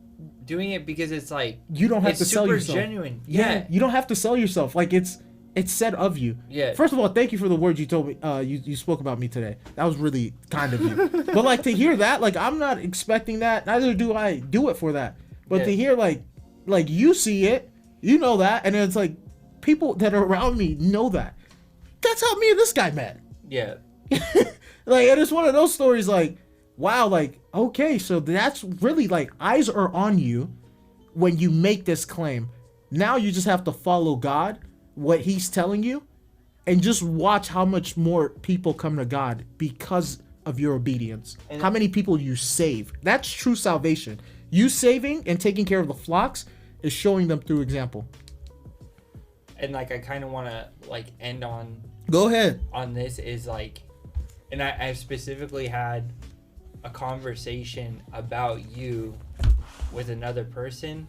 S2: doing it, because it's like,
S1: you don't have to sell yourself.
S2: It's super genuine.
S1: Yeah, you don't have to sell yourself. Like, it's said of you.
S2: Yeah.
S1: First of all, thank you for the words you told me. You spoke about me today. That was really kind of you. But like, to hear that, like, I'm not expecting that. Neither do I do it for that. But to hear like you see it, you know that, and it's like people that are around me know that. That's how me and this guy met.
S2: Yeah.
S1: Like, and it's one of those stories like, wow, like, okay, so that's really like, eyes are on you when you make this claim. Now you just have to follow God, what he's telling you, and just watch how much more people come to God because of your obedience. And how many people you save. That's true salvation. You saving and taking care of the flocks is showing them through example.
S2: And like, I kind of want to like end on.
S1: Go ahead.
S2: On this is like, and I specifically had a conversation about you with another person,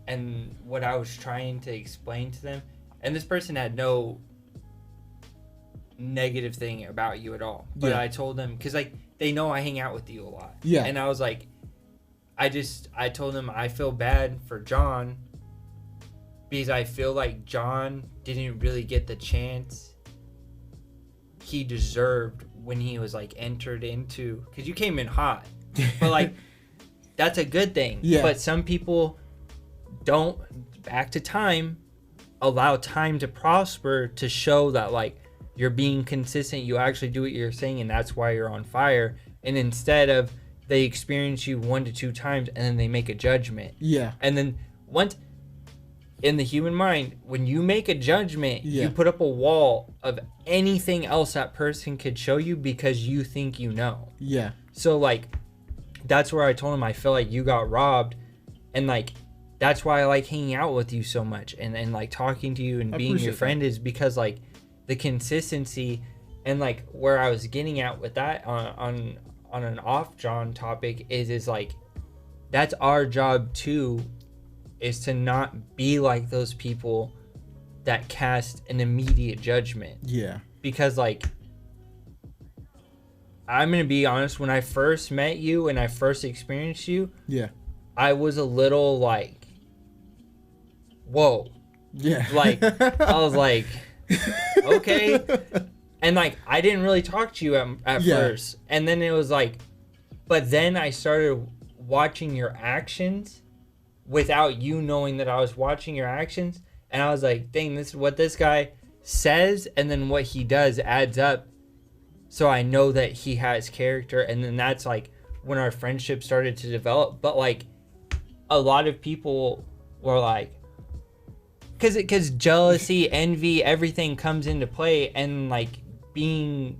S2: and what I was trying to explain to them, and this person had no negative thing about you at all, but I told them, because like, they know I hang out with you a lot, and I was like, I told them I feel bad for John, because I feel like John didn't really get the chance he deserved when he was like entered into, because you came in hot, but like, that's a good thing. But some people don't, back to time, allow time to prosper to show that like, you're being consistent, you actually do what you're saying, and that's why you're on fire. And instead of, they experience you 1 to 2 times and then they make a judgment. And then once in the human mind, when you make a judgment, you put up a wall of anything else that person could show you because you think you know. So like, that's where I told him I feel like you got robbed, and like, that's why I like hanging out with you so much and like talking to you and being your friend, is because like the consistency, and like where I was getting at with that on on an off John topic is like, that's our job too, is to not be like those people that cast an immediate judgment.
S1: Yeah.
S2: Because like, I'm gonna be honest, when I first met you and I first experienced you,
S1: Yeah.
S2: I was a little like, whoa.
S1: Yeah.
S2: Like, I was like, okay. And like, I didn't really talk to you at first. And then it was like, but then I started watching your actions without you knowing that I was watching your actions. And I was like, dang, this is what this guy says. And then what he does adds up. So I know that he has character. And then that's like when our friendship started to develop. But like, a lot of people were like, because jealousy, envy, everything comes into play, and like being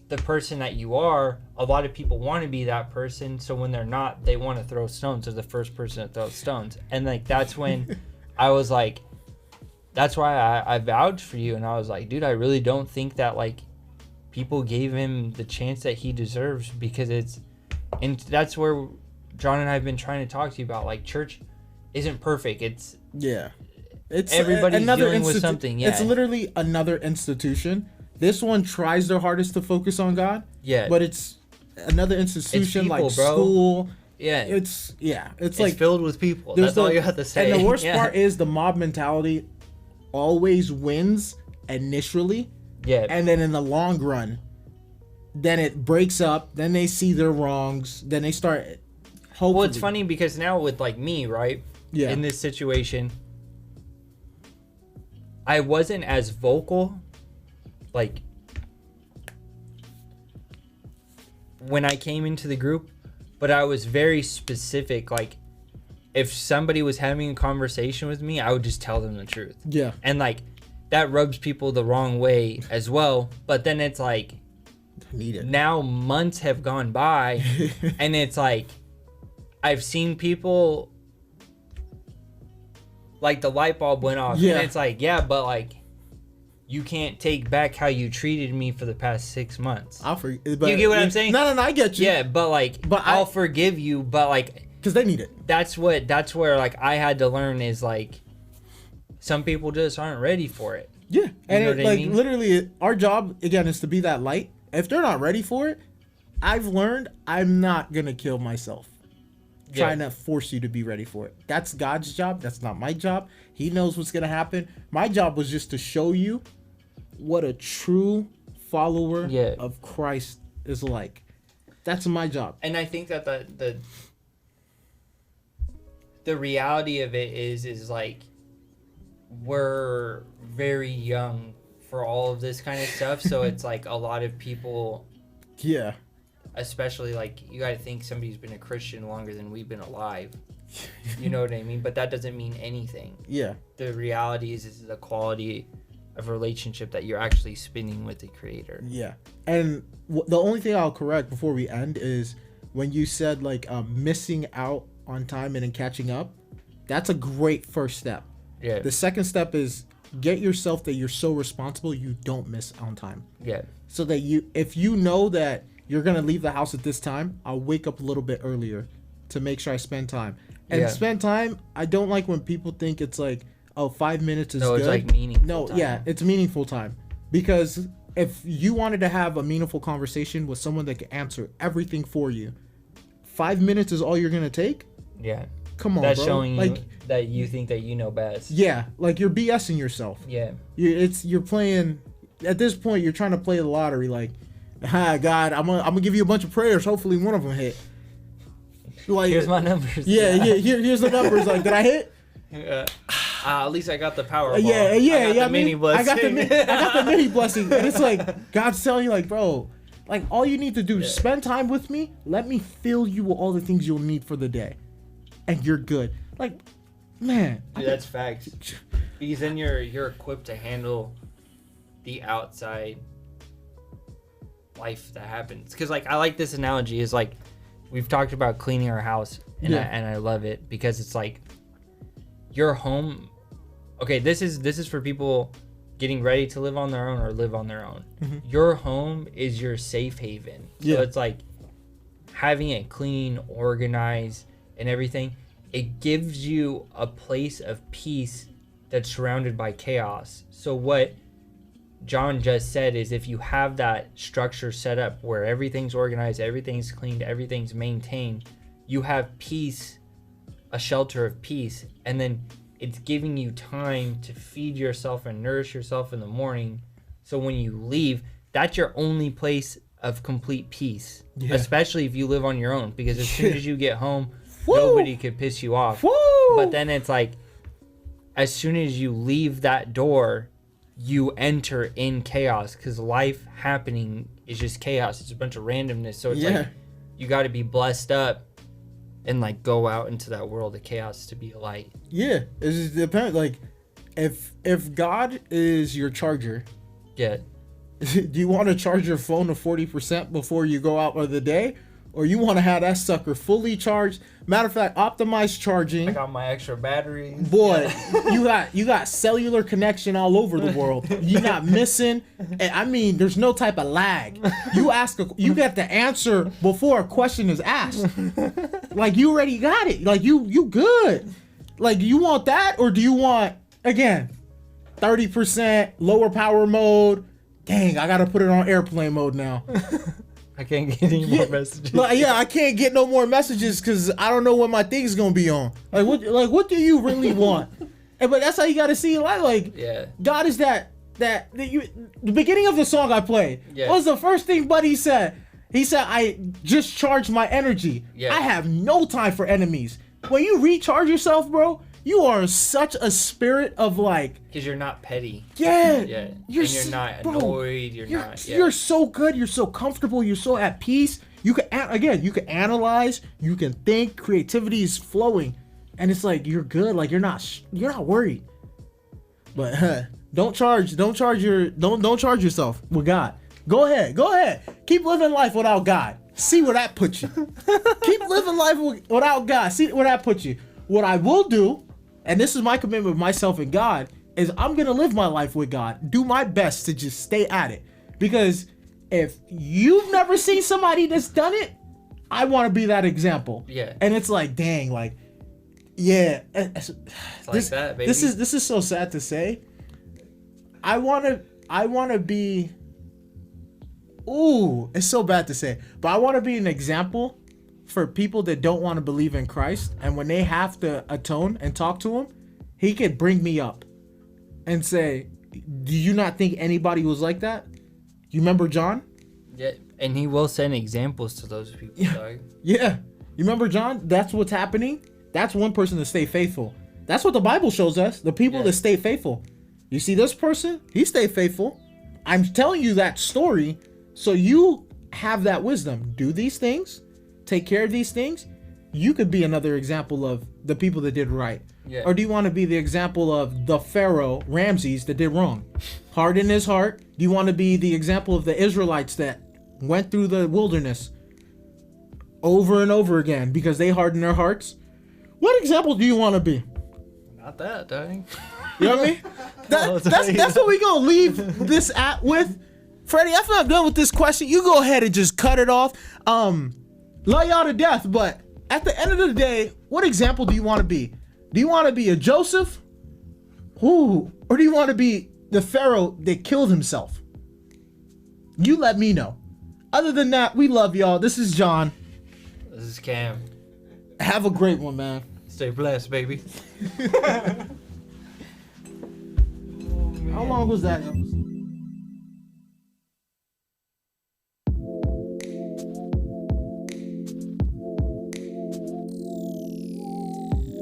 S2: the person that you are, a lot of people want to be that person. So when they're not, they want to throw stones. They're the first person to throw stones, and like that's when I was like, that's why I vouched for you, and I was like, dude, I really don't think that like people gave him the chance that he deserves, because and that's where John and I have been trying to talk to you about. Like, church isn't perfect. It's everybody's dealing with something. Yeah,
S1: it's literally another institution. This one tries their hardest to focus on God.
S2: Yeah,
S1: but it's another institution,
S2: people,
S1: like
S2: bro.
S1: School.
S2: Yeah,
S1: it's like
S2: filled with people. That's all you have to say.
S1: And the worst part is the mob mentality always wins initially.
S2: Yeah,
S1: and then in the long run, then it breaks up. Then they see their wrongs. Then they start. Hopefully.
S2: Well, it's funny because now with like me, right?
S1: Yeah.
S2: In this situation, I wasn't as vocal, like, when I came into the group, but I was very specific. Like, if somebody was having a conversation with me, I would just tell them the truth.
S1: Yeah.
S2: And like, that rubs people the wrong way as well. But then it's like, now months have gone by, and it's like, I've seen people, like, the light bulb went off.
S1: Yeah.
S2: And it's like, yeah, but like, you can't take back how you treated me for the past 6 months.
S1: I'll forgive.
S2: You get what I'm saying?
S1: No, I get you.
S2: Yeah, but like, I'll forgive you, but like,
S1: because they need it.
S2: That's where like I had to learn is like, some people just aren't ready for it.
S1: Yeah, and
S2: you know what I mean?
S1: Literally, our job again is to be that light. If they're not ready for it, I've learned I'm not gonna kill myself trying to force you to be ready for it. That's God's job. That's not my job. He knows what's gonna happen. My job was just to show you what a true follower of Christ is like. That's my job.
S2: And I think that the reality of it is like, we're very young for all of this kind of stuff. So it's like a lot of people, especially like, you got to think somebody's been a Christian longer than we've been alive. You know what I mean? But that doesn't mean anything. Yeah. The reality is the quality of relationship that you're actually spending with the Creator.
S1: Yeah. And the only thing I'll correct before we end is when you said like missing out on time and then catching up. That's a great first step. Yeah. The second step is get yourself that you're so responsible you don't miss on time. Yeah. So that if you know that you're gonna leave the house at this time, I'll wake up a little bit earlier to make sure I spend time. And spend time, I don't like when people think it's like, oh, 5 minutes is good.
S2: No, it's like meaningful
S1: No,
S2: time.
S1: Yeah, it's meaningful time. Because if you wanted to have a meaningful conversation with someone that can answer everything for you, 5 minutes is all you're gonna take? Yeah. Come on,
S2: that's
S1: bro.
S2: Showing you
S1: like,
S2: that you think that you know best.
S1: Yeah, like you're BSing yourself. Yeah. You're playing, at this point, you're trying to play the lottery. Like, God, I'm gonna give you a bunch of prayers. Hopefully one of them hit. Like,
S2: here's my numbers.
S1: Yeah. Here's the numbers. Like, did I hit?
S2: At least I got the Powerball.
S1: I got
S2: the mini blessing.
S1: I got the mini blessing. And it's like, God's telling you, like, bro, like, all you need to do is spend time with me. Let me fill you with all the things you'll need for the day. And you're good. Like, man.
S2: Dude, that's facts. Because then you're equipped to handle the outside life that happens. Because, like, I like this analogy. Is like, we've talked about cleaning our house, and I love it because it's like, your home. Okay, this is for people getting ready to live on their own or live on their own. Mm-hmm. Your home is your safe haven. So it's like, having it clean, organized, and everything, it gives you a place of peace that's surrounded by chaos. So what John just said is, if you have that structure set up where everything's organized, everything's cleaned, everything's maintained, you have peace, a shelter of peace, and then it's giving you time to feed yourself and nourish yourself in the morning. So when you leave, that's your only place of complete peace, especially if you live on your own, because as soon as you get home, nobody could piss you off. But then it's like, as soon as you leave that door, you enter in chaos, because life happening is just chaos. It's a bunch of randomness. So it's like, you got to be blessed up and like go out into that world of chaos to be a light.
S1: Yeah, it just depends. Like, if God is your charger, do you want to charge your phone to 40% before you go out of the day, or you want to have that sucker fully charged? Matter of fact, optimized charging.
S2: I got my extra battery.
S1: Boy, you got cellular connection all over the world. You're not missing. And I mean, there's no type of lag. You get the answer before a question is asked. Like, you already got it. Like, you good. Like, you want that, or do you want, again, 30% lower power mode? Dang, I gotta put it on airplane mode now.
S2: I can't get any more messages.
S1: I can't get no more messages because I don't know what my thing's gonna be on. What do you really want? But that's how you gotta see life. Like, God is the beginning of the song I played. What was the first thing Buddy said? He said, I just charged my energy. I have no time for enemies. When you recharge yourself, bro, you are such a spirit of like,
S2: because you're not petty.
S1: You're
S2: not annoyed.
S1: You're so good. You're so comfortable. You're so at peace. You can analyze. You can think. Creativity is flowing, and it's like you're good. Like you're not worried. But don't charge yourself with God. Go ahead. Keep living life without God. See where that puts you. Keep living life without God. See where that puts you. What I will do, and this is my commitment with myself and God, is I'm going to live my life with God. Do my best to just stay at it. Because if you've never seen somebody that's done it, I want to be that example. And it's like, dang, like, it's like that, baby. This is so sad to say. I want to be, it's so bad to say, but I want to be an example for people that don't want to believe in Christ, and when they have to atone and talk to him, he could bring me up and say, do you not think anybody was like that? You remember John?
S2: Yeah, and he will send examples to those people.
S1: You remember John? That's what's happening. That's one person to stay faithful. That's what the Bible shows us, the people that stay faithful. You see this person? He stayed faithful. I'm telling you that story so you have that wisdom. Do these things. Take care of these things. You could be another example of the people that did right. Or do you want to be the example of the Pharaoh, Ramses, that did wrong? Harden his heart. Do you want to be the example of the Israelites that went through the wilderness over and over again because they hardened their hearts? What example do you want to be?
S2: Not that, dang.
S1: You know what I mean? That's what we gonna leave this at with. Freddie, after I'm done with this question, you go ahead and just cut it off. Love y'all to death, but at the end of the day, what example do you want to be? Do you want to be a Joseph? Or do you want to be the Pharaoh that killed himself? You let me know. Other than that, we love y'all. This is John.
S2: This is Cam.
S1: Have a great one, man.
S2: Stay blessed, baby.
S1: How long was that episode?